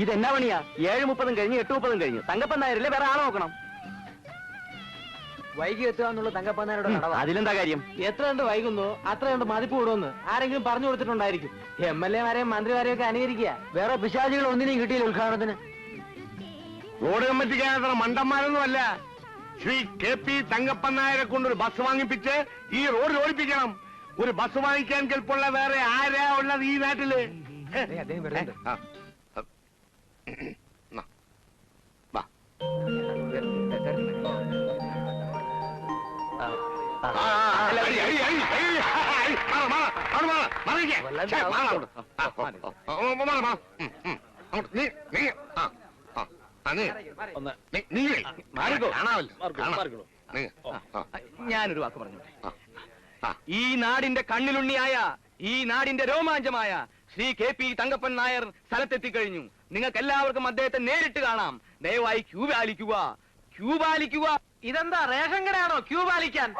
ഇതെന്നാ പണിയാ? 7:30 കഴിഞ്ഞ് 8:30 കഴിഞ്ഞു. തങ്കപ്പൻ നായരല്ലേ, വേറെ ആളെ നോക്കണം. വൈകി എത്തുക എന്നുള്ള തങ്കപ്പൻ നായരുടെ കടവ. അതിലെന്താ കാര്യം? എത്ര കണ്ട് വൈകുന്നോ അത്ര കണ്ട് മതിപ്പ് വിടുമെന്ന് ആരെങ്കിലും പറഞ്ഞു കൊടുത്തിട്ടുണ്ടായിരിക്കും. MLA-മാരെയും മന്ത്രിമാരെയും ഒക്കെ അനുകരിക്കുക. വേറെ പിശാചികൾ ഒന്നിനെയും കിട്ടിയില്ല ഉദ്ഘാടനത്തിന്. റോഡ് കമ്മിറ്റിക്കാരത്ര മണ്ടന്മാരൊന്നുമല്ല. ശ്രീ KP തങ്കപ്പൻ നായരെ കൊണ്ടൊരു ബസ് വാങ്ങിപ്പിച്ച് ഈ റോഡ് ഓടിപ്പിക്കണം. ഒരു ബസ് വാങ്ങിക്കാൻ കെൽപ്പുള്ള വേറെ ആരാ ഉള്ളത് ഈ നാട്ടില്? ഞാനൊരു വാക്ക് പറഞ്ഞു. ഈ നാടിന്റെ കണ്ണിലുണ്ണിയായ, ഈ നാടിന്റെ രോമാഞ്ചമായ ശ്രീ KP തങ്കപ്പൻ നായർ സ്ഥലത്തെത്തിക്കഴിഞ്ഞു. നിങ്ങൾക്ക് എല്ലാവർക്കും അദ്ദേഹത്തെ നേരിട്ട് കാണാം. ദയവായി ക്യൂ പാലിക്കുക, ക്യൂ പാലിക്കുക. ഇതെന്താ റേഷൻ കടയാണോ ക്യൂ പാലിക്കാൻ?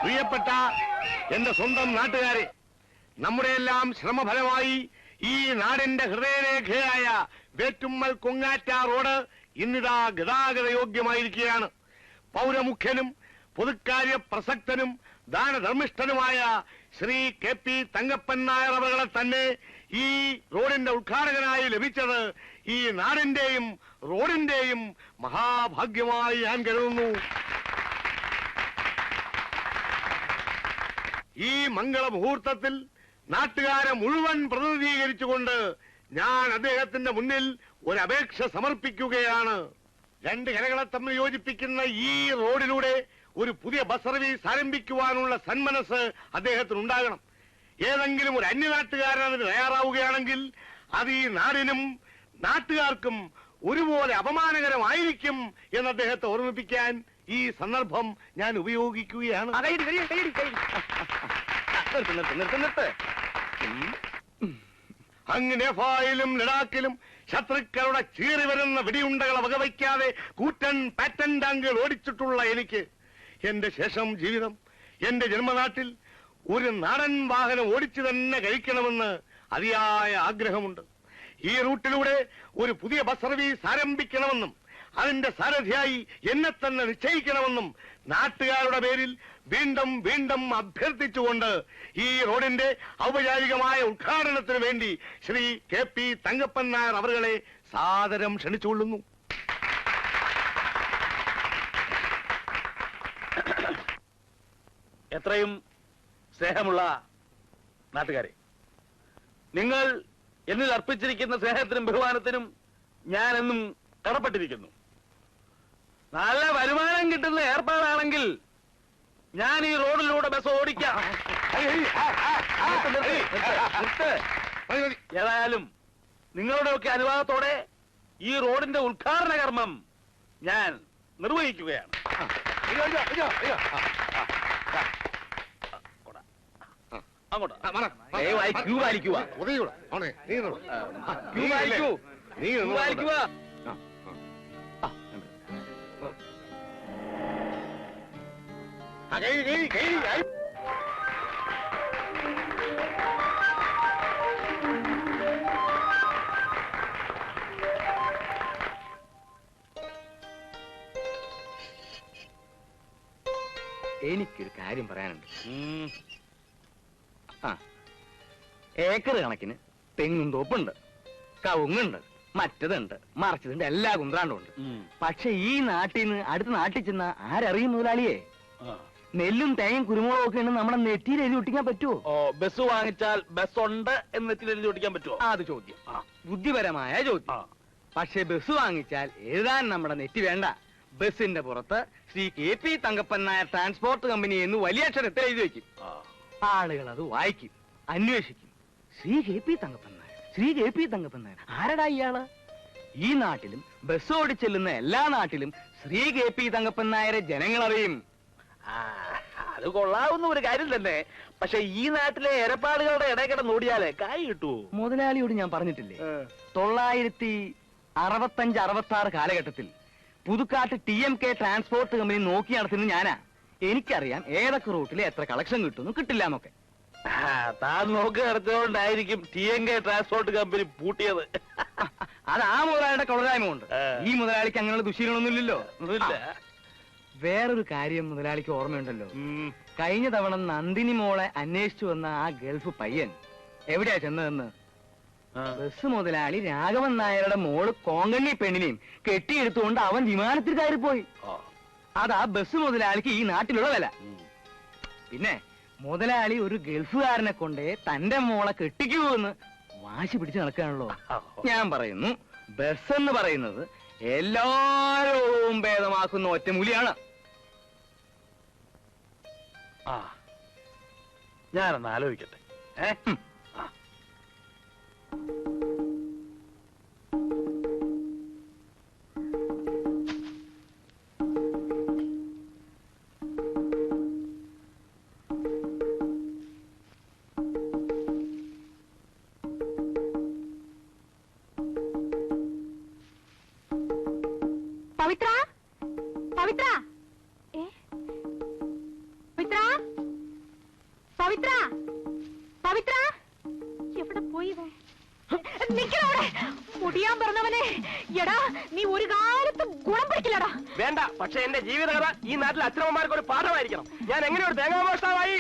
പ്രിയപ്പെട്ട എന്റെ സ്വന്തം നാട്ടുകാരെ, നമ്മുടെ എല്ലാം ശ്രമഫലമായി ഈ നാടിന്റെ ഹൃദയരേഖയായ വേറ്റുമ്മൽ കൊങ്ങാറ്റ റോഡ് ഇന്നിതാ ഗതാഗത യോഗ്യമായിരിക്കുകയാണ്. പൗരമുഖ്യനും പൊതുക്കാര്യ പ്രസക്തനും ദാനധർമ്മിഷ്ഠനുമായ ശ്രീ KP തങ്കപ്പൻ നായർ അവകളെ തന്നെ ഈ റോഡിന്റെ ഉദ്ഘാടകനായി ലഭിച്ചത് ഈ നാടിന്റെയും റോഡിന്റെയും മഹാഭാഗ്യമായി ഞാൻ കരുതുന്നു. ഈ മംഗളമുഹൂർത്തത്തിൽ നാട്ടുകാരെ മുഴുവൻ പ്രതിനിധീകരിച്ചുകൊണ്ട് ഞാൻ അദ്ദേഹത്തിന്റെ മുന്നിൽ ഒരു അപേക്ഷ സമർപ്പിക്കുകയാണ്. രണ്ട് കരകളെ തമ്മിൽ യോജിപ്പിക്കുന്ന ഈ റോഡിലൂടെ ഒരു പുതിയ ബസ് സർവീസ് ആരംഭിക്കുവാനുള്ള സന്മനസ് അദ്ദേഹത്തിനുണ്ടാകണം. ഏതെങ്കിലും ഒരു അന്യനാട്ടുകാരൻ അതിന് തയ്യാറാവുകയാണെങ്കിൽ അത് ഈ നാടിനും നാട്ടുകാർക്കും ഒരുപോലെ അപമാനകരമായിരിക്കും എന്ന് അദ്ദേഹത്തെ ഓർമ്മിപ്പിക്കാൻ ഈ സന്ദർഭം ഞാൻ ഉപയോഗിക്കുകയാണ്. അങ്ങ് നേപ്പാളിലും ലഡാക്കിലും ശത്രുക്കളുടെ ചീറി വരുന്ന വെടിയുണ്ടകളെ വകവയ്ക്കാതെ കൂറ്റൻ പാറ്റൻ ടാങ്കുകൾ ഓടിച്ചിട്ടുള്ള എനിക്ക് എന്റെ ശേഷം ജീവിതം എന്റെ ജന്മനാട്ടിൽ ഒരു നാടൻ വാഹനം ഓടിച്ചു തന്നെ കഴിക്കണമെന്ന് അതിയായ ആഗ്രഹമുണ്ട്. ഈ റൂട്ടിലൂടെ ഒരു പുതിയ ബസ് സർവീസ് ആരംഭിക്കണമെന്നും അതിന്റെ സാരഥിയായി എന്നെ തന്നെ നിശ്ചയിക്കണമെന്നും നാട്ടുകാരുടെ പേരിൽ വീണ്ടും വീണ്ടും അഭ്യർത്ഥിച്ചുകൊണ്ട് ഈ റോഡിന്റെ ഔപചാരികമായ ഉദ്ഘാടനത്തിന് വേണ്ടി ശ്രീ KP തങ്കപ്പൻ നായർ അവരെ സാദരം ക്ഷണിച്ചുകൊള്ളുന്നു. എത്രയും സ്നേഹമുള്ള നാട്ടുകാരെ, നിങ്ങൾ എന്നിൽ അർപ്പിച്ചിരിക്കുന്ന സ്നേഹത്തിനും ബഹുമാനത്തിനും ഞാൻ എന്നും കടപ്പെട്ടിരിക്കുന്നു. നല്ല വരുമാനം കിട്ടുന്ന ഏർപ്പാടാണെങ്കിൽ ഞാൻ ഈ റോഡിലൂടെ ബസ് ഓടിക്കാം. ഏതായാലും നിങ്ങളുടെയൊക്കെ അനുവാദത്തോടെ ഈ റോഡിന്റെ ഉദ്ഘാടന കർമ്മം ഞാൻ നിർവഹിക്കുകയാണ്. അങ്ങോട്ട് ദയവായി ക്യൂ പാലിക്കുക. ക്യൂ പാലിക്കൂ. ക്യൂ പാലിക്കുക. എനിക്കൊരു കാര്യം പറയാനുണ്ട്. ഏക്കർ കണക്കിന് തെങ്ങും തോപ്പുണ്ട്, കവുങ്ങുണ്ട്, മറ്റതുണ്ട്, മറിച്ചതുണ്ട്, എല്ലാ കുന്ത്രാണ്ടും ഉണ്ട്. പക്ഷെ ഈ നാട്ടിൽ നിന്ന് അടുത്ത നാട്ടിൽ ചെന്ന ആരറിയും മുതലാളിയെ? നെല്ലും തേങ്ങയും കുരുമുളകും ഒക്കെ ഉണ്ടെന്ന് നമ്മുടെ നെറ്റിയിൽ എഴുതി ഒട്ടിക്കാൻ പറ്റുമോ? ബസ് വാങ്ങിച്ചാൽ ബസ് ഉണ്ട് എന്ന് നെറ്റിയിൽ എഴുതി ഒട്ടിക്കാൻ പറ്റുമോ? അത് ചോദ്യം, ബുദ്ധിപരമായ ചോദ്യം. പക്ഷെ ബസ് വാങ്ങിച്ചാൽ എഴുതാൻ നമ്മുടെ നെറ്റി വേണ്ട. ബസിന്റെ പുറത്ത് Shri KP Thankappan Nair transport company എന്ന് വലിയ അക്ഷരത്തിൽ എഴുതി വെക്കും. ആളുകൾ അത് വായിക്കും, അന്വേഷിക്കും. ശ്രീ KP തങ്കപ്പൻ നായർ, ശ്രീ KP തങ്കപ്പൻ നായർ ആരടാ ഇയാള്? ഈ നാട്ടിലും ബസ് ഓടിച്ചെല്ലുന്ന എല്ലാ നാട്ടിലും ശ്രീ KP തങ്കപ്പൻ നായരെ ജനങ്ങൾ അറിയും. അത് കൊള്ളാവുന്ന ഒരു കാര്യം തന്നെ. പക്ഷെ ഈ നാട്ടിലെ ഏർപ്പാടുകളുടെ ഇടയ്ക്കിടെ നോടിയാലേ കായ് കിട്ടുവോ? മുതലാളിയോട് ഞാൻ പറഞ്ഞിട്ടില്ലേ, 1965-66 കാലഘട്ടത്തിൽ പുതുക്കാട്ട് TMK ട്രാൻസ്പോർട്ട് കമ്പനി നോക്കി നടത്തുന്നത് ഞാനാ. എനിക്കറിയാം ഏതൊക്കെ റൂട്ടിൽ എത്ര കളക്ഷൻ കിട്ടുന്നു കിട്ടില്ല എന്നൊക്കെ. താൻ നോക്കി നടത്തിയതുകൊണ്ടായിരിക്കും TMK ട്രാൻസ്പോർട്ട് കമ്പനി പൂട്ടിയത്. അത് ആ മുതലാളിയുടെ കൊള്ളരായ്മ കൊണ്ട്. ഈ മുതലാളിക്ക് അങ്ങനെയുള്ള ദുശീലമൊന്നുമില്ലല്ലോ. വേറൊരു കാര്യം മുതലാളിക്ക് ഓർമ്മയുണ്ടല്ലോ, കഴിഞ്ഞ തവണ നന്ദിനി മോളെ അന്വേഷിച്ചു വന്ന ആ ഗൾഫ് പയ്യൻ എവിടെയാ ചെന്നതെന്ന്? ബസ് മുതലാളി രാഘവൻ നായരുടെ മോള് കോങ്കണ്ണി പെണ്ണിനെയും കെട്ടിയെടുത്തുകൊണ്ട് അവൻ വിമാനത്തിൽ കയറിപ്പോയി. അതാ ബസ് മുതലാളിക്ക് ഈ നാട്ടിലുള്ള വില. പിന്നെ മുതലാളി ഒരു ഗൾഫുകാരനെ കൊണ്ടേ തന്റെ മോളെ കെട്ടിക്കൂ എന്ന് വാശി പിടിച്ച് നടക്കുകയാണല്ലോ. ഞാൻ പറയുന്നു, ബസ് എന്ന് പറയുന്നത് എല്ലാരോടും ഭേദമാക്കുന്ന ഒറ്റമൂലിയാണ്. ഞാനൊന്ന് ആലോചിക്കട്ടെ. പവിത്ര, പവിത്ര, പവിത്ര, പവിത്ര, പവിത്ര, എവിടെ പോയി? നിക്കണവിടെ മുടിയാൻ പറഞ്ഞവനെ. എടാ, നീ ഒരു കാലത്ത് ഗുണം പിടിക്കില്ലടാ. വേണ്ട, പക്ഷെ എന്റെ ജീവിതകഥ ഈ നാട്ടിലെ അച്ഛനമ്മമാർക്ക് ഒരു പാഠമായിരിക്കണം. ഞാൻ എങ്ങനെ ഒരു തേങ്ങാമോഷ്ടാവായി?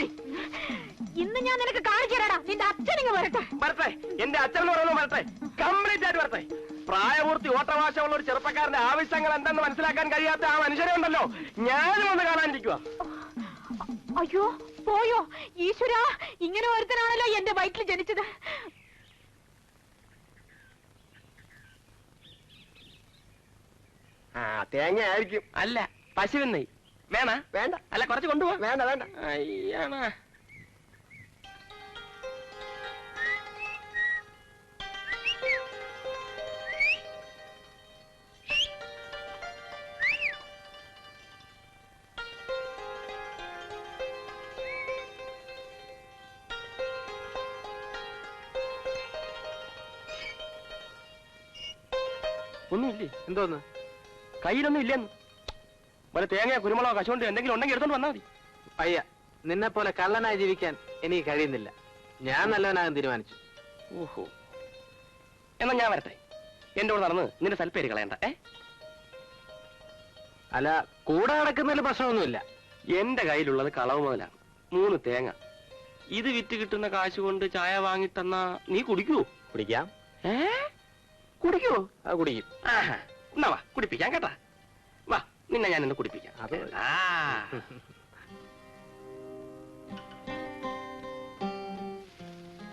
ഇന്ന് ഞാൻ നിനക്ക് കാണിച്ചു തരാടാ. നിന്റെ അച്ഛനിങ്ങ് വരട്ടെ. വരട്ടെ, എന്റെ അച്ഛൻ എന്ന് പറയുന്നത് വരട്ടെ, കംപ്ലീറ്റ് ആയിട്ട് വരട്ടെ. പ്രായപൂർത്തി ഓട്ടവാശമുള്ള ഒരു ചെറുപ്പക്കാരന്റെ ആവശ്യങ്ങൾ എന്തെന്ന് മനസ്സിലാക്കാൻ കഴിയാത്ത ആ മനുഷ്യനെ ഉണ്ടല്ലോ, ഞാനും ഒന്ന് കാണാനിരിക്കുക. അയ്യോ, പോയോ ഈശ്വരാ, ഇങ്ങനെ ഒരുത്തനാണല്ലോ എന്റെ വയറ്റിൽ ജനിച്ചത്. തേങ്ങ ആയിരിക്കും. അല്ല, പശുവിനെ വേണ? വേണ്ട. അല്ല, കുറച്ച് കൊണ്ടുപോവാ. വേണ്ട വേണ്ട. അയ്യാണ്. ഒന്നുമില്ലേ? എന്തോന്ന്? കയ്യിലൊന്നും ഇല്ലെന്ന്. വല്ല തേങ്ങ കുരുമുളകോ കശുകൊണ്ട് എന്തെങ്കിലും ഉണ്ടെങ്കിൽ എടുത്തോണ്ട് വന്നാൽ മതി. അയ്യ, നിന്നെ പോലെ കള്ളനായി ജീവിക്കാൻ എനിക്ക് കഴിയുന്നില്ല. ഞാൻ നല്ലവനാകാൻ തീരുമാനിച്ചു. ഓഹോ, എന്നാ ഞാൻ വരട്ടെ. എന്റെ കൂടെ നടന്ന് നിന്റെ സൽപ്പേര് കളയണ്ട. അല്ല, കൂടെ നടക്കുന്നതിൽ പ്രശ്നമൊന്നുമില്ല. എന്റെ കയ്യിലുള്ളത് കളവ് മുതലാണ്, 3 തേങ്ങ. ഇത് വിറ്റ് കിട്ടുന്ന കാശ് കൊണ്ട് ചായ വാങ്ങിത്തന്നാ നീ കുടിക്കുവോ? കുടിക്കാം. കുടിക്കുവോ? കുടിക്കും. എന്നാ വാ, കുടിപ്പിക്കാം കേട്ടാ. വാ, നിന്നെ ഞാൻ ഇന്ന് കുടിപ്പിക്കാം.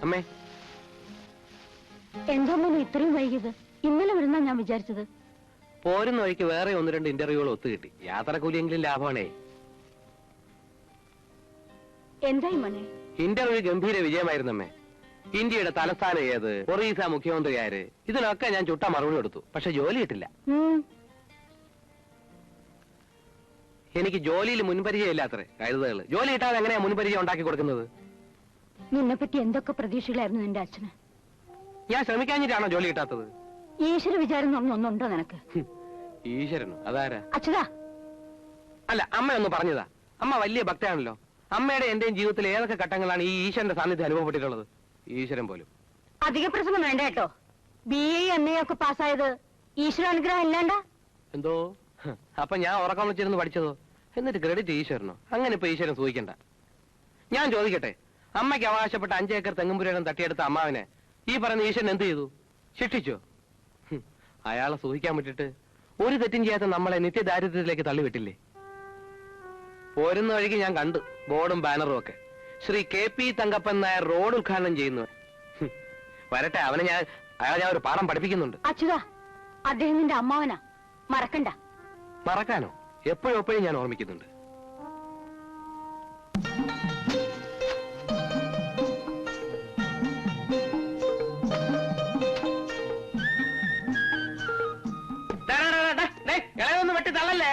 അമ്മേ, എന്താ മോനെ ഇത്രയും വൈകിയത്? ഇന്നലെ വരുന്നാ ഞാൻ വിചാരിച്ചത്. പോരുന്ന വഴിക്ക് വേറെ 1-2 ഇന്റർവ്യൂകൾ ഒത്തുകിട്ടി. യാത്രക്കൂലിയെങ്കിലും ലാഭമാണേ. എന്തായി മോനെ? ഇന്റർവ്യൂ ഗംഭീര വിജയമായിരുന്നമ്മേ. ഇന്ത്യയുടെ തലസ്ഥാനം ഏത്, ഒറീസ മുഖ്യമന്ത്രി ആര്, ഇതിനൊക്കെ ഞാൻ ചുട്ട മറുപടി കൊടുത്തു. പക്ഷെ ജോലി കിട്ടില്ല. എനിക്ക് ജോലിയിൽ മുൻപരിചയമില്ലാത്രേ കഴുതകള്. ജോലി കിട്ടാതെ എങ്ങനെയാ മുൻപരിചയം ഉണ്ടാക്കി കൊടുക്കുന്നത്? നിന്നെ പറ്റി എന്തൊക്കെ പ്രതീക്ഷകളായിരുന്നു നിന്റെ അച്ഛന്? ഞാൻ ശ്രമിക്കാഞ്ഞിട്ടാണോ ജോലി കിട്ടാത്തത്? ഈശ്വര വിചാരം എന്ന് പറഞ്ഞ ഒന്നുണ്ടോ നിനക്ക്? ഈശ്വരനോ? അതാരാ? അച്ഛതാ. അല്ല, അമ്മ ഒന്ന് പറഞ്ഞതാ. അമ്മ വലിയ ഭക്തയാണല്ലോ. അമ്മയുടെ എന്റെയും ജീവിതത്തിൽ ഏതൊക്കെ ഘട്ടങ്ങളാണ് ഈ ഈശ്വരന്റെ സാന്നിധ്യം അനുഭവപ്പെട്ടിട്ടുള്ളത്? ഈശ്വരൻ പോലും. അധിക പ്രസംഗം വേണ്ട കേട്ടോ. BA MA ഒക്കെ പാസ്സായത് ഈശ്വരാനുഗ്രഹം ഇല്ലാണ്ട. എന്തോ? അപ്പൊ ഞാൻ ഉറക്കം വെച്ചിരുന്ന് പഠിച്ചതോ? എന്നിട്ട് ക്രെഡിറ്റ് ഈശ്വരനോ? അങ്ങനെ ഇപ്പൊ ഈശ്വരൻ സൂഹിക്കണ്ട. ഞാൻ ചോദിക്കട്ടെ, അമ്മയ്ക്ക് അവകാശപ്പെട്ട 5 ഏക്കർ തെങ്ങുംപുരയിടം തട്ടിയെടുത്ത അമ്മാവിനെ ഈ പറയുന്ന ഈശ്വരൻ എന്ത് ചെയ്തു? ശിക്ഷിച്ചോ? അയാളെ സൂഹിക്കാൻ വിട്ടിട്ട് ഒരു തെറ്റും ചെയ്യാത്ത നമ്മളെ നിത്യദാരിദ്ര്യത്തിലേക്ക് തള്ളിവിട്ടില്ലേ? പോരുന്ന വഴിക്ക് ഞാൻ കണ്ടു ബോർഡും ബാനറും ഒക്കെ. ശ്രീ KP തങ്കപ്പൻ നായർ റോഡ് ഉദ്ഘാടനം ചെയ്യുന്നു. വരട്ടെ, അയാളെ ഞാൻ ഒരു പാഠം പഠിപ്പിക്കുന്നുണ്ട്. അച്യുതാ, അദ്ദേഹം നിന്റെ അമ്മാവനാ, മറക്കണ്ട. മറക്കാനോ? എപ്പോഴും ഞാൻ ഓർമ്മിക്കുന്നുണ്ട്. ഇളയൊന്ന് വെട്ടി തള്ളല്ലേ?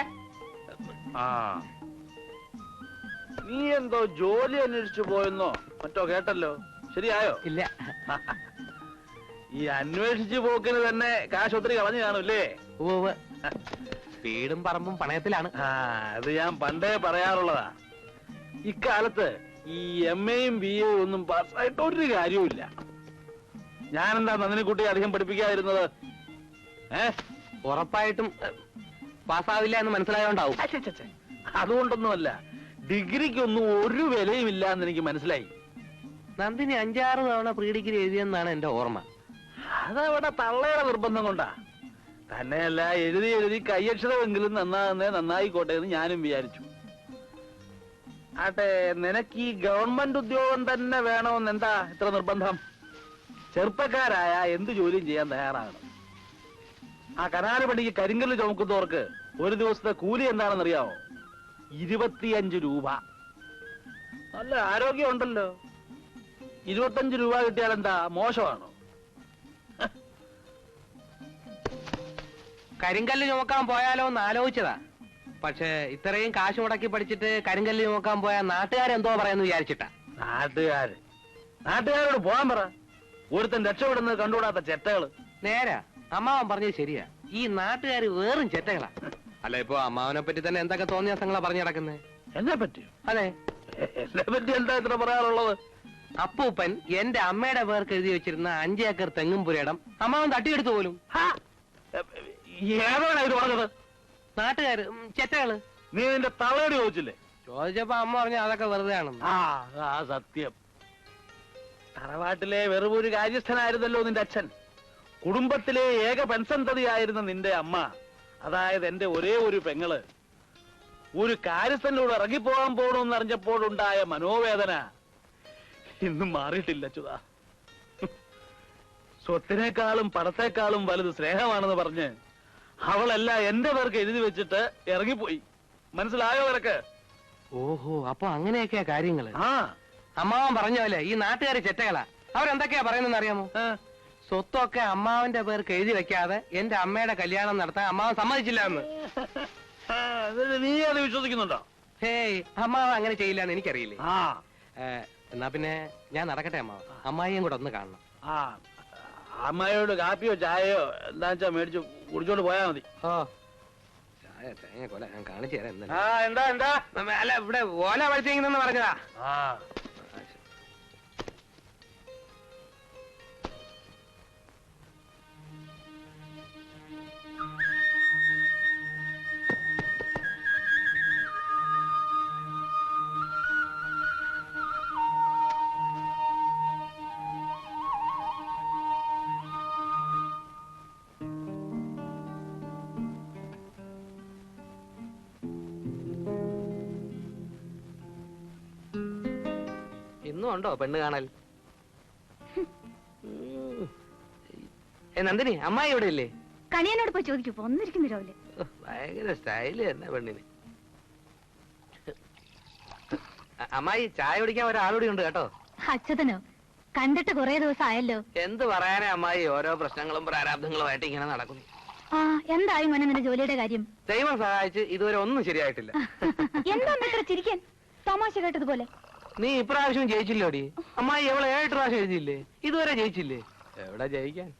നീ എന്തോ ജോലി അന്വേഷിച്ചു പോയെന്നോ മറ്റോ കേട്ടല്ലോ. ശരിയായോ? ഇല്ല. ഈ അന്വേഷിച്ചു പോക്കിന് തന്നെ കാശ് ഒത്തിരി കളഞ്ഞു കാണൂല്ലേ? വീടും പറമ്പും പണയത്തിലാണ്. അത് ഞാൻ പണ്ടേ പറയാറുള്ളതാ. ഇക്കാലത്ത് ഈ MAയും BAയും ഒന്നും പാസ്സായിട്ട് ഒരു കാര്യവുമില്ല. ഞാനെന്താ നന്ദിനിക്കുട്ടി അധികം പഠിപ്പിക്കാതിരുന്നത്? ഉറപ്പായിട്ടും പാസ്സാവില്ല എന്ന് മനസ്സിലായോണ്ടാവും. അതുകൊണ്ടൊന്നുമല്ല, ഡിഗ്രിക്കൊന്നും ഒരു വിലയും ഇല്ല എന്ന് എനിക്ക് മനസ്സിലായി. നന്ദിനി 5-6 തവണ പ്രീ ഡിഗ്രി എഴുതിയെന്നാണ് എന്റെ ഓർമ്മ. അതവിടെ തള്ളയുടെ നിർബന്ധം കൊണ്ടാ. തന്നെയല്ല, എഴുതി കയ്യക്ഷരമെങ്കിലും നന്നായിക്കോട്ടെ എന്ന് ഞാനും വിചാരിച്ചു. ആട്ടെ, നിനക്ക് ഈ ഗവൺമെന്റ് ഉദ്യോഗം തന്നെ വേണമെന്ന് എന്താ ഇത്ര നിർബന്ധം? ചെറുപ്പക്കാരായ എന്ത് ജോലിയും ചെയ്യാൻ തയ്യാറാകണം. ആ കനാല് പണിക്ക് കരിങ്കല്ല് ചുമക്കുന്നവർക്ക് ഒരു ദിവസത്തെ കൂലി എന്താണെന്നറിയാമോ? 25 രൂപ. നല്ല ആരോഗ്യം ഉണ്ടല്ലോ. 25 രൂപ കിട്ടിയാൽ എന്താ മോശമാണോ? കരിങ്കല്ല് ചുമക്കാൻ പോയാലോ എന്ന് ആലോചിച്ചതാ. പക്ഷേ ഇത്രയും കാശ് മുടക്കി പഠിച്ചിട്ട് കരിങ്കല്ല് ചുമക്കാൻ പോയാൽ നാട്ടുകാരെന്തോ പറയുന്നു വിചാരിച്ചിട്ടാ. നാട്ടുകാരോട് പോകാൻ പറ. ഒരുത്തൻ രക്ഷപ്പെടുന്നത് കണ്ടുകൂടാത്ത ചെറ്റകള്. നേരാ, അമ്മാവൻ പറഞ്ഞത് ശരിയാ. ഈ നാട്ടുകാർ വേറും ചെറ്റകളാ. അല്ല, ഇപ്പൊ അമ്മാവനെ പറ്റി തന്നെ എന്തൊക്കെ തോന്നിയ സംഘങ്ങളാ പറഞ്ഞു നടക്കുന്നത്. എന്നെ പറ്റിയോ? അതെ, എന്നെ പറ്റി എന്താ ഇത്ര പറയാറുള്ളത്? അപ്പൂപ്പൻ എന്റെ അമ്മയുടെ പേർക്ക് എഴുതി വെച്ചിരുന്ന 5 ഏക്കർ തെങ്ങും പുരയിടം അമ്മാവൻ തട്ടിയെടുത്തു പോലും. ഏതാണ് ഇത് പറഞ്ഞത്? നാട്ടുകാര്, ചെറ്റകള്. നീ നിന്റെ തള്ളയോട് ചോദിച്ചില്ലേ? ചോദിച്ചപ്പോ അമ്മ പറഞ്ഞ അതൊക്കെ വെറുതെ ആണെന്ന്. ആ സത്യം. തറവാട്ടിലെ വെറും ഒരു കാര്യസ്ഥനായിരുന്നല്ലോ നിന്റെ അച്ഛൻ. കുടുംബത്തിലെ ഏക പെൻസന്തതിയായിരുന്ന നിന്റെ അമ്മ, അതായത് എന്റെ ഒരേ ഒരു പെങ്ങള്, ഒരു കാര്യസ്ഥനിലൂടെ ഇറങ്ങിപ്പോകാൻ പോകണമെന്ന് അറിഞ്ഞപ്പോഴുണ്ടായ മനോവേദന ഇന്നും മാറിയിട്ടില്ല ചുതാ. സ്വത്തിനേക്കാളും പണത്തെക്കാളും വലുത് സ്നേഹമാണെന്ന് പറഞ്ഞ് അവളെല്ലാം എന്റെ പേർക്ക് എഴുതി വെച്ചിട്ട് ഇറങ്ങിപ്പോയി. മനസ്സിലായോ നിനക്ക്? ഓഹോ, അപ്പൊ അങ്ങനെയൊക്കെയാ കാര്യങ്ങള്. ആ, അമ്മാവൻ പറഞ്ഞല്ലേ, ഈ നാട്ടുകാര് ചെറ്റകളാ. അവരെന്തൊക്കെയാ പറയുന്നെന്ന് അറിയാമോ? സ്വത്തൊക്കെ അമ്മാവന്റെ പേർക്ക് എഴുതി വെക്കാതെ എന്റെ അമ്മയുടെ കല്യാണം നടത്താൻ അമ്മാവൻ സമ്മതിച്ചില്ല എന്ന്. നീ അത് വിശ്വസിക്കുന്നുണ്ടോ? ഹേയ്, അമ്മാവൻ അങ്ങനെ ചെയ്യില്ലാന്ന് എനിക്കറിയില്ലേ. ആ, എന്നാ പിന്നെ ഞാൻ നടക്കട്ടെ അമ്മാവൻ. അമ്മായിയും കൂടെ ഒന്ന് കാണണം. ആ, അമ്മായിയോട് കാപ്പിയോ ചായയോ എന്താ വെച്ചാ മേടിച്ചു കുടിച്ചോണ്ട് പോയാ മതി. ഓ, ചായ തേങ്ങ കൊല ഞാൻ കാണിച്ചു തരാം. എന്താ അല്ല, ഇവിടെ ഓല പഠിച്ചെന്ന് പറഞ്ഞതാ. ആ, ഇന്നും ഉണ്ടോ പെണ്ണ് കാണൽ? നന്ദിനി, അമ്മായി ഇവിടെ ഇല്ലേ? കണിയനോട് പോയി ചോദിക്കൂ, ഒന്നിരിക്കുന്നു രാവിലെ. ഭയങ്കര സ്റ്റൈല് തന്നെ പെണ്ണിന്. അമ്മായി, ചായ കുടിക്കാൻ ഒരാളൂടി ഉണ്ട് കേട്ടോ. അച്ഛതനോ? കണ്ടിട്ട് കുറെ ദിവസം ആയല്ലോ. എന്ത് പറയാനാ അമ്മായി, ഓരോ പ്രശ്നങ്ങളും പ്രാരാബ്ദങ്ങളുമായിട്ട് ഇങ്ങനെ നടക്കുന്നു. ആ, എന്തായി മോനെ നിന്റെ ജോലിയുടെ കാര്യം? ദൈവം സഹായിച്ച് ഇതുവരെ ഒന്നും ശരിയായിട്ടില്ല. എന്താ ഇത്ര ചിരിക്കാൻ? തമാശ കേട്ടതുപോലെ. നീ ഇപ്രാവശ്യം ജയിച്ചില്ലോടി. അമ്മായി എവളെ 7 പ്രാവശ്യം എഴുതിയില്ലേ? ഇതുവരെ ജയിച്ചില്ലേ? എവിടെ ജയിക്കാൻ?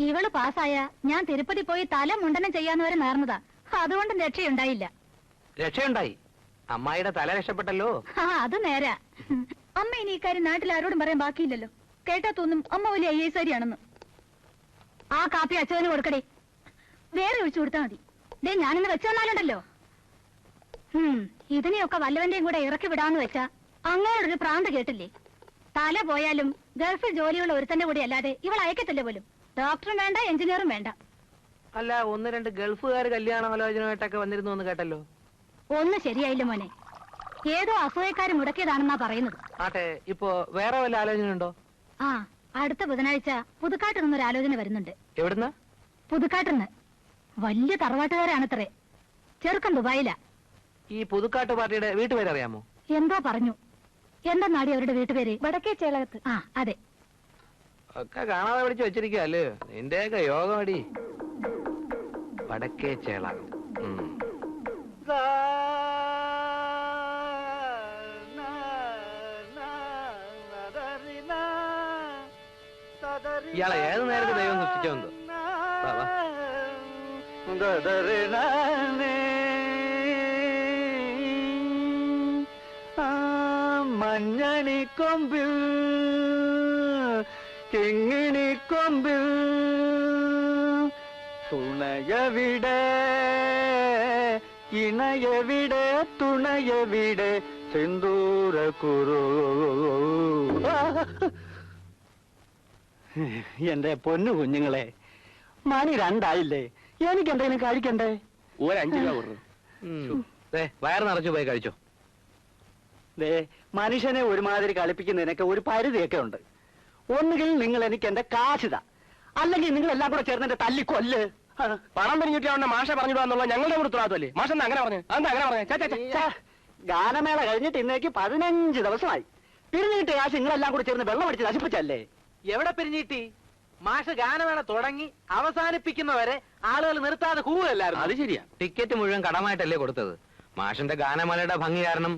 ഇവള് പാസ്സായ ഞാൻ തിരുപ്പതി പോയി തല മുണ്ടനം ചെയ്യാന്ന് വരെ നേർന്നതാ. അതുകൊണ്ട് രക്ഷയുണ്ടായില്ല. രക്ഷയുണ്ടായി. അമ്മായിയുടെ തല രക്ഷപ്പെട്ടല്ലോ. ആ, അത് നേരാ. അമ്മ ഇനി ഇക്കാര്യം നാട്ടിൽ ആരോടും പറയാൻ ബാക്കിയില്ലല്ലോ. കേട്ടാ തോന്നും അമ്മ വലിയ IAS ആണെന്ന്. ആ കാപ്പി അച്ഛന് കൊടുക്കടേ. വേറെ ഒഴിച്ചു കൊടുത്താ മതി. ദേ, ഞാനിന്ന് വെച്ചു തന്നാലുണ്ടല്ലോ. ഇതിനെയൊക്കെ വല്ലവന്റെയും കൂടെ ഇറക്കി വിടാന്ന് വെച്ചാ അങ്ങോട്ടൊരു പ്രാന്ത് കേട്ടില്ലേ? തല പോയാലും ഗൾഫിൽ ജോലിയുള്ള ഒരുത്തന്റെ കൂടെ അല്ലാതെ ഇവൾ അയക്കത്തില്ല പോലും. ഡോക്ടറും വേണ്ട, എഞ്ചിനീയറും വേണ്ട. അല്ല, 1-2 ഗൾഫുകാർ കല്യാണാലോചനയായിട്ടൊക്കെ വന്നിരുന്നു എന്ന് കേട്ടല്ലോ. ഒന്നും ശരിയായില്ല മോനെ. ഏതോ അസൂയക്കാര് മുടക്കിയതാണെന്നാ പറയുന്നത്. ആട്ടെ, ഇപ്പൊ വേറെ വല്ല ആലോചന ഉണ്ടോ? ആ, അടുത്ത ബുധനാഴ്ച പുതുക്കാട്ട് നിന്നൊരു ആലോചന വരുന്നുണ്ട്. എവിടുന്ന? പുതുക്കാട്ടിന്ന്. വലിയ തറവാട്ടുകാരാണത്രേ. ചെറുക്കൻ ദുബായിലാ. ഈ പുതുക്കാട്ട് പാർട്ടിയുടെ വീട്ടുപേരറിയാമോ? എന്തോ പറഞ്ഞു. എന്താടി അവരുടെ വീട്ടുപേര്? വടക്കേ ചേളകത്ത്. ആ, അതെ. ഒക്കെ കാണാതെ പിടിച്ച് വെച്ചിരിക്കല്ലേ. നിന്റെയൊക്കെ യോഗമടി. വടക്കേ ചേളകം. ഇയാളെ ഏത് നേരത്തെ ദൈവം സൃഷ്ടിച്ചോന്തോ. മഞ്ഞണിക്കൊമ്പിൽ കിങ്ങിണിക്കൊമ്പിൽ തുണയവിടെ ഇണയവിടെ തുണയവിടെ സിന്ദൂര കുരു. എന്റെ പൊന്നു കുഞ്ഞുങ്ങളെ, മണി 2 ആയില്ലേ? എനിക്ക് എന്തെങ്കിലും കഴിക്കണ്ടേ? 5 രൂപ കൊടുക്കും. വയറ് നിറച്ചു പോയി കഴിച്ചോ. ദേ, മനുഷ്യനെ ഒരുമാതിരി കളിപ്പിക്കുന്നതിനൊക്കെ ഒരു പരിധിയൊക്കെ ഉണ്ട്. ഒന്നുകിൽ നിങ്ങൾ എനിക്ക് എന്റെ കാശിത, അല്ലെങ്കിൽ നിങ്ങൾ എല്ലാം കൂടെ ചേർന്ന് എന്റെ തല്ലിക്കൊല്ല്. പണം പിരിഞ്ഞിട്ടാണ് മാഷ പറഞ്ഞിടുക ഞങ്ങളുടെ കൂടെ ഉത്തരവാദിത്തമല്ലേ? മാഷ അങ്ങനെ പറഞ്ഞു. അതെന്താ അങ്ങനെ പറഞ്ഞു? ഗാനമേള കഴിഞ്ഞിട്ട് ഇന്നേക്ക് 15 ദിവസമായി. പിരിഞ്ഞിട്ട് കാശ് നിങ്ങളെല്ലാം കൂടെ ചേർന്ന് വെള്ളം അടിച്ച് നശിപ്പിച്ചല്ലേ? എവിടെ പിരിഞ്ഞിട്ടി? മാഷ് ഗാനമേള തുടങ്ങി അവസാനിപ്പിക്കുന്നവരെ ആളുകൾ നിർത്താതെ കൂവല്ലായിരുന്നു. അത് ശരിയാ. ടിക്കറ്റ് മുഴുവൻ കടമായിട്ടല്ലേ കൊടുത്തത്. മാഷിന്റെ ഗാനമേളയുടെ ഭംഗി കാരണം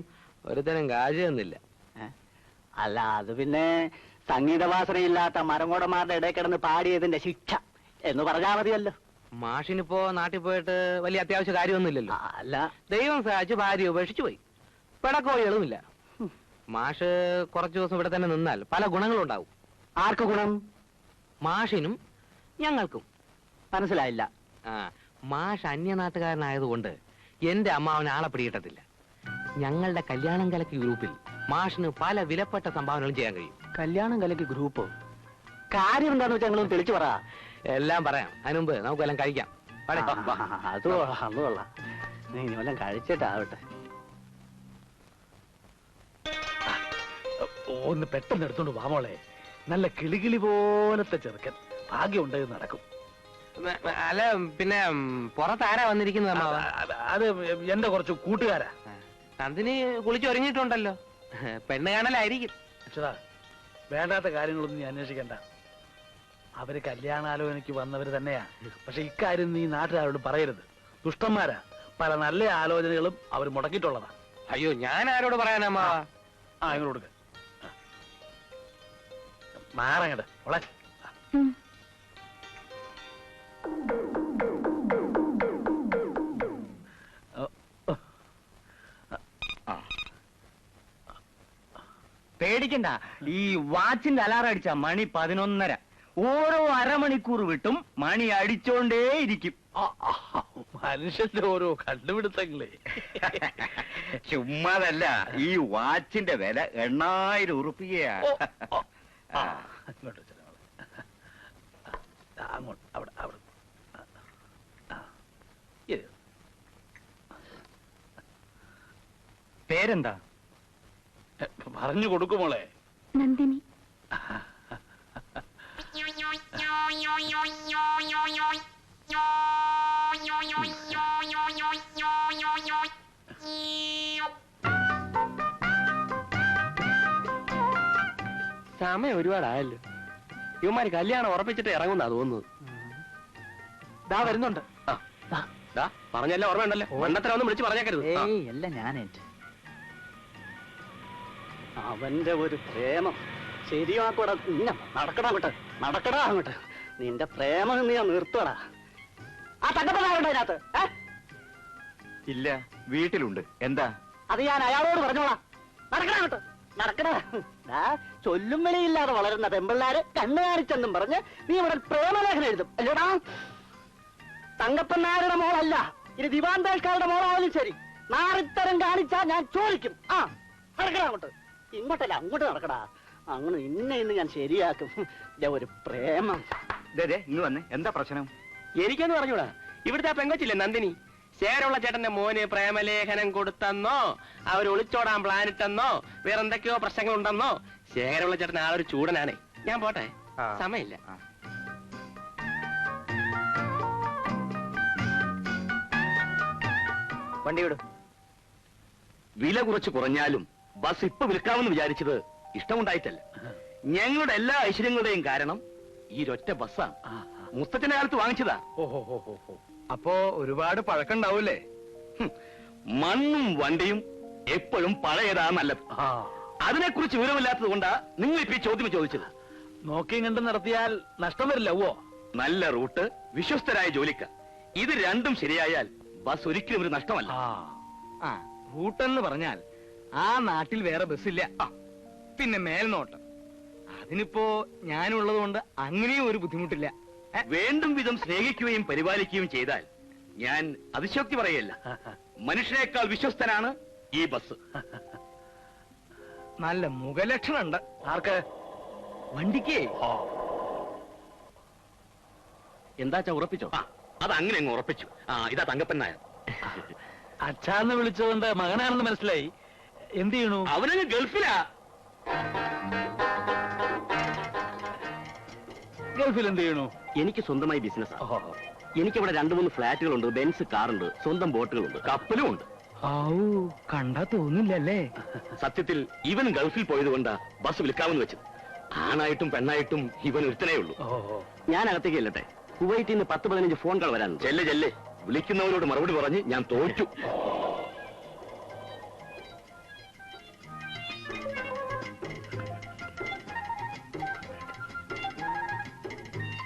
ഒരുത്തരം കാശ് തന്നില്ല. അല്ല, അത് പിന്നെ സംഗീതവാസനയില്ലാത്ത മരങ്ങോടന്മാരുടെ ഇടയിൽ കിടന്ന് പാടിയതിന്റെ ശിക്ഷ എന്ന് പറഞ്ഞാൽ മതിയല്ലോ. മാഷിനിപ്പോ നാട്ടിൽ പോയിട്ട് വലിയ അത്യാവശ്യ കാര്യമൊന്നുമില്ലല്ലോ. അല്ല, ദൈവം സഹായിച്ച് ഭാര്യ ഉപേക്ഷിച്ചു പോയി. പിടക്കോഴികളുമില്ല. മാഷ് കുറച്ചു ദിവസം ഇവിടെ തന്നെ നിന്നാൽ പല ഗുണങ്ങളും ഉണ്ടാവും. ആർക്ക് ഗുണം? മാഷിനും ഞങ്ങൾക്കും. മനസ്സിലായില്ല. മാഷ് അന്യനാട്ടുകാരനായതുകൊണ്ട് എന്റെ അമ്മാവന് ആളെ പിടികിട്ടത്തില്ല. ഞങ്ങളുടെ കല്യാണം കലക്കി ഗ്രൂപ്പിൽ മാഷിന് പല വിലപ്പെട്ട സംഭാവനകളും ചെയ്യാൻ കഴിയും. കല്യാണം കലക്കി ഗ്രൂപ്പ്? കാര്യം എന്താന്ന് വെച്ചാൽ ഞങ്ങളും തെളിച്ചു പറ. എല്ലാം പറയാം. അതിന് മുമ്പ് നമുക്കെല്ലാം കഴിക്കാം. അത് കൊള്ളാം. നീ ഇനി വല്ലതും കഴിച്ചിട്ടാവട്ടെ. ഒന്ന് പെട്ടെന്ന് എടുത്തോണ്ട് വാമോളെ. നല്ല കിളികിളി പോലത്തെ ചെറുക്കൻ. ഭാഗ്യം ഉണ്ടെങ്കിൽ നടക്കും. അല്ല, പിന്നെ പുറത്താരാ വന്നിരിക്കുന്നത് അമ്മാവ? അത് എന്റെ കുറച്ച് കൂട്ടുകാരാ. നന്ദിനി കുളിച്ചൊരുങ്ങിയിട്ടുണ്ടല്ലോ. പെണ്ണ് കാണലായിരിക്കും. അച്ഛാ, വേണ്ടാത്ത കാര്യങ്ങളൊന്നും നീ അന്വേഷിക്കണ്ട. അവര് കല്യാണാലോചനയ്ക്ക് വന്നവര് തന്നെയാ. പക്ഷെ ഇക്കാര്യം നീ നാട്ടുകാരോട് പറയരുത്. ദുഷ്ടന്മാരാ. പല നല്ല ആലോചനകളും അവർ മുടക്കിയിട്ടുള്ളതാ. അയ്യോ, ഞാൻ ആരോട് പറയാനാ അമ്മാവ? ഇങ്ങോട്ട് കൊടുക്ക. മാറങ്ങട് ഓളെ. പേടിക്കണ്ട. ഈ വാച്ചിന്റെ അലാറം അടിച്ച മണി 11:30. ഓരോ അരമണിക്കൂർ വിട്ടും മണി അടിച്ചോണ്ടേയിരിക്കും. മനുഷ്യന്റെ ഓരോ കണ്ടുപിടുത്തങ്ങളെ. ചുമ്മാതല്ല, ഈ വാച്ചിന്റെ വില 8000 ഉറുപ്പികയാ. അങ്ങോട്ട് അങ്ങോട്ട് അവിടെ അവിടെ പേരെന്താ? പറഞ്ഞു കൊടുക്കുമോളെ. നന്ദിനി. സമയം ഒരുപാടായല്ലോ. ഇവന്മാര് കല്യാണം ഉറപ്പിച്ചിട്ട് ഇറങ്ങുന്നാ തോന്നുന്നത്. ദാ വരുന്നുണ്ട്. പറഞ്ഞല്ല ഓർമ്മയുണ്ടല്ലോ. മണ്ണത്ര ഒന്നും വിളിച്ച് പറഞ്ഞേക്കരുത്. ഏയ് അല്ല ഞാനേറ്റ്. അവന്റെ ഒരു പ്രേമം ശരിയാക്കൂടാ. നടക്കടാ അങ്ങോട്ട്, നടക്കടാ അങ്ങോട്ട്. നിന്റെ പ്രേമം നീ നിർത്തടാ. ആ തങ്കപ്പനാരുണ്ടോ അതിനകത്ത്? ഇല്ല, വീട്ടിലുണ്ട്. എന്താ? അത് ഞാൻ അയാളോട് പറഞ്ഞോളാം. നടക്കടാ അങ്ങോട്ട്, നടക്കടാ. ചൊല്ലും വിളിയില്ലാതെ വളരുന്ന പെമ്പിള്ളാര് കണ്ണു കാണിച്ചെന്നും പറഞ്ഞ് നീ ഇവിടെ പ്രേമലേഖനം എഴുതും അല്ലേടാ? തങ്കപ്പൻ നായരുടെ മോളല്ല, ഇനി ദിവാന്തേഷ്കാരുടെ മോളായാലും ശരി, നാറിത്തരം കാണിച്ചാ ഞാൻ ചോദിക്കും. ആ നടക്കടാ അങ്ങോട്ട്. ഇങ്ങോട്ടല്ല, അങ്ങോട്ട് നടക്കടാ. അങ്ങനെ ഇന്ന് ഞാൻ ശരിയാക്കും. ഒരു പ്രേമം. ഇന്ന് വന്നേ, എന്താ പ്രശ്നം? എനിക്കൊന്ന് പറഞ്ഞൂടാ. ഇവിടുത്തെ ആ പെങ്കൊച്ചില്ലേ നന്ദിനി, ശേരമുള്ള ചേട്ടന്റെ മോന് പ്രേമലേഖനം കൊടുത്തെന്നോ അവർ ഒളിച്ചോടാൻ പ്ലാൻ ഇട്ടെന്നോ വേറെന്തൊക്കെയോ പ്രശ്നങ്ങൾ ഉണ്ടെന്നോ. ശേഖരമുള്ള ചേട്ടൻ ആളൊരു ചൂടനാണേ. ഞാൻ പോട്ടെ, സമയമില്ല. വണ്ടി വിടും. വില കുറച്ച് കുറഞ്ഞാലും ബസ് ഇപ്പൊ വിൽക്കാമെന്ന് വിചാരിച്ചത് ഇഷ്ടമുണ്ടായിട്ടല്ല. ഞങ്ങളുടെ എല്ലാ ഐശ്വര്യങ്ങളുടെയും കാരണം ഈ ഒറ്റ ബസ്സാണ്. മുത്തച്ഛന്റെ കാലത്ത് വാങ്ങിച്ചതാ. അപ്പോ ഒരുപാട് പഴക്കണ്ടാവൂലേ? മണ്ണും വണ്ടിയും എപ്പോഴും പഴയതാ നല്ലത്. അതിനെക്കുറിച്ച് വിവരമില്ലാത്തത് കൊണ്ടാ നിങ്ങൾ ഇപ്പൊ ഈ ചോദ്യം ചോദിച്ചത്. നോക്കിയും കണ്ട് നടത്തിയാൽ നഷ്ടം വരില്ല. നല്ല റൂട്ട്, വിശ്വസ്തരായ ജോലിക്കാർ, ഇത് രണ്ടും ശരിയായാൽ ബസ് ഒരിക്കലും ഒരു നഷ്ടമല്ല. റൂട്ടെന്ന് പറഞ്ഞാൽ ആ നാട്ടിൽ വേറെ ബസ്സില്ല. പിന്നെ മേൽനോട്ടം, അതിനിപ്പോ ഞാനുള്ളത് കൊണ്ട് അങ്ങനെയും ഒരു ബുദ്ധിമുട്ടില്ല. വേണ്ടും വിധം സ്നേഹിക്കുകയും പരിപാലിക്കുകയും ചെയ്താൽ ഞാൻ അതിശോക്തി പറയല്ല. മനുഷ്യനേക്കാൾ വിശ്വസ്തനാണ് ഈ ബസ്. നല്ല മുഖലക്ഷണം ഉണ്ട്. ആർക്ക്? വണ്ടിക്ക്. എന്താച്ചാ ഉറപ്പിച്ചോ? അത് അങ്ങനെ അങ്ങ് ഉറപ്പിച്ചു. ഇതാ തങ്കപ്പൻ നായർ. അച്ഛാന്ന് വിളിച്ചതുകൊണ്ട് മകനാണെന്ന് മനസ്സിലായി. എന്ത് ചെയ്യണു? അവനങ്ങ് ഗൾഫിലാ. ഗൾഫിൽ എന്ത് ചെയ്യണു? എനിക്ക് സ്വന്തമായി ബിസിനസ്. എനിക്കവിടെ 2-3 ഫ്ലാറ്റുകളുണ്ട്, ബെൻസ് കാറുണ്ട്, സ്വന്തം ബോട്ടുകളുണ്ട്, കപ്പലും ഉണ്ട്. കണ്ടാ തോന്നില്ലല്ലേ? സത്യത്തിൽ ഇവൻ ഗൾഫിൽ പോയതുകൊണ്ടാ ബസ് വിൽക്കാമെന്ന് വെച്ചത്. ആണായിട്ടും പെണ്ണായിട്ടും ഇവൻ ഒരുത്തനേ ഉള്ളൂ. ഞാൻ അകത്തേക്ക് ചെല്ലട്ടെ. കുവൈറ്റിൽ നിന്ന് 10-15 ഫോൺ കോൾ വരാനുണ്ട്. ചെല്ലെ. വിളിക്കുന്നവരോട് മറുപടി പറഞ്ഞ് ഞാൻ തോറ്റു.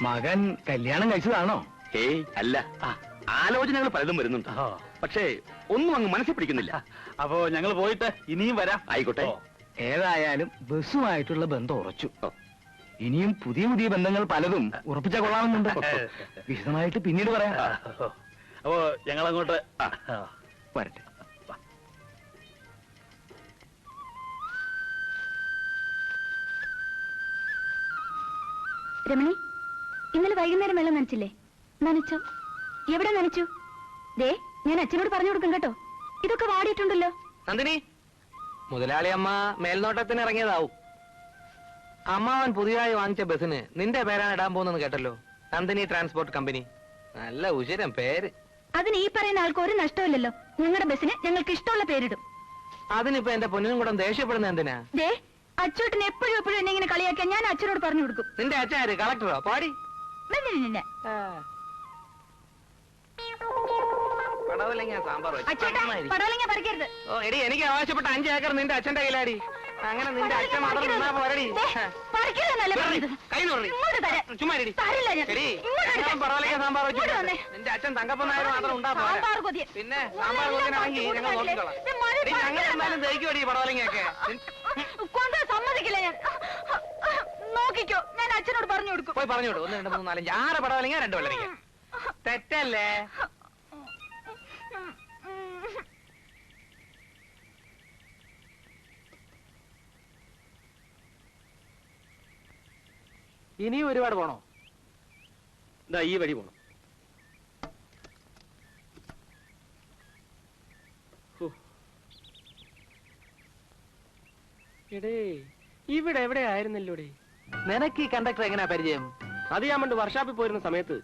മകൻ കല്യാണം കഴിച്ചതാണോ? ഹേയ് അല്ല, ആലോചനകൾ പലതും വരുന്നുണ്ട്. പക്ഷേ ഒന്നും അങ്ങ് മനസ്സിൽ പിടിക്കുന്നില്ല. അപ്പോ ഞങ്ങൾ പോയിട്ട് ഇനിയും വരാം. ആയിക്കോട്ടെ. ഏതായാലും ബസ്സുമായിട്ടുള്ള ബന്ധം ഉറച്ചു. ഇനിയും പുതിയ പുതിയ ബന്ധങ്ങൾ പലതും ഉറപ്പിച്ച കൊള്ളാമെന്നുണ്ട്. വിശദമായിട്ട് പിന്നീട് പറയാം. അപ്പോ ഞങ്ങൾ അങ്ങോട്ട് വരട്ടെ. രമണി, ഇന്നലെ വൈകുന്നേരം വെള്ളം നനച്ചില്ലേ? നനച്ചോ? എവിടെ നനച്ചു? ദേ, ഞാൻ അച്ഛനോട് പറഞ്ഞു കൊടുക്കും കേട്ടോ. ഇതൊക്കെ വാടിയിട്ടുണ്ടല്ലോ. നന്ദിനി, മുതലാളി അമ്മ മേൽനോട്ടത്തിന് ഇറങ്ങിയതാവും. അമ്മാവൻ പുതിയതായി വാങ്ങിച്ച ബസ്സിന് നിന്റെ പേരാണ് ഇടാൻ പോകുന്നെന്ന് കേട്ടല്ലോ. Nandini transport company. നല്ല ഉശിരം പേര്. അതിന് ഈ പറയുന്ന ആൾക്ക് ഒരു നഷ്ടമില്ലല്ലോ. ഞങ്ങളുടെ ബസ്സിന് ഞങ്ങൾക്ക് ഇഷ്ടമുള്ള പേരിടും. അതിനിപ്പോ എന്റെ പൊന്നിനും കൂടെ ദേഷ്യപ്പെടുന്ന എന്തിനാ? ദേ, അച്ചോട്ടിന് എപ്പോഴും എന്നെ ഇങ്ങനെ കളിയാക്കിയാൽ ഞാൻ അച്ഛനോട് പറഞ്ഞു കൊടുക്കും. നിന്റെ അച്ഛൻ ആര്? കളക്ടറോ? പാടി പടവലങ്ങ പറിക്കരുത്. ഓ എടി, എനിക്ക് ആവശ്യപ്പെട്ട 5 ഏക്കർ നിന്റെ അച്ഛന്റെ കയ്യിലാടി. അങ്ങനെ നിന്റെ അച്ഛൻ മാത്രം നിന്നാ പോരടി. കൈ ചുമ്മാരടി. പടവലങ്ങ സാമ്പാർ വെച്ചു. നിന്റെ അച്ഛൻ തങ്കപ്പൻ നായർ മാത്രം ഉണ്ടാ പോരാ. പിന്നെ സാമ്പാർ കൊതിനാണെങ്കിൽ ഞങ്ങൾ നോക്കിക്കോളാം. ഞങ്ങൾ എന്നാലും ദഹിക്കുമടി പടവലങ്ങയൊക്കെ. സമ്മതിക്കില്ല ഞാൻ. നോക്കിക്കോ, ഞാൻ അച്ഛനോട് പറഞ്ഞു കൊടുക്കും. പോയി പറഞ്ഞു വിടും. 1, 2, 3, 4, 5, 6 പടവലങ്ങ 2 വെള്ളരിങ്ങ. തെറ്റല്ലേ? ഇനിയും ഒരുപാട് പോണോ? ഈ വഴി പോണം. എടേ, ഇവിടെ എവിടെ ആയിരുന്നല്ലോടേ. നിനക്ക് ഈ കണ്ടക്ടർ എങ്ങനെയാ പരിചയം? അത് ഞാൻ പണ്ട് വർഷാപ്പിൽ പോയിരുന്ന സമയത്ത്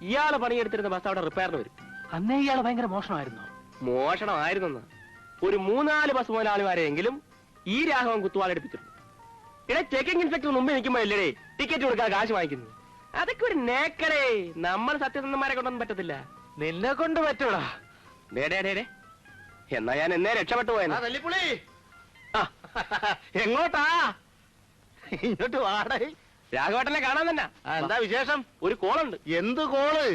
ഇയാള് പണിയെടുത്തിരുന്ന ബസ് അവിടെ റിപ്പയറിന് വരും. അന്നേ ഇയാള് ഭയങ്കര മോഷണമായിരുന്നു. മോഷണമായിരുന്നെന്ന് ഒരു 3-4 ബസ് മുതലാളിമാരെങ്കിലും ഈ രാഘവൻ കുത്തുവാളെടുപ്പിച്ചിട്ടുണ്ട്. ഇവിടെ ചെക്കിംഗ് ഇൻസ്പെക്ടർ മുമ്പ് നിൽക്കുമ്പോഴല്ലേ ടിക്കറ്റ് കൊടുക്കാൻ കാശ് വാങ്ങിക്കുന്നത്. അതൊക്കെ ഒരു നേക്കടേ. നമ്മൾ സത്യസന്ധന്മാരെ കൊണ്ടൊന്നും പറ്റത്തില്ല. നിന്നെ കൊണ്ട് പറ്റൂടാ. ഡേ എന്നാ ഞാൻ എന്നേ രക്ഷപ്പെട്ടു പോയെന്ന്. തല്ലിപ്പുളി എങ്ങോട്ടാ? ഇങ്ങോട്ട് വാടേ. രാഘവേട്ടനെ കാണാൻ തന്നെ. എന്താ വിശേഷം? ഒരു കോളുണ്ട്. എന്ത് കോള്?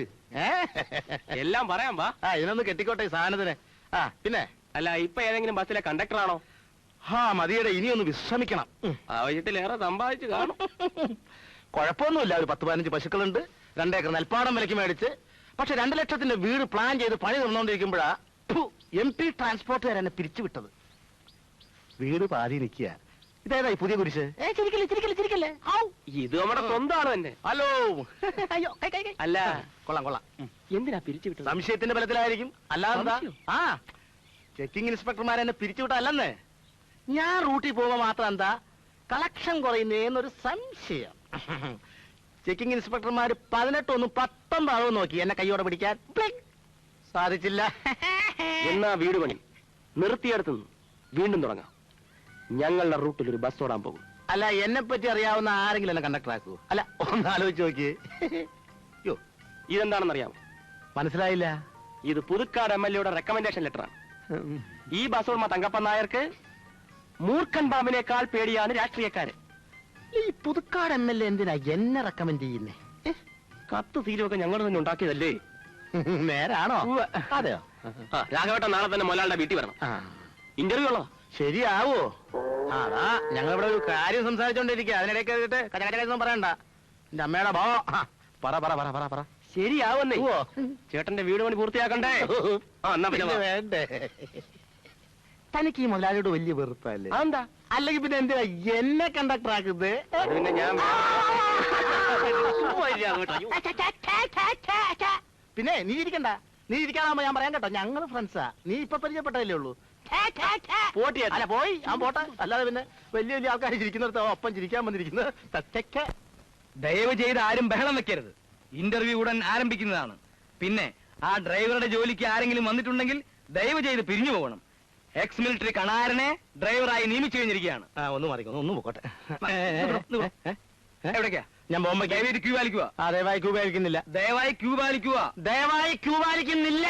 എല്ലാം പറയാം വാ. ഇതിനൊന്ന് കെട്ടിക്കോട്ടെ ഈ സാധനത്തിന്. പിന്നെ അല്ല, ഇപ്പൊ ഏതെങ്കിലും ബസ്സിലെ കണ്ടക്ടറാണോ? മതിയുടെ ഇനി ഒന്ന് വിശ്രമിക്കണം. ആവശ്യത്തിലേറെ സമ്പാദിച്ചു കാണും. കുഴപ്പമൊന്നുമില്ല. ഒരു 10-15 പശുക്കളുണ്ട്, 2 ഏക്കർ നെൽപ്പാടം വിലക്ക് മേടിച്ച്. പക്ഷെ 2 ലക്ഷത്തിന്റെ വീട് പ്ലാൻ ചെയ്ത് പണി നടന്നുകൊണ്ടിരിക്കുമ്പോഴാ MP ട്രാൻസ്പോർട്ടുകാർ എന്നെ പിരിച്ചുവിട്ടത്. വീട് പാതി നിൽക്കുക. ഇതേതായി പുതിയ കുരിശ്? ചിരിക്കല്ലേ. ഇത് നമ്മുടെ സ്വന്തമാണ് തന്നെ. ഹലോ. അല്ല, കൊള്ളാം. എന്തിനാ പിരിച്ചുവിട്ടത്? സംശയത്തിന്റെ ബലത്തിലായിരിക്കും. അല്ലാതെന്താ? സംശയം? ചെക്കിംഗ് ഇൻസ്പെക്ടർമാർ എന്നെ പിരിച്ചുവിട്ടല്ലെന്നേ. ഞാൻ റൂട്ടിൽ പോകുമ്പോ മാത്രം എന്താ കളക്ഷൻ കുറയുന്നേന്നൊരു സംശയം. ചെക്കിംഗ് ഇൻസ്പെക്ടർമാർ 18 19 നോക്കി എന്നെ കൈയോടെ പിടിക്കാൻ. സാധിച്ചില്ല. എന്നാ വീട് പണി നിർത്തിയെടുത്തുനിന്ന് വീണ്ടും തുടങ്ങാം. ഞങ്ങളുടെ റൂട്ടിൽ ഒരു ബസ് ഓടാൻ പോകും. അല്ല, എന്നെ പറ്റി അറിയാവുന്ന ആരെങ്കിലും എന്നെ കണ്ടക്ടർ ആക്കൂ. അല്ല, ഒന്ന് ആലോചിച്ച് നോക്കിയേ. യോ, ഇതെന്താണെന്നറിയാമോ? മനസ്സിലായില്ല. ഇത് പുതുക്കാട് MLA റെക്കമെൻഡേഷൻ ലെറ്ററാണ്. ഈ ബസ് ഉടമ തങ്കപ്പൻ നായർക്ക് മൂർഖൻ പാമ്പിനേക്കാൾ പേടിയാണ് രാഷ്ട്രീയക്കാര്. ഈ പുതുക്കാട് MLA എന്തിനാ എന്നെ റെക്കമെൻഡ് ചെയ്യുന്നേ? കത്ത് തീരുവൊക്കെ ഞങ്ങൾ തന്നെ ഉണ്ടാക്കിയതല്ലേ? നേരാണോ? അതെയോ? രാഘവേട്ടൻ നാളെ തന്നെ മൊലാളുടെ വീട്ടിൽ വരണം. ഇന്റർവ്യൂ ഉള്ളോ? ശരിയാവോ? അതാ ഞങ്ങളിവിടെ ഒരു കാര്യം സംസാരിച്ചോണ്ടിരിക്കുക. അതിനിടയ്ക്ക് കച്ചകച്ചൊന്നും പറയണ്ട. എന്റെ അമ്മയുടെ ഭോ. പറ. ശരിയാവുന്നേ. ചേട്ടന്റെ വീട് പണി പൂർത്തിയാക്കണ്ടേ? എന്നാ പിന്നെ വേണ്ടേ? തനിക്ക് ഈ മുതലാളിയോട് വലിയ വെറുപ്പല്ലേ? അതെന്താ? അല്ലെങ്കിൽ പിന്നെ എന്തിനാ എന്നെ കണ്ടക്ടർ ആക്കുന്നത്? പിന്നെ ഞാൻ പിന്നെ നീ ഇരിക്കണ്ട. നീ ഇരിക്കാനാകുമ്പോ ഞാൻ പറയാൻ കേട്ടോ. ഞങ്ങള് ഫ്രണ്ട്സാ. നീ ഇപ്പൊ പരിചയപ്പെട്ടതല്ലേ ഉള്ളൂ. അല്ല പോയി ഞാൻ പോട്ടെ. അല്ലാതെ പിന്നെ വലിയ വലിയ ആൾക്കാർ ചിരിക്കുന്നിടത്ത് ഒപ്പം ചിരിക്കാൻ വന്നിരിക്കുന്നത്. ദയവ് ചെയ്ത് ആരും ബഹളം വെക്കരുത്. ഇന്റർവ്യൂ ഉടൻ ആരംഭിക്കുന്നതാണ്. പിന്നെ ആ ഡ്രൈവറുടെ ജോലിക്ക് ആരെങ്കിലും വന്നിട്ടുണ്ടെങ്കിൽ ദയവ് ചെയ്ത് പിരിഞ്ഞു പോകണം. എക്സ് മിലിറ്ററി കണാരനെ ഡ്രൈവറായി നിയമിച്ചു കഴിഞ്ഞിരിക്കുകയാണ്. ഒന്ന് മാറിക്കോ, ഒന്ന് പോട്ടെ. എവിടേക്കാ? ഞാൻ പോകുമ്പോ ദയവായി ക്യൂ പാലിക്കുക. ദയവായി ക്യൂ പാലിക്കുന്നില്ല. ദയവായി ക്യൂ പാലിക്കുന്നില്ല.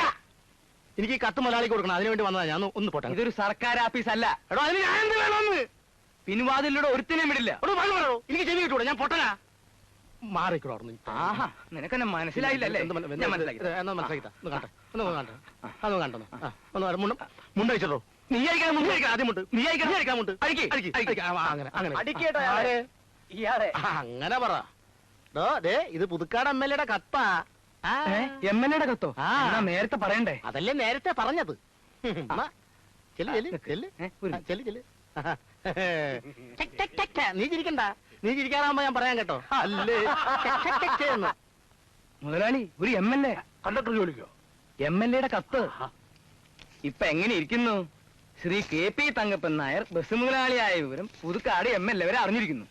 എനിക്ക് ഈ കത്ത് മുതലാളി കൊടുക്കണം. അതിനുവേണ്ടി വന്നതാ. ഞാൻ ഒന്ന് പോട്ടെ. ഇതൊരു സർക്കാർ ആഫീസ് അല്ല. എടോ, അതിന് ഞാൻ എന്ത് വേണമെന്ന്? പിൻവാതിലൂടെ ഒരുത്തിനെ വിടില്ല. എനിക്ക് ചെവി കിട്ടൂടെ? ഞാൻ പൊട്ടനാ. മാറിക്കോ. ആഹാ, നിനക്കെന്നെ മനസ്സിലായില്ലല്ലേ? ഞാൻ മനസ്സിലാക്കി. മുണ്ടഴിച്ചോ? നീ അയക്കാൻ മുണ്ട് കഴിക്കണം. ആദ്യം മുണ്ട്. നീ അയക്കാൻ മുണ്ട്. അങ്ങനെ പറ. ഇത് പുതുക്കാട് MLA കത്താ. MLA കത്തോ? നേരത്തെ പറയണ്ടേ? അതല്ലേ നേരത്തെ പറഞ്ഞത്. നീ ചിരിക്കണ്ട. നീ ചിരിക്കാനാകുമ്പോ ഞാൻ പറയാൻ കേട്ടോ. അല്ലേ മുതലാളി, ഒരു MLA കണ്ടക്ടർ ജോലിക്കോ? MLA കത്ത് ഇപ്പൊ എങ്ങനെ ഇരിക്കുന്നു? ശ്രീ KP തങ്കപ്പൻ നായർ ബസ് മുതലാളിയായ വിവരം പുതുക്കാട് MLA വരെ അറിഞ്ഞിരിക്കുന്നു.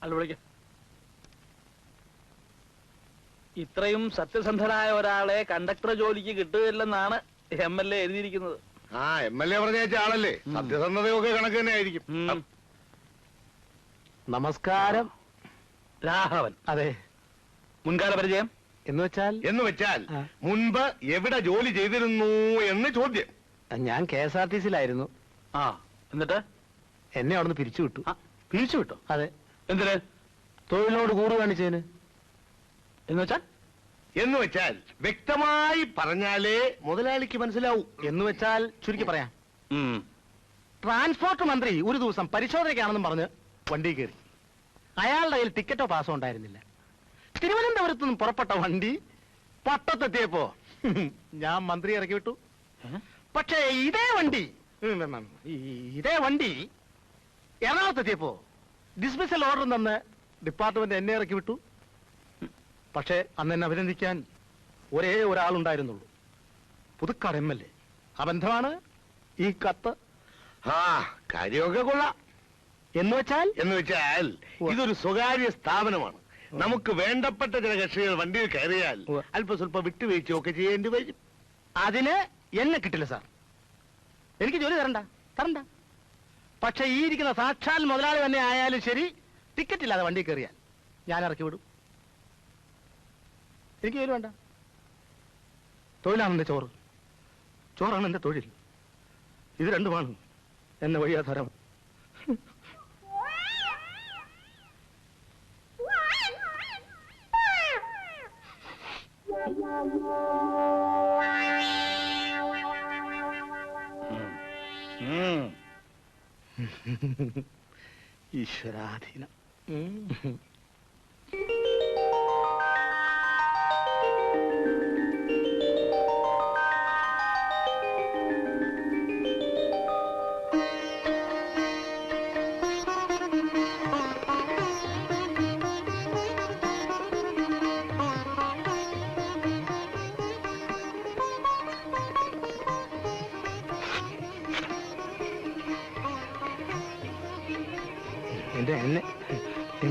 അല്ല, വിളിക്ക. ഇത്രയും സത്യസന്ധനായ ഒരാളെ കണ്ടക്ടർ ജോലിക്ക് കിട്ടുകയില്ലെന്നാണ് MLA എഴുതിയിരിക്കുന്നത്. MLA പറഞ്ഞ ആളല്ലേ? സത്യസന്ധതയൊക്കെ കണക്ക് തന്നെ ആയിരിക്കും. നമസ്കാരം. രാഘവൻ. അതെ. മുൻകാല പരിചയം എന്ന് വെച്ചാൽ മുൻപ് എവിടെ ജോലി ചെയ്തിരുന്നു എന്ന് ചോദ്യം. ഞാൻ KSRTC-ലായിരുന്നു. എന്നിട്ട് എന്നെ അവിടുന്ന് പിരിച്ചു വിട്ടു. പിരിച്ചു വിട്ടോ? അതെ. എന്തിന്? തൊഴിലിനോട് കൂറ് കാണിച്ചതിന്. എന്ന് വെച്ചാൽ വ്യക്തമായി പറഞ്ഞാലേ മുതലാളിക്ക് മനസ്സിലാവൂ. എന്ന് വെച്ചാൽ ചുരുക്കി പറയാം. ട്രാൻസ്പോർട്ട് മന്ത്രി ഒരു ദിവസം പരിശോധനയ്ക്കാണെന്നും പറഞ്ഞ് വണ്ടി കയറി. അയാളുടെ കയ്യിൽ ടിക്കറ്റോ പാസോ ഉണ്ടായിരുന്നില്ല. തിരുവനന്തപുരത്ത് നിന്നും പുറപ്പെട്ട വണ്ടി പട്ടത്തെത്തിയപ്പോ ഞാൻ മന്ത്രി ഇറക്കി വിട്ടു. പക്ഷേ ഇതേ വണ്ടി എറണാകുളത്തെത്തിയപ്പോ ഡിസ്മിസൽ ഓർഡർ തന്ന് ഡിപ്പാർട്ട്മെന്റ് എന്നെ ഇറക്കി വിട്ടു. പക്ഷേ അന്ന് എന്നെ അഭിനന്ദിക്കാൻ ഒരേ ഒരാളുണ്ടായിരുന്നുള്ളൂ. പുതുക്കാട് MLA. ആ ബന്ധമാണ് ഈ കത്ത്. കാര്യമൊക്കെ കൊള്ളാം. എന്ന് വെച്ചാൽ ഇതൊരു സ്വകാര്യ സ്ഥാപനമാണ്. നമുക്ക് വേണ്ടപ്പെട്ട ചില കക്ഷികൾ വണ്ടിയിൽ കയറിയാൽ അല്പ സ്വല്പം വിട്ടുവീഴ്ചയൊക്കെ ചെയ്യേണ്ടി വരും. അതിന് എന്നെ കിട്ടില്ല സാർ. എനിക്ക് ജോലി തരണ്ട. പക്ഷെ ഈ ഇരിക്കുന്ന സാക്ഷാൽ മുതലാളി തന്നെ ആയാലും ശരി, ടിക്കറ്റ് ഇല്ലാതെ വണ്ടി കയറിയാൽ ഞാൻ ഇറക്കി വിടും. എനിക്ക് ജോലി വേണ്ട. തൊഴിലാണ് എന്റെ ചോറാണ് എന്റെ തൊഴിൽ. ഇത് രണ്ടുമാണ് എന്നെ വഴിയാധാരം. ഈശ്വരാധീനം.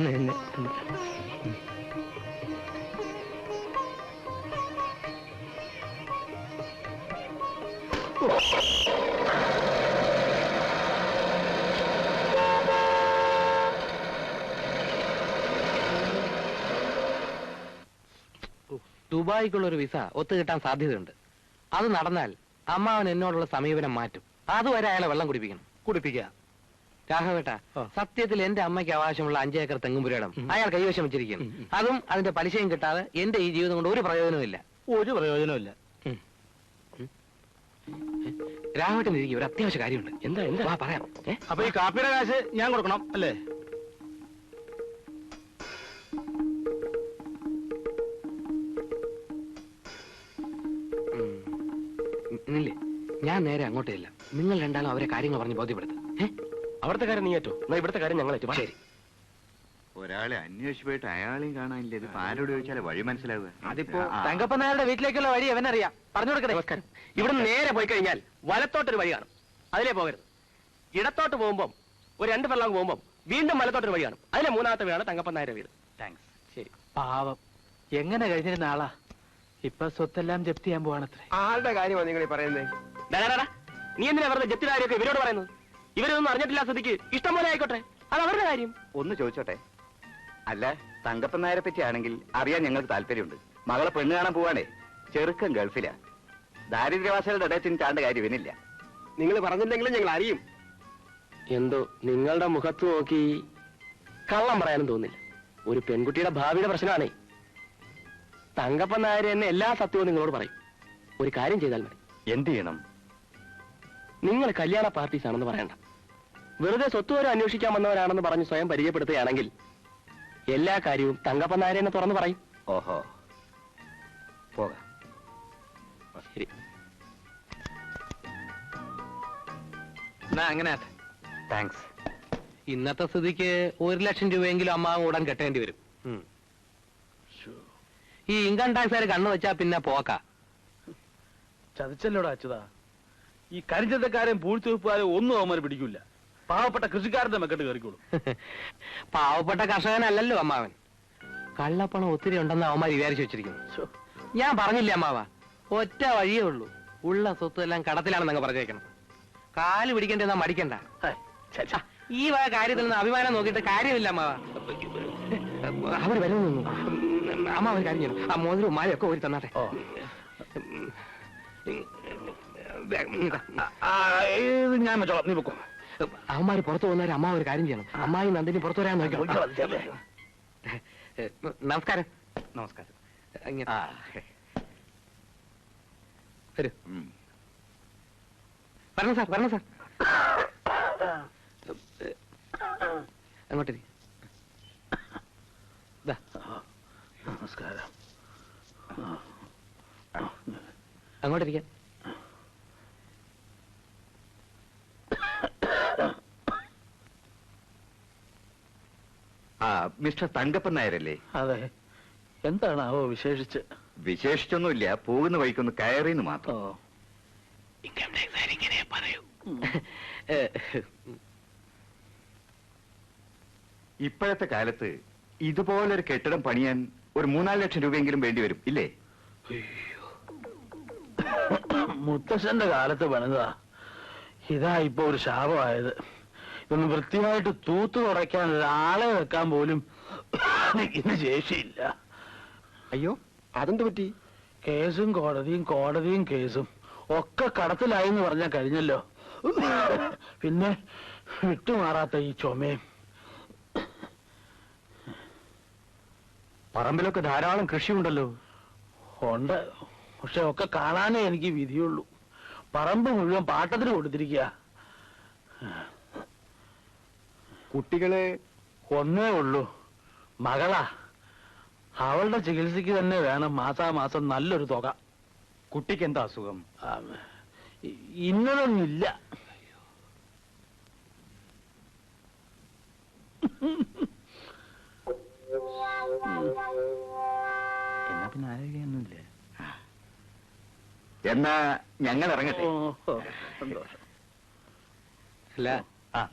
എന്നെ ദുബായിക്കുള്ള ഒരു വിസ ഒത്തുകിട്ടാൻ സാധ്യതയുണ്ട്. അത് നടന്നാൽ അമ്മാവൻ എന്നോടുള്ള സമീപനം മാറ്റും. അതുവരെ അയാളെ വെള്ളം കുടിപ്പിക്കുക. രാഘവേട്ട, സത്യത്തിൽ എന്റെ അമ്മയ്ക്ക് അവകാശമുള്ള 5 ഏക്കർ തെങ്ങുംപുരയിടം അയാൾ കൈവശം വെച്ചിരിക്കുന്നു. അതും അതിന്റെ പലിശയും കിട്ടാതെ എന്റെ ഈ ജീവിതം കൊണ്ട് ഒരു പ്രയോജനമില്ല. രാഘവേട്ടൻ ഇരിക്കും, ഒരു അത്യാവശ്യ കാര്യമുണ്ട്. എന്താ പറയാം. അപ്പൊ ഈ കാപ്പിയുടെ കാശ് ഞാൻ കൊടുക്കണം അല്ലേ? ഇല്ലേ, ഞാൻ നേരെ അങ്ങോട്ടില്ല. നിങ്ങൾ രണ്ടാളും അവരെ കാര്യങ്ങൾ പറഞ്ഞ് ബോധ്യപ്പെടുത്തും. അവിടുത്തെ കാര്യം നീ ഏറ്റോ, ഇവിടുത്തെ കാര്യം ഞങ്ങൾ ഏറ്റു. ശരി. ഒരാളെ അന്വേഷിച്ചു പോയിട്ട് അയാളെയും കാണാനില്ല. ഇത് ആരോട് ചോദിച്ചാലേ വഴി മനസ്സിലാവുക. അതിപ്പോ തങ്കപ്പൻ നായരുടെ വീട്ടിലേക്കുള്ള വഴി അവനറിയാം. പറഞ്ഞു കൊടുക്കട്ടെ. നമസ്കാരം. ഇവിടുന്ന് നേരെ പോയി കഴിഞ്ഞാൽ വലത്തോട്ടൊരു വഴി കാണും. അതിലേ പോകരുത്. ഇടത്തോട്ട് പോകുമ്പോൾ ഒരു 2 ഫർലോങ് പോകുമ്പോൾ വീണ്ടും വലത്തോട്ടൊരു വഴി കാണും. അതിലെ 3ാമത്തെ വീടാണ് തങ്കപ്പൻ നായരുടെ വീട്. താങ്ക്സ്. ശരി. പാവം എങ്ങനെ കഴിഞ്ഞിരുന്ന ആളാ, ഇപ്പൊ സ്വത്തെല്ലാം ജപ്തി ചെയ്യാൻ പോവാണത്രേ. ആളുടെ കാര്യമാണ് നിങ്ങൾ പറയുന്നത്? നീ എന്തിനാ വെറുതെ ജപ്തി കാര്യമൊക്കെ ഇവരോട് പറയുന്നത്? ഇവരൊന്നും അറിഞ്ഞിട്ടില്ല. സ്ഥിതിക്ക് ഇഷ്ടം പോലെ ആയിക്കോട്ടെ, അത് അവരുടെ കാര്യം. ഒന്ന് ചോദിച്ചോട്ടെ, അല്ല തങ്കപ്പൻ നായരെ പറ്റി ആണെങ്കിൽ അറിയാൻ ഞങ്ങൾക്ക് താല്പര്യമുണ്ട്. മകളെ പെണ്ണ് കാണാൻ പോവാണേ. ചെറുക്കൻ ഗൾഫിലാ. ദാരിദ്ര്യവാസികളുടെ ഇടയിൽ ചാണ്ട കാര്യം ഇവനില്ല. നിങ്ങൾ പറഞ്ഞില്ലെങ്കിലും ഞങ്ങൾ അറിയും. എന്തോ നിങ്ങളുടെ മുഖത്ത് നോക്കി കള്ളം പറയാനും തോന്നില്ല. ഒരു പെൺകുട്ടിയുടെ ഭാവിയുടെ പ്രശ്നമാണേ. തങ്കപ്പൻ നായർ എന്നെ എല്ലാ സത്യവും നിങ്ങളോട് പറയും. ഒരു കാര്യം ചെയ്താൽ മതി. എന്ത് ചെയ്യണം? നിങ്ങൾ കല്യാണ പാർട്ടീസ് ആണെന്ന് പറയണ്ട. വെറുതെ സ്വത്തുവരെ അന്വേഷിക്കാൻ വന്നവരാണെന്ന് പറഞ്ഞ് സ്വയം പരിചയപ്പെടുത്തുകയാണെങ്കിൽ എല്ലാ കാര്യവും തങ്കപ്പൻ നായർ എന്നെ തുറന്ന് പറയും. ഓഹോ, പോകാം. ശരി. അങ്ങനെ താങ്ക്സ്. ഇന്നത്തെ സ്ഥിതിക്ക് 1 ലക്ഷം രൂപയെങ്കിലും അമ്മാവൻ ഉടൻ കെട്ടേണ്ടി വരും. ഈ ഇൻകം ടാക്സുകാർ കണ്ണു വെച്ചാ പിന്നെ പോക്ക. ചതിച്ചല്ലോടാ അച്യുതാ. ഈ കരിഞ്ചന്തക്കാരെയും പൂഴ്ത്തിവെപ്പുകാരെയും ഒന്നും അവന്മാർ പിടിക്കില്ല. പാവപ്പെട്ട കൃഷിക്കാരന്റെ മെക്കെട്ട് കയറിക്കോളും. പാവപ്പെട്ട കർഷകനല്ലല്ലോ അമ്മാവൻ. കള്ളപ്പണം ഒത്തിരി ഉണ്ടെന്ന് അവന്മാർ വിചാരിച്ചു വെച്ചിരിക്കുന്നു. ഞാൻ പറഞ്ഞില്ലേ അമ്മാവ, ഒറ്റ വഴിയേ ഉള്ളൂ. ഉള്ള സ്വത്ത് എല്ലാം കടത്തിലാണെന്നങ്ങ് പറഞ്ഞേക്കണം. കാല് പിടിക്കേണ്ടെന്നാ മടിക്കണ്ട. ഈ വക കാര്യത്തിൽ നിന്ന് അഭിമാനം നോക്കിയിട്ട് കാര്യമില്ല അമ്മാവ. അവർ വരുന്നു. അമ്മ ഒരു കാര്യം ചെയ്യണം, ആ മോതിരും മാലയൊക്കെ ഓരി തന്നാട്ടെ. ഞാൻ വെച്ചോളാം, നീ പൊക്കോ. അവന്മാര് പുറത്തു പോകുന്നവരെ അമ്മ ഒരു കാര്യം ചെയ്യണം. അമ്മായി നന്ദിനി പുറത്തു വരാൻ നോക്കണം. നമസ്കാരം. നമസ്കാരം. വരൂ. വരണം സാർ, വരണം സാർ. അങ്ങോട്ടേ. നമസ്കാരം. അങ്ങോട്ടിരിക്കാൻ. മിസ്റ്റർ തങ്കപ്പൻ നായരല്ലേ? അതെ. എന്താണാവോ വിശേഷിച്ച്? വിശേഷിച്ചൊന്നുമില്ല, പോകുന്ന വഴിക്കൊന്ന് കയറിന്ന് മാത്രം. ഇൻകം ടാക്സ് ഇങ്ങനെ പറയൂ. ഇപ്പോഴത്തെ കാലത്ത് ഇതുപോലൊരു കെട്ടിടം പണിയാൻ ഒരു 3-4 ലക്ഷം രൂപയെങ്കിലും വേണ്ടി വരും ഇല്ലേ? മുത്തശ്ശന്റെ കാലത്ത് പണിതാ. ഇതാ ഇപ്പൊ ഒരു ശാപമായത്. ഇതൊന്ന് വൃത്തിയായിട്ട് തൂത്തു തുടയ്ക്കാൻ ഒരാളെ വെക്കാൻ പോലും ഇന്ന് ശേഷിയില്ല. അയ്യോ, അതെന്ത് പറ്റി? കേസും കോടതിയും കോടതിയും കേസും ഒക്കെ കടത്തിലായി എന്ന് പറഞ്ഞാൽ കഴിഞ്ഞല്ലോ. പിന്നെ വിട്ടുമാറാത്ത ഈ ചുമയും. പറമ്പിലൊക്കെ ധാരാളം കൃഷിയുണ്ടല്ലോ. ഉണ്ട്, പക്ഷെ ഒക്കെ കാണാനേ എനിക്ക് വിധിയുള്ളൂ. പറമ്പ് മുഴുവൻ പാട്ടത്തിന് കൊടുത്തിരിക്കുക. കുട്ടികളെ ഒന്നേ ഉള്ളൂ, മകളാ. അവളുടെ ചികിത്സയ്ക്ക് തന്നെ വേണം മാസാമാസം നല്ലൊരു തുക. കുട്ടിക്ക് എന്താ അസുഖം? ഇന്നതൊന്നുമില്ല. എന്നാ പിന്നെ ആരോഗ്യമൊന്നുമില്ല. എന്നാ ഞങ്ങൾ ഇറങ്ങട്ടെ. സന്തോഷം. അല്ല,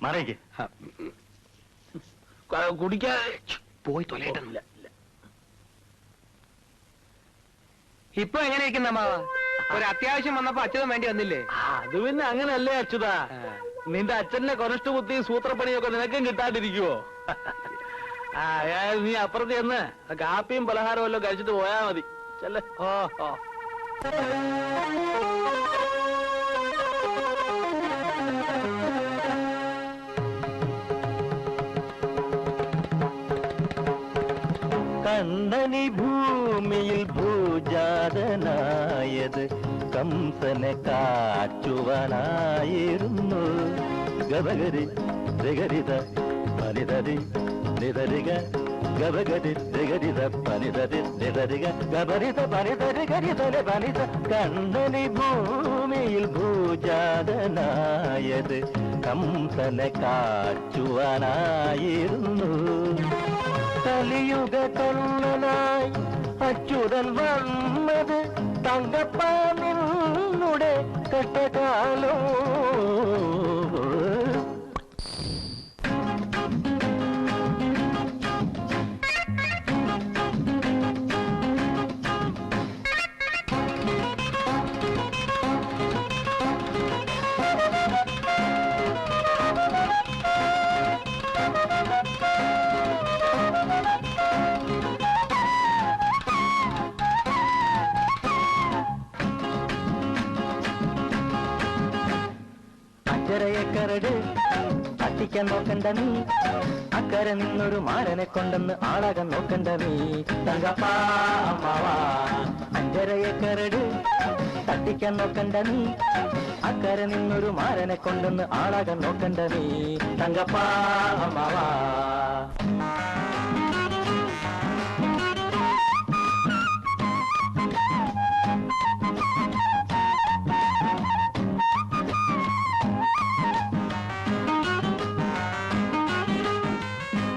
മറയ്ക്ക്. കുടിക്കാതെ പോയി തൊലയിട്ടില്ല. ഇല്ല. ഇപ്പൊ എങ്ങനെ ഇരിക്കുന്ന അമ്മാവ? ഒരു അത്യാവശ്യം വന്നപ്പോ അച്ഛനും വേണ്ടി വന്നില്ലേ? അത് പിന്നെ അങ്ങനല്ലേ അച്യുതാ. നിന്റെ അച്ഛന്റെ കൊനഷ്ട ബുദ്ധി സൂത്രപ്പണിയൊക്കെ നിനക്കും കിട്ടാണ്ടിരിക്കുവോ? നീ അപ്പുറത്ത് ചെന്ന് കാപ്പിയും പലഹാരവും എല്ലാം കഴിച്ചിട്ട് പോയാ മതി. ചെല്ലേ. ഓ കണ്ണനി ഭൂമിയിൽ ഭൂജാതനായത് കംസനെ കാറ്റുവാനായിരുന്നു. ഗബഗരി ഗരിത പനിതരി നിതരിക ഗബഗരി ഗരിത പനിതരി നിതരിക ഗബരിത പനിതരി ഗരിതലെ പനിത. കണ്ണനി ഭൂമിയിൽ ഭൂജാതനായത് കംസനെ കാറ്റുവാനായിരുന്നു. കലിയുഗ കണ്ണനായി അച്യുതൻ വന്നത് തങ്കപ്പാനിന്നുടെ കഷ്ടകാലോ. കരട് തട്ടിക്കാൻ നോക്കണ്ട നീ, അക്കരെ നിന്നൊരു മാരനെ കൊണ്ടെന്ന് ആളാകാൻ നോക്കണ്ട നീ. തങ്കപ്പാ അമ്മാവാ അഞ്ചരയെ കരട് തട്ടിക്കാൻ നോക്കണ്ട നീ, അക്കരെ നിന്നൊരു മാരനെ കൊണ്ടെന്ന് ആളാകാൻ നോക്കണ്ട നീ. തങ്കപ്പാ അമ്മാവാ.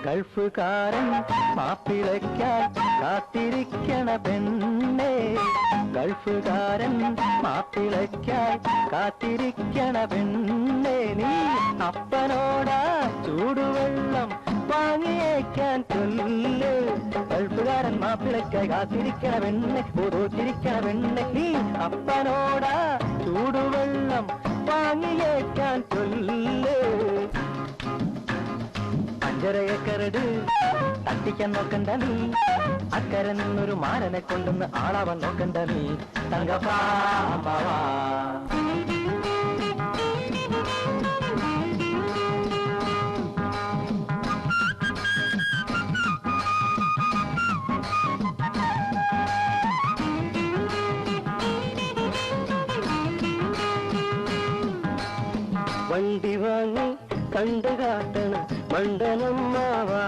ഗൾഫുകാരൻ മാപ്പിളയ്ക്കാൻ കാത്തിരിക്കണ പെണ്ണേ, ഗൾഫുകാരൻ മാപ്പിളയ്ക്കാൻ കാത്തിരിക്കണ പെണ്ണേ. നീ അപ്പനോടാ ചൂടുവെള്ളം വാങ്ങിയേക്കാൻ ചൊല്ല്. ഗൾഫുകാരൻ മാപ്പിളയ്ക്കായി കാത്തിരിക്കണ പെണ്ണെ, ഓരോത്തിരിക്കണ പെണ്ണെ. നീ അപ്പനോടാ ചൂടുവെള്ളം വാങ്ങിയേക്കാൻ ചൊല്ല്. അഞ്ചരയേക്കരട് തട്ടിക്കാൻ നോക്കണ്ട നീ, അക്കരെ നിന്നൊരു മാരനെ കൊണ്ടുവന്ന് ആളാവാൻ നോക്കണ്ട നീ. തങ്കപ്പാ അമ്മാവാ. വണ്ടി വാങ്ങി കണ്ടു കാട്ടണം മണ്ഡലമ്മാവാ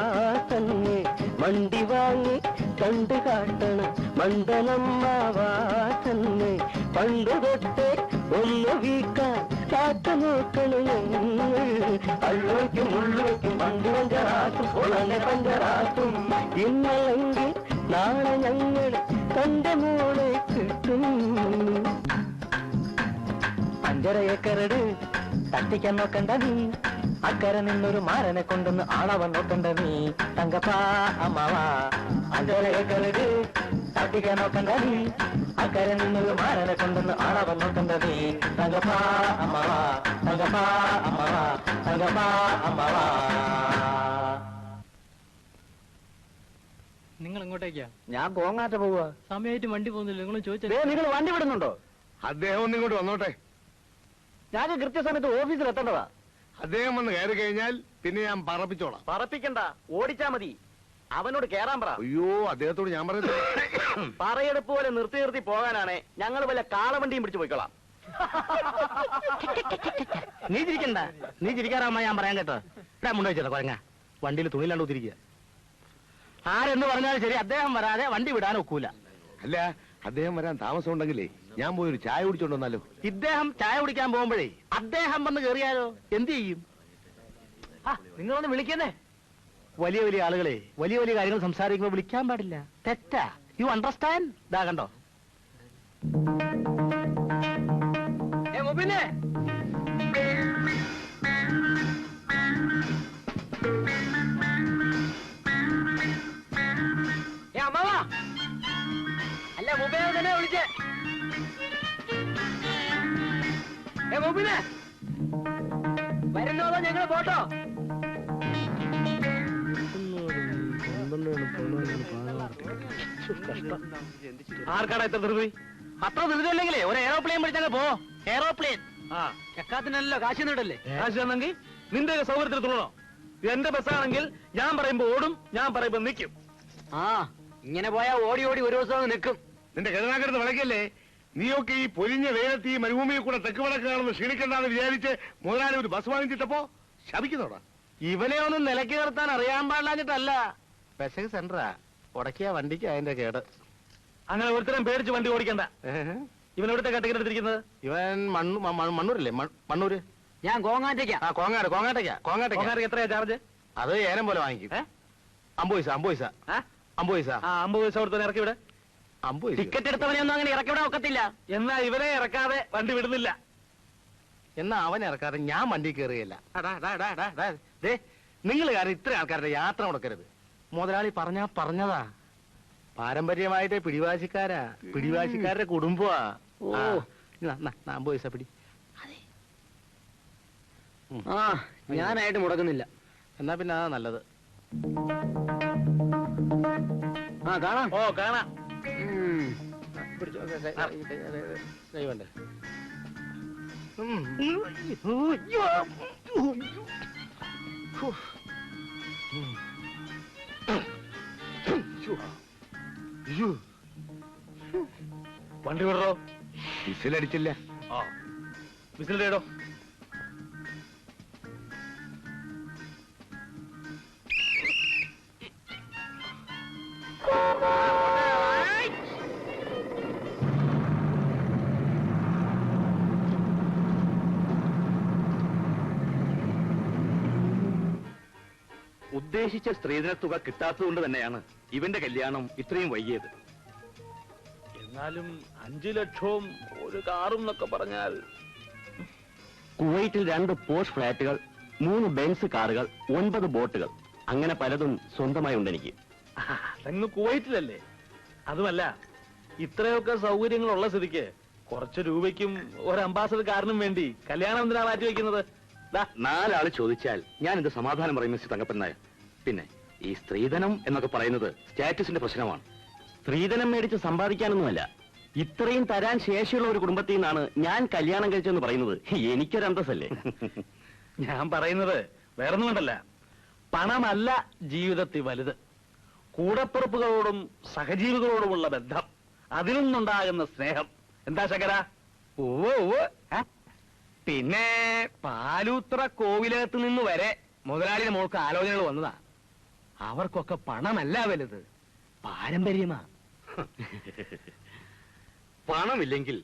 തന്നെ, വണ്ടി വാങ്ങി കണ്ടു കാട്ടണം മണ്ഡലമ്മാവാ തന്നെ. പണ്ടു തൊട്ടേ ഒന്ന് വീക്കാൻ കാത്തു നോക്കണം ഞങ്ങൾ, അള്ളോയ്ക്കും ഉള്ളോയ്ക്കും വണ്ടി പഞ്ചറാത്തും ഉളനെ പഞ്ചറാത്തും. ഇന്നല്ലെങ്കിൽ നാളെ ഞങ്ങൾ കണ്ട മോളെ കിട്ടും. അഞ്ചര ഏക്കറട് തട്ടിക്കാൻ നോക്കണ്ട നീ, അക്കരെ നിന്നൊരു മാരനെ കൊണ്ടുവന്ന് ആളവൻ നോക്കണ്ട നീ തങ്കപ്പാ അമ്മാവാ അഞ്ചരകരുത് തട്ടിക്കാൻ നോക്കണ്ട നീ അക്കരെ നിന്നൊരു മാരനെ കൊണ്ടുവന്ന് ആളവൻ നോക്കണ്ട നീ തങ്കപ്പാ അമ്മാവാ തങ്കപ്പാ അമ്മാവാ തങ്കപ്പാ അമ്മാവാ. നിങ്ങൾ എങ്ങോട്ടേക്കാ? ഞാൻ കോങ്ങാറ്റ പോവുക. സമയമായിട്ട് വണ്ടി പോകുന്നില്ല. നിങ്ങൾ ചോദിച്ചത് നിങ്ങൾ വണ്ടി വിടുന്നുണ്ടോ? അദ്ദേഹം ഒന്ന് ഇങ്ങോട്ട് വന്നോട്ടെ. ഞാൻ കൃത്യസമയത്ത് ഓഫീസിൽ എത്തേണ്ടതാ. അദ്ദേഹം വന്ന് കയറി കഴിഞ്ഞാൽ പിന്നെ ഞാൻ പറപ്പിച്ചോളാം. പറപ്പിക്കണ്ട, ഓടിച്ചാ മതി. അവനോട് കേറാൻ പറ. അയ്യോ, അദ്ദേഹത്തോട് ഞാൻ പറയുന്നത് പറയെടുപ്പ് പോലെ നിർത്തി നിർത്തി പോകാനാണ്. ഞങ്ങൾ വല്ല കാളവണ്ടിയും പിടിച്ചു പോയിക്കോളാം. നീ ചിരിക്കണ്ട, നീ ചിരിക്കാറാമ്മ ഞാൻ പറയാൻ കേട്ടോ. ഇടാ മുണ്ടോ വെച്ചോ കൊരങ്ങ, വണ്ടിയിൽ തുണിയിലാണ്ട് കുത്തിരിക്കുക. ആരെന്ന് പറഞ്ഞാലും ശരി, അദ്ദേഹം വരാതെ വണ്ടി വിടാൻ ഒക്കൂല. അല്ല, അദ്ദേഹം വരാൻ താമസം ഉണ്ടെങ്കിലേ ഞാൻ പോയി ഒരു ചായ കുടിച്ചോണ്ട് വന്നാലോ? ഇദ്ദേഹം ചായ കുടിക്കാൻ പോകുമ്പോഴേ അദ്ദേഹം വന്ന് കേറിയാലോ? എന്ത് ചെയ്യും? നിങ്ങളൊന്ന് വിളിക്കുന്നേ. വലിയ വലിയ ആളുകളെ വലിയ വലിയ കാര്യങ്ങൾ സംസാരിക്കുമ്പോൾ വിളിക്കാൻ പാടില്ല, തെറ്റാ. You understand? ഇതാ കണ്ടോ. പിന്നെ അമ്മാവാ, അല്ല മുബേ തന്നെ വിളിച്ചേ. മുബിനെ വരുന്നോളോ, ഞങ്ങള് പോട്ടോ. ആർക്കാടാ ഇത്ര ധൃതി? അത്ര ധൃതി അല്ലെങ്കിലേ ഒരു എയറോപ്ലെയിൻ പിടിച്ചങ്ങ് പോ. എയറോപ്ലെയിൻ ചക്കാത്തിനല്ലോ കാശ് നീടല്ലേ. കാശ് തന്നെങ്കിൽ നിന്റെ സൗകര്യത്തിൽ തുള്ളണോ? എന്റെ ബസ്സാണെങ്കിൽ ഞാൻ പറയുമ്പോ ഓടും, ഞാൻ പറയുമ്പോ നിൽക്കും. ഇങ്ങനെ പോയാ ഓടി ഓടി ഒരു ദിവസം നിൽക്കും. നിന്റെ കരുനാക്കരുന്ന് വിളക്കല്ലേ? നീയൊക്കെ ഈ പൊരിഞ്ഞ വേലത്ത് ഈ മരുഭൂമിയിൽ കൂടെ തെക്ക് വടക്ക് കാണുന്ന ക്ഷീണിക്കണ്ടെന്ന് വിചാരിച്ച് മുതലാളി ഒരു ബസ് വാങ്ങിച്ചിട്ടപ്പോ ശപിക്കുന്നോടാ. ഇവനെ ഒന്നും നിലയ്ക്ക് നിർത്താൻ അറിയാൻ പാടില്ലാഞ്ഞിട്ടല്ല. പെസക് സെന്ററാ, ഉടക്കിയ വണ്ടിക്ക് അതിന്റെ കേട്. അങ്ങനെ ഒരുത്തരം പേടിച്ച് വണ്ടി ഓടിക്കണ്ട. ഇവൻ എവിടുത്തെ ടിക്കറ്റ് എടുത്തിരിക്കുന്നത്? ഇവൻ മണ്ണൂരില്ലേ? മണ്ണൂര്. ഞാൻ കോങ്ങാറ്റേക്കാ. കോങ്ങാട്ടേക്ക് എത്രയാ ചാർജ്? അത് ഏനം പോലെ വാങ്ങിക്കും. 50 പൈസ 50 പൈസ 50 പൈസ 50 പൈസ കൊടുത്ത് ഇറക്കി വിടെ. 50 പൈസ. ടിക്കറ്റ് എടുത്തവനെ ഒന്നും അങ്ങനെ ഇറക്കി വിടാൻ ഒക്കത്തില്ല. എന്നാ ഇവനെ ഇറക്കാതെ വണ്ടി വിടുന്നില്ല. എന്നാ അവൻ ഇറക്കാതെ ഞാൻ വണ്ടി കയറുകയില്ല. നിങ്ങൾ കാരണം ഇത്ര ആൾക്കാരുടെ യാത്ര മുടക്കരുത്. മുതലാളി പറഞ്ഞതാ. പാരമ്പര്യമായിട്ട് പിടിവാശിക്കാരുടെ കുടുംബമാ. 50 പൈസ പിടി. ഞാനായിട്ട് മുടക്കുന്നില്ല. എന്നാ പിന്നെ അതാ നല്ലത്. കാണാം. ഓ കാണാം. കൈ വേണ്ടേ? വണ്ടി വിടറോ? വിസിലടിച്ചില്ല. വിസിലിടോ. ഉദ്ദേശിച്ച സ്ത്രീധന തുക കിട്ടാത്തതുകൊണ്ട് തന്നെയാണ് ഇവന്റെ കല്യാണം ഇത്രയും വൈകിയത്. എന്നാലും 5 ലക്ഷവും ഒരു കാറും എന്നൊക്കെ പറഞ്ഞാൽ. കുവൈറ്റിൽ 2 പോഷ് ഫ്ലാറ്റുകൾ, 3 ബെൻസ് കാറുകൾ, 9 ബോട്ടുകൾ, അങ്ങനെ പലതും സ്വന്തമായി ഉണ്ട് എനിക്ക്. അങ്ങ് കുവൈറ്റിലല്ലേ? അതുമല്ല, ഇത്രയൊക്കെ സൗകര്യങ്ങളുള്ള സ്ഥിതിക്ക് കുറച്ച് രൂപയ്ക്കും ഒരു അംബാസഡർ കാറിനും വേണ്ടി കല്യാണം എന്തിനാ മാറ്റി വെക്കുന്നത്? 4 ആള് ചോദിച്ചാൽ ഞാൻ എന്ത് സമാധാനം പറയും മിസ്റ്റർ തങ്കപ്പൻ നായർ? പിന്നെ ഈ സ്ത്രീധനം എന്നൊക്കെ പറയുന്നത് സ്റ്റാറ്റസിന്റെ പ്രശ്നമാണ്. സ്ത്രീധനം മേടിച്ച് സമ്പാദിക്കാനൊന്നുമല്ല. ഇത്രയും തരാൻ ശേഷിയുള്ള ഒരു കുടുംബത്തിൽ നിന്നാണ് ഞാൻ കല്യാണം കഴിച്ചെന്ന് പറയുന്നത് എനിക്കൊരു അന്തസ്സല്ലേ. ഞാൻ പറയുന്നത് വേറൊന്നും കൊണ്ടല്ല, പണമല്ല ജീവിതത്തിൽ വലുത്. കൂടപ്പിറപ്പുകളോടും സഹജീവികളോടുമുള്ള ബന്ധം, അതിൽ നിന്നുണ്ടാകുന്ന സ്നേഹം. എന്താ ശങ്കര? പിന്നെ പാലൂത്ര കോവിലകത്ത് നിന്ന് വരെ മുതലാളിയുടെ മോൾക്ക് ആലോചനകൾ വന്നതാ. അവർക്കൊക്കെ പണമല്ല വലുത്, പാരമ്പര്യമാ. പണമില്ലെങ്കിൽ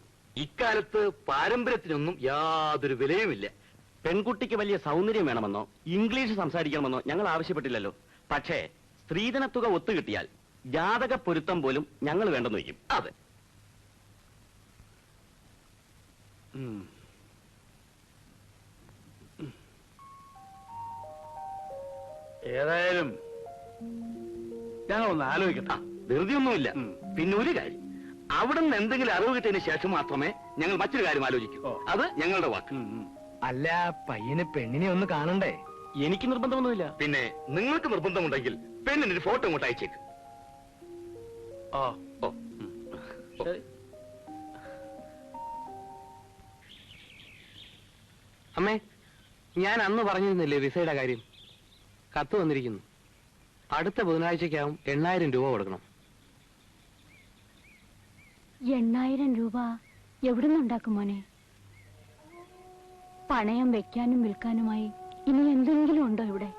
ഇക്കാലത്ത് പാരമ്പര്യത്തിനൊന്നും യാതൊരു വിലയുമില്ല. പെൺകുട്ടിക്ക് വലിയ സൗന്ദര്യം വേണമെന്നോ ഇംഗ്ലീഷ് സംസാരിക്കണമെന്നോ ഞങ്ങൾ ആവശ്യപ്പെട്ടില്ലല്ലോ. പക്ഷേ സ്ത്രീധന തുക ഒത്തുകിട്ടിയാൽ ജാതക പൊരുത്തം പോലും ഞങ്ങൾ വേണ്ടെന്ന് വയ്ക്കും. അതെ. ഏതായാലും ഞങ്ങളൊന്ന് ആലോചിക്കട്ടെ. ധൃതി ഒന്നുമില്ല. പിന്നെ ഒരു കാര്യം, അവിടെ നിന്ന് എന്തെങ്കിലും അറിവ് കിട്ടിയതിന് ശേഷം മാത്രമേ ഞങ്ങൾ മറ്റൊരു കാര്യം ആലോചിക്കൂ. അത് ഞങ്ങളുടെ വാക്ക്. അല്ല, പയ്യന് പെണ്ണിനെ ഒന്ന് കാണണ്ടേ? എനിക്ക് നിർബന്ധമൊന്നുമില്ല. പിന്നെ നിങ്ങൾക്ക് നിർബന്ധമുണ്ടെങ്കിൽ പെണ്ണിന് ഒരു ഫോട്ടോ ഇങ്ങോട്ട് അയച്ചേക്ക്. ഓ ഓ ശരി. അമ്മേ, ഞാൻ അന്ന് പറഞ്ഞിരുന്നില്ലേ വിസയുടെ കാര്യം? കത്ത് വന്നിരിക്കുന്നു. അടുത്ത ബുധനാഴ്ചക്കകം 8,000 രൂപ കൊടുക്കണം. 8,000 രൂപ എവിടുന്നുണ്ടാക്കും മോനെ? പണയം വെക്കാനും വിൽക്കാനുമായി ഇനി എന്തെങ്കിലും ഉണ്ടോ ഇവിടെ?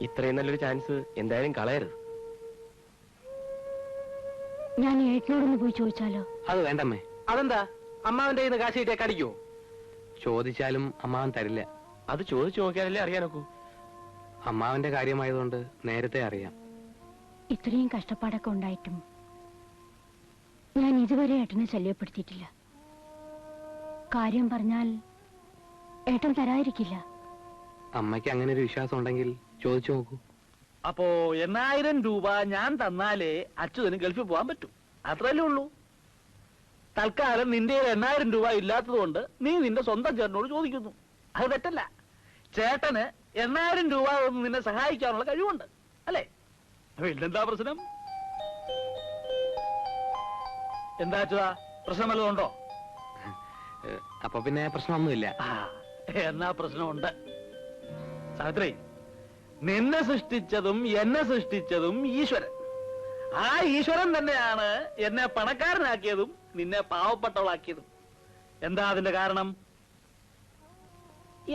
ഇത്രയും നല്ലൊരു ചാൻസ് എന്തായാലും കളയരുത്. ഞാൻ ഏട്ടനോടൊന്ന് പോയി ചോദിച്ചാലോ? അത് വേണ്ടമ്മേ. അതെന്താ? അമ്മാവന്റെ കയ്യിൽ നിന്ന് കാശ് കിട്ടിയാ കടിക്കോ? ചോദിച്ചാലും അമ്മാവൻ തരില്ല. അത് ചോദിച്ചു നോക്കിയാലല്ലേ അറിയാനൊക്കൂ. അമ്മാവന്റെ കാര്യമായതുകൊണ്ട് നേരത്തെ അറിയാം. ഇത്രയും കഷ്ടപ്പാടൊക്കെ ഉണ്ടായിട്ടും ഞാൻ ഇതുവരെ ഏട്ടനെ ശല്യപ്പെടുത്തിയിട്ടില്ല. കാര്യം പറഞ്ഞാൽ ഏട്ടൻ തരാതിരിക്കില്ല. അമ്മയ്ക്ക് അങ്ങനെ ഒരു വിശ്വാസം ഉണ്ടെങ്കിൽ ചോദിച്ചു നോക്കൂ. അപ്പോ 8,000 രൂപ ഞാൻ തന്നാലേ അച്യുതന് ഗൾഫിൽ പോകാൻ പറ്റൂ. അത്രയല്ലേ ഉള്ളൂ. തൽക്കാലം നിന്റെ 8,000 രൂപ ഇല്ലാത്തത് കൊണ്ട് നീ നിന്റെ സ്വന്തം ചേട്ടനോട് ചോദിക്കുന്നു. അത് തെറ്റല്ല. ചേട്ടന് 8,000 രൂപ ഒന്ന് നിന്നെ സഹായിക്കാനുള്ള കഴിവുണ്ട്, അല്ലേ? വീട്ടിലെന്താ പ്രശ്നം? എന്താ അച്യുതാ, പ്രശ്നം വല്ലതും ഉണ്ടോ? അപ്പൊ പിന്നെ പ്രശ്നമൊന്നുമില്ല. എന്നാ പ്രശ്നമുണ്ട്. സാവിത്രി, നിന്നെ സൃഷ്ടിച്ചതും എന്നെ സൃഷ്ടിച്ചതും ഈശ്വരൻ. ആ ഈശ്വരൻ തന്നെയാണ് എന്നെ പണക്കാരനാക്കിയതും നിന്നെ പാവപ്പെട്ടവളാക്കിയതും. എന്താ അതിന്റെ കാരണം?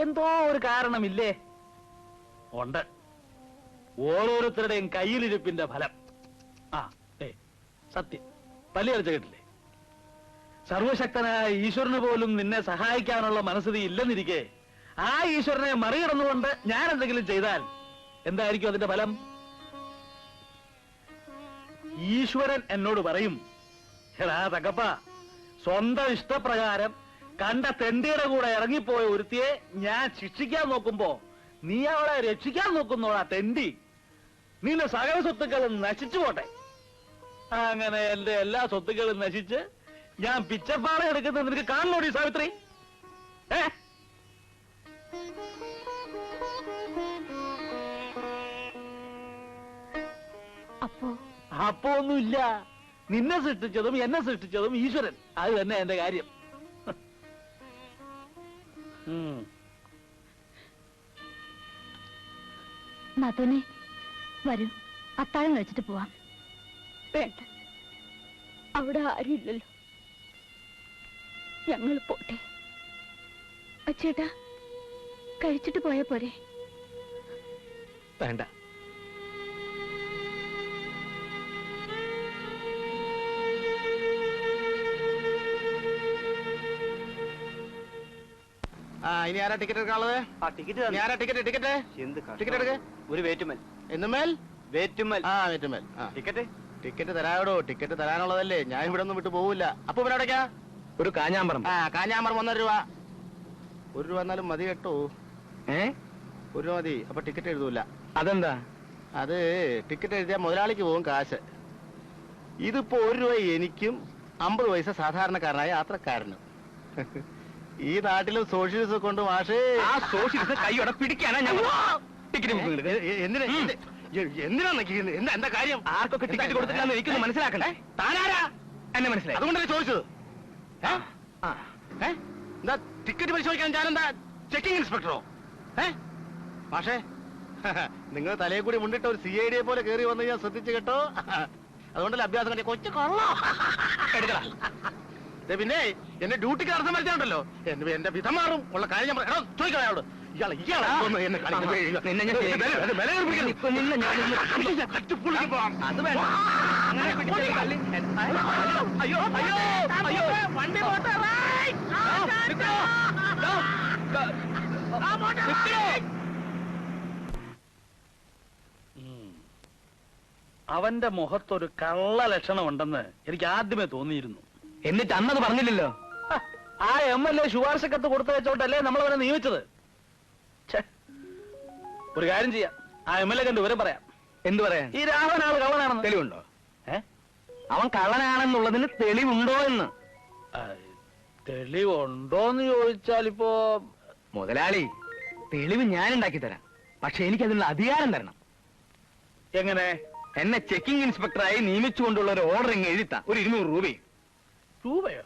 എന്തോ ഒരു കാരണമില്ലേ? ഉണ്ട്. ഓരോരുത്തരുടെയും കയ്യിലിരിപ്പിന്റെ ഫലം. സത്യം പല്ലിയടിച്ച കേട്ടില്ലേ? സർവശക്തനായ ഈശ്വരന് പോലും നിന്നെ സഹായിക്കാനുള്ള മനസ്ഥിതി ഇല്ലെന്നിരിക്കെ ആ ഈശ്വരനെ മറികടന്നുകൊണ്ട് ഞാൻ എന്തെങ്കിലും ചെയ്താൽ എന്തായിരിക്കും അതിന്റെ ഫലം? ഈശ്വരൻ എന്നോട് പറയും, എടാ തകപ്പ, സ്വന്തം ഇഷ്ടപ്രകാരം കണ്ട തെണ്ടിയുടെ കൂടെ ഇറങ്ങിപ്പോയ ഒരുത്തിയെ ഞാൻ ശിക്ഷിക്കാൻ നോക്കുമ്പോ നീ അവളെ രക്ഷിക്കാൻ നോക്കുന്നോടാ തെണ്ടി. നിന്റെ സകല സ്വത്തുക്കളും നശിച്ചു പോട്ടെ. അങ്ങനെ എന്റെ എല്ലാ സ്വത്തുക്കളും നശിച്ച് ഞാൻ പിച്ചപ്പാറ എടുക്കുന്നത് നിനക്ക് കാണണോടി സാവിത്രി? അപ്പോ ഒന്നുമില്ല. നിന്നെ സൃഷ്ടിച്ചതും എന്നെ സൃഷ്ടിച്ചതും ഈശ്വരൻ. അത് തന്നെ എന്റെ കാര്യം. നാത്തോനെ, വരൂ, അത്താഴം കഴിച്ചിട്ട് പോവാം. വേണ്ട, അവിടെ ആരുമില്ലല്ലോ. ഞങ്ങൾ പോട്ടെ. അച്ചേട്ടാ, കഴിച്ചിട്ട് പോയാ പോരെ? വേണ്ട. ഇനി ആരാ ടിക്കറ്റ് എടുക്കാനുള്ളത്? ടിക്കറ്റ് ഒരു വേറ്റുമൽ. എന്നുമേൽ വേറ്റുമൽ. വേറ്റുമേൽ. ടിക്കറ്റ് ടിക്കറ്റ് തരാടോ. ടിക്കറ്റ് തരാനുള്ളതല്ലേ, ഞാൻ ഇവിടെ ഒന്നും വിട്ടു പോവില്ല. അപ്പൊ ഇവിടെ എവിടേക്കാ? ഒരു കാഞ്ഞാമ്പറം. കാഞ്ഞാമ്പറം 1 രൂപ. 1 രൂപ എന്നാലും മതി കേട്ടോ. 1 രൂപ മതി. അപ്പൊ ടിക്കറ്റ് എഴുതൂല. അതെന്താ? അത് ടിക്കറ്റ് എഴുതിയാൽ മുതലാളിക്ക് പോകും കാശ്. ഇതിപ്പോ 1 രൂപ എനിക്കും 50 പൈസ സാധാരണക്കാരനായ യാത്രക്കാരനും. ഈ നാട്ടിലും സോഷ്യലിസം കൊണ്ട് മാഷേ. ആ സോഷ്യലിസം കൈയോടെ പിടിക്കാനാ ഞാൻ ടിക്കറ്റ്. എന്താ കാര്യം? ആർക്കൊക്കെ ടിക്കറ്റ് കൊടുത്തിട്ടാന്ന് എനിക്കൊന്ന് മനസ്സിലാക്കണ്ടേ? താനാരാ? എന്നെ മനസ്സിലായി. അതുകൊണ്ടല്ലേ ചോദിച്ചത്. എന്താ ടിക്കറ്റ് പരിശോധിക്കാൻ ഞാനെന്താ ചെക്കിംഗ് ഇൻസ്പെക്ടറോ? മാഷേ, നിങ്ങൾ തലയെ കൂടി മുണ്ടിട്ട് ഒരു CID പോലെ കയറി വന്ന് ഞാൻ ശ്രദ്ധിച്ചു കേട്ടോ. അതുകൊണ്ടല്ലേ അഭ്യാസം കണ്ടി കൊച്ചു കൊള്ളോ. പിന്നെ എന്റെ ഡ്യൂട്ടിക്ക് അർത്ഥം വരുത്താനുണ്ടല്ലോ, എന്റെ വിധം മാറും ഉള്ള കാര്യം ഞാൻ ചോദിക്കണം അയാളോട്. അവന്റെ മുഖത്തൊരു കള്ള ലക്ഷണം ഉണ്ടെന്ന് എനിക്ക് ആദ്യമേ തോന്നിയിരുന്നു. എന്നിട്ട് അന്നത് പറഞ്ഞില്ലല്ലോ. ആ MLA ശുപാർശക്കത്ത് കൊടുത്തു വെച്ചോണ്ടല്ലേ നമ്മൾ അവനെ നിയമിച്ചത്. ഒരു കാര്യം ചെയ്യാം, ആ MLA കണ്ട് വിവരം പറയാം. എന്തു പറയാൻ? ഈ രാഘവൻ ആള് കള്ളനാണെന്ന് തെളിവുണ്ടോ? അവൻ കള്ളനാണെന്നുള്ളതിന് തെളിവുണ്ടോ എന്ന്? തെളിവുണ്ടോന്ന് ചോദിച്ചാൽ ഇപ്പോ മുതലാളി, തെളിവ് ഞാൻ ഉണ്ടാക്കി തരാം. പക്ഷെ എനിക്ക് അതിനുള്ള അധികാരം തരണം. എങ്ങനെ? എന്നെ ചെക്കിംഗ് ഇൻസ്പെക്ടറായി നിയമിച്ചുകൊണ്ടുള്ള ഒരു ഓർഡർ ഇങ്ങ് എഴുതിത്താ. ഒരു 200 രൂപയും. രൂപയോ?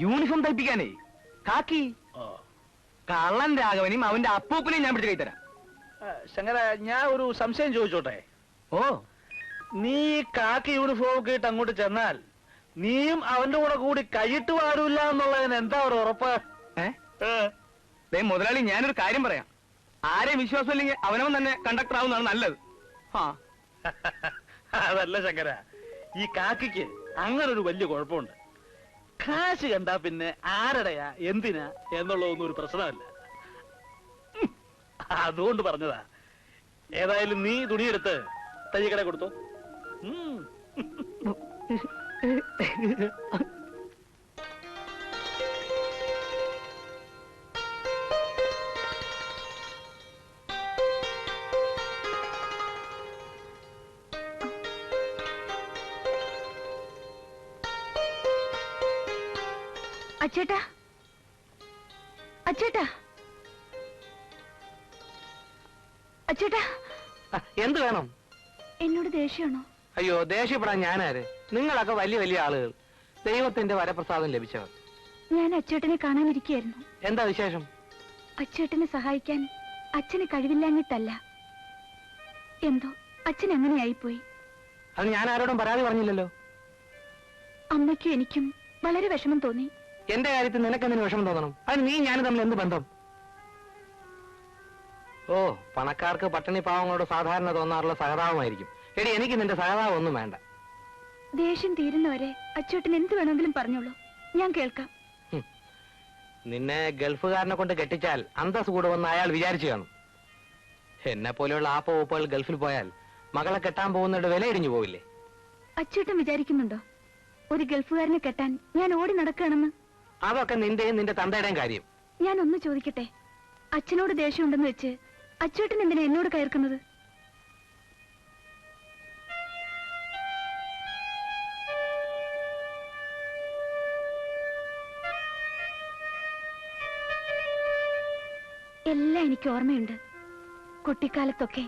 യൂണിഫോം തയ്പ്പിക്കാനേ. കാക്കി. കള്ളൻ രാഘവനെയും അവന്റെ അപ്പൂപ്പനെയും ഞാൻ പിടിച്ച് കൈ തരാം. ശങ്കര, ഞാൻ ഒരു സംശയം ചോദിച്ചോട്ടെ? ഓ, നീ കാക്കി യൂണിഫോം ഒക്കെ ഇട്ട് അങ്ങോട്ട് ചെന്നാൽ നീയും അവന്റെ കൂടെ കൂടി കൈയിട്ട് പാടില്ല എന്നുള്ളതിന് എന്താ ഒരു ഉറപ്പ്? മുതലാളി, ഞാനൊരു കാര്യം പറയാം. ആരെയും വിശ്വാസമില്ലെങ്കിൽ അവനവൻ തന്നെ കണ്ടക്ടർ ആവുന്നതാണ് നല്ലത്. അതല്ല ശങ്കര, ഈ കാക്കിക്ക് അങ്ങനെ ഒരു വലിയ കുഴപ്പമുണ്ട്. കാശ് കണ്ടാ പിന്നെ ആരുടെയാ എന്തിനാ എന്നുള്ളതൊന്നും ഒരു പ്രശ്നമല്ല. അതുകൊണ്ട് പറഞ്ഞതാ. ഏതായാലും നീ തുണിയെടുത്ത് തയ്യക്കട കൊടുത്തോ. അച്ചേട്ടാ, അച്ചേട്ടാ, അച്ചേട്ടാ, എന്ത് വേണം? എന്നോട് ദേഷ്യമാണോ? അയ്യോ, ദേഷ്യപ്പെടാൻ ഞാനാര്? നിങ്ങളൊക്കെ വലിയ വലിയ ആളുകൾ, ദൈവത്തിന്റെ വരപ്രസാദം ലഭിച്ചവർ. ഞാൻ അച്ചേട്ടനെ കാണാനിരിക്കുകയായിരുന്നു. എന്താ വിശേഷം? അച്ചേട്ടനെ സഹായിക്കാൻ അച്ഛന് കഴിവില്ലാഞ്ഞിട്ടല്ല, എന്തോ അച്ഛൻ അങ്ങനെയായിപ്പോയി. അത് ഞാൻ ആരോടും പരാതി പറഞ്ഞില്ലല്ലോ. അമ്മയ്ക്കും എനിക്കും വളരെ വിഷമം തോന്നി. എന്റെ കാര്യത്തിൽ നിനക്കെന്തിനു വിഷമം തോന്നണം? അതിന് നീ ഞാനും തമ്മിൽ എന്ത് ബന്ധം? ഓ, പണക്കാർക്ക് പട്ടിണി പാവങ്ങളോട് സാധാരണ തോന്നാറുള്ള സഹതാപമായിരിക്കും. എടി, എനിക്ക് നിന്റെ സഹതാപം ഒന്നും വേണ്ട. ദേഷ്യം തീരുന്നവരെ അച്ചേട്ടൻ എന്ത് വേണമെങ്കിലും പറഞ്ഞോളൂ, ഞാൻ കേൾക്കാം. നിന്നെ ഗൾഫുകാരനെ കൊണ്ട് കെട്ടിച്ചാൽ അന്തസ് കൂടുമെന്ന് അയാൾ വിചാരിച്ചു കാണും. എന്നെ പോലെയുള്ള ആപ്പ ഗൾഫിൽ പോയാൽ മകളെ കെട്ടാൻ പോകുന്നവരുടെ വില ഇടിഞ്ഞു പോവില്ലേ? അച്ചേട്ടൻ വിചാരിക്കുന്നുണ്ടോ ഒരു ഗൾഫുകാരനെ കെട്ടാൻ ഞാൻ ഓടി നടക്കുകയാണെന്ന്? അതൊക്കെ നിന്റെയും നിന്റെ തന്തയുടെയും കാര്യം. ഞാൻ ഒന്ന് ചോദിക്കട്ടെ, അച്ഛനോട് ദേഷ്യമുണ്ടെന്ന് വെച്ച് അച്ചേട്ടൻ എന്തിനാ എന്നോട് കയർക്കുന്നത്? എല്ലാം എനിക്ക് ഓർമ്മയുണ്ട്. കുട്ടിക്കാലത്തൊക്കെ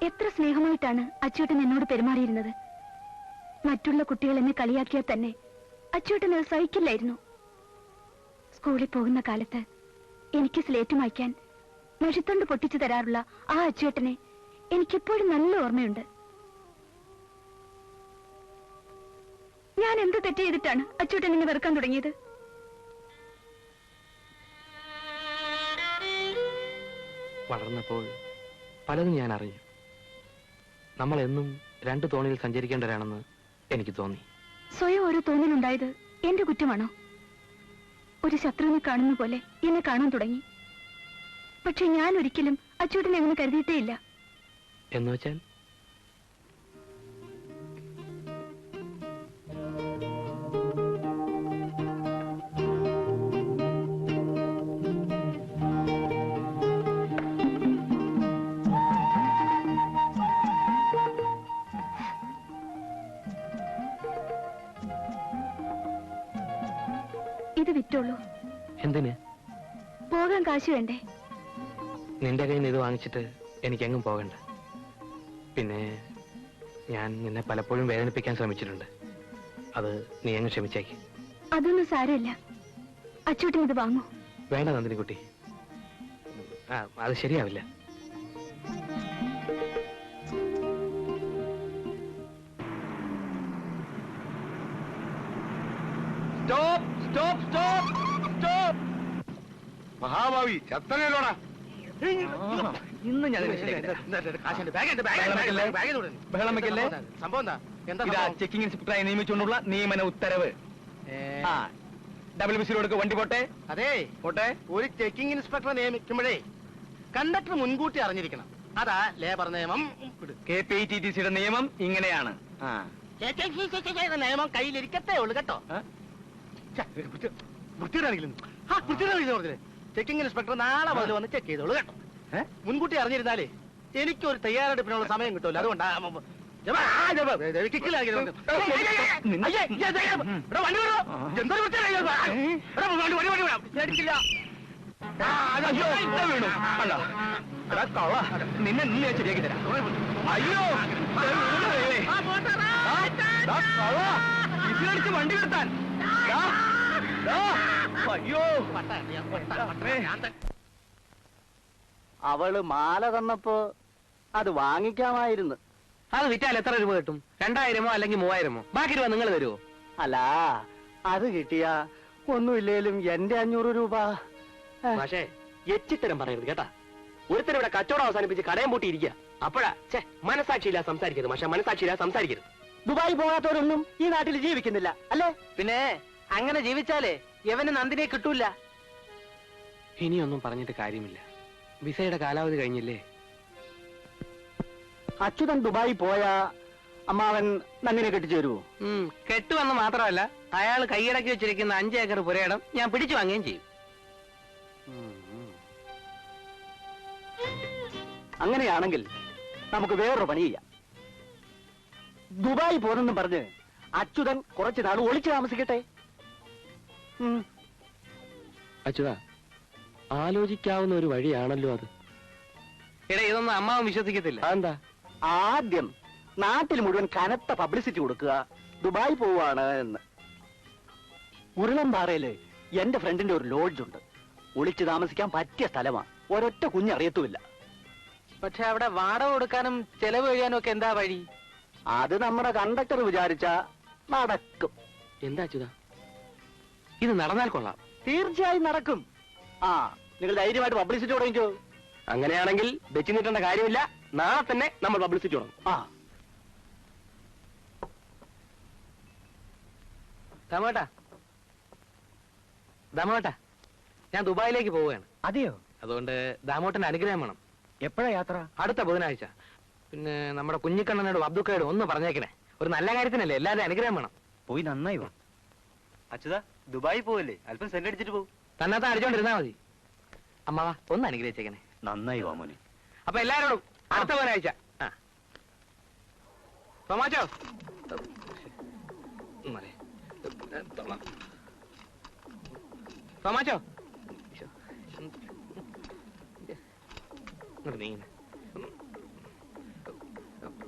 എത്ര സ്നേഹമായിട്ടാണ് അച്ചേട്ടൻ എന്നോട് പെരുമാറിയിരുന്നത്. മറ്റുള്ള കുട്ടികൾ എന്നെ കളിയാക്കിയാൽ തന്നെ അച്ചേട്ടൻ അത് സഹിക്കില്ലായിരുന്നു. സ്കൂളിൽ പോകുന്ന കാലത്ത് എനിക്ക് സ്ലേറ്റ് മായ്ക്കാൻ മഷിത്തണ്ട് പൊട്ടിച്ചു തരാറുള്ള ആ അച്ചേട്ടനെ എനിക്കിപ്പോഴും നല്ല ഓർമ്മയുണ്ട്. ഞാൻ എന്ത് തെറ്റ് ചെയ്തിട്ടാണ് അച്ചേട്ടൻ എന്നെ വെറുക്കാൻ തുടങ്ങിയത്? വളർന്നപ്പോൾ പലതും ഞാൻ അറിഞ്ഞു. നമ്മൾ എന്നും രണ്ടു തോണിയിൽ സഞ്ചരിക്കേണ്ടവരാണെന്ന് എനിക്ക് തോന്നി. സ്വയം ഓരോ തോന്നലുണ്ടായത് എന്റെ കുറ്റമാണോ? ഒരു ശത്രുവിനെ കാണുന്ന പോലെ എന്നെ കാണാൻ തുടങ്ങി. പക്ഷെ ഞാൻ ഒരിക്കലും അച്ചൂട്ടനെ അങ്ങനെ കരുതിയിട്ടേ ഇല്ല. എന്ന് വെച്ചാൽ? ഇത് വിറ്റോളൂ. എന്തിന്? പോകാൻ കാശ് വേണ്ടേ? നിന്റെ കയ്യിൽ നിന്ന് ഇത് വാങ്ങിച്ചിട്ട് എനിക്കെങ്ങും പോകണ്ട. പിന്നെ ഞാൻ നിന്നെ പലപ്പോഴും വേദനിപ്പിക്കാൻ ശ്രമിച്ചിട്ടുണ്ട്. അത് നീ അങ്ങ് ക്ഷമിച്ചേക്ക്. അതൊന്നും സാരമില്ല. അച്ചൂട്ടൻ ഇത് വാങ്ങൂ. വേണ്ട നന്ദിനിക്കുട്ടി, അത് ശരിയാവില്ല. Stop stop stop stop. മഹാഭാവി ചത്തനല്ലോടാ. ഇന്ന് ഞാൻ ബഹളം വെക്കല്ലേ. സംഭവം ഇതാ ചെക്കിംഗ് ഇൻസ്പെക്ടറായി നിയമിച്ചുകൊണ്ടുള്ള നിയമന ഉത്തരവ്. WBC-യിലോട് വണ്ടി പോട്ടെ. അതെ, പോട്ടെ. ഒരു ചെക്കിംഗ് ഇൻസ്പെക്ടറെ നിയമിക്കുമ്പോഴേ കണ്ടക്ടർ മുൻകൂട്ടി അറിഞ്ഞിരിക്കണം. അതാ ലേബർ നിയമം. KPTTC-യുടെ നിയമം ഇങ്ങനെയാണ്. നിയമം കയ്യിലിരിക്കത്തേ ഉള്ളു കേട്ടോ. ചെക്കിംഗ് ഇൻസ്പെക്ടർ നാളെ മുതൽ വന്ന് ചെക്ക് ചെയ്തോളൂ കേട്ടോ. മുൻകൂട്ടി അറിഞ്ഞിരുന്നാലേ എനിക്കൊരു തയ്യാറെടുപ്പിനുള്ള സമയം കിട്ടുമല്ലോ അതുകൊണ്ടാ നിന്നെ ഞാൻ ശരിയാക്കി തരാം. അയ്യോ ഇതിലടിച്ച് വണ്ടി നിർത്താൻ. അയ്യോ അവള് മാല തന്നപ്പോ അത് വാങ്ങിക്കാമായിരുന്നു. അത് വിറ്റാൽ എത്ര രൂപ കിട്ടും? 2000 അല്ലെങ്കിൽ 3000? ബാക്കി രൂപ നിങ്ങൾ തരുമോ? അല്ല, അത് കിട്ടിയാ ഒന്നുമില്ലേലും എന്റെ 500 രൂപ. പക്ഷേ എച്ചിത്തരം പറയരുത് കേട്ടാ. ഒരുത്തരം ഇവിടെ കച്ചവടം അവസാനിപ്പിച്ച് കടയം പൂട്ടിയിരിക്കുക. അപ്പോഴാ മനസാക്ഷിയില്ല സംസാരിക്കരുത്. പക്ഷെ മനസാക്ഷിയില്ല സംസാരിക്കരുത്. ദുബായി പോകാത്തവരൊന്നും ഈ നാട്ടിൽ ജീവിക്കുന്നില്ല അല്ലേ? പിന്നെ അങ്ങനെ ജീവിച്ചാലേ യവന് നന്ദിനെ കിട്ടൂല. ഇനിയൊന്നും പറഞ്ഞിട്ട് കാര്യമില്ല. വിസയുടെ കാലാവധി കഴിഞ്ഞില്ലേ? അച്യുതൻ ദുബായി പോയാ അമ്മാവൻ നന്ദിനെ കെട്ടിച്ചേരുവോ? കെട്ടുവന്ന് മാത്രമല്ല, അയാൾ കൈയടക്കി വെച്ചിരിക്കുന്ന 5 ഏക്കർ പുരയിടം ഞാൻ പിടിച്ചു വാങ്ങുകയും ചെയ്യും. അങ്ങനെയാണെങ്കിൽ നമുക്ക് വേറൊരു പണി ചെയ്യാം. ദുബായി പോരെന്നും പറഞ്ഞ് അച്യുതൻ കുറച്ചു നാൾ ഒളിച്ചു താമസിക്കട്ടെ. അച്യുതാ, ആലോചിക്കാവുന്ന ഒരു വഴിയാണല്ലോ അത്. എടാ, ഇതൊന്നും അമ്മാവും വിശ്വസിക്കത്തില്ല. അതെന്താ? ആദ്യം നാട്ടിൽ മുഴുവൻ കനത്ത പബ്ലിസിറ്റി കൊടുക്കുക, ദുബായ് പോവാണ് എന്ന്. ഉരുളൻപാറയില് എന്റെ ഫ്രണ്ടിന്റെ ഒരു ലോഡ്ജ് ഉണ്ട്. ഒളിച്ചു താമസിക്കാൻ പറ്റിയ സ്ഥലമാണ്. ഒരൊറ്റ കുഞ്ഞറിയത്തുമില്ല. പക്ഷെ അവിടെ വാടക കൊടുക്കാനും ചെലവ് കഴിയാനും ഒക്കെ എന്താ വഴി? അത് നമ്മുടെ കണ്ടക്ടർ വിചാരിച്ച നടക്കും. എന്താ അച്യുതാ? ഇത് നടന്നാൽ കൊള്ളാം. തീർച്ചയായും നടക്കും. ആ, നിങ്ങൾ ധൈര്യമായിട്ട് പബ്ലിസിറ്റി തുടങ്ങിക്കോ. അങ്ങനെയാണെങ്കിൽ വെച്ചു നീട്ടേണ്ട കാര്യമില്ല. നാളെ തന്നെ നമ്മൾ പബ്ലിസിറ്റി തുടങ്ങും. ആ, ദാമോട്ടാ, ഞാൻ ദുബായിലേക്ക് പോവുകയാണ്. അതെയോ? അതുകൊണ്ട് ദാമോട്ടന്റെ അനുഗ്രഹം വേണം. എപ്പോഴാ യാത്ര? അടുത്ത ബുധനാഴ്ച. പിന്നെ നമ്മുടെ കുഞ്ഞിക്കണ്ണനോടും അബ്ദുക്കയോടും ഒന്ന് പറഞ്ഞേക്കണേ. ഒരു നല്ല കാര്യത്തിനല്ലേ, എല്ലാവരും അനുഗ്രഹം വേണം. പോയി നന്നായി വാ. അച്യുതാ, ദുബായി പോവല്ലേ? അല്പം സെന്റ് അടിച്ചിട്ട് പോകും. തന്നത്തെ അടിച്ചോണ്ടിരുന്നാ മതി. അമ്മാവാ, ഒന്ന് അനുഗ്രഹിച്ചേക്കണേ. നന്നായി വാ മോനെ. അപ്പൊ എല്ലാരോടും അടുത്ത ബുധനാഴ്ച. തോമാച്ചോ, തോമാച്ചോ,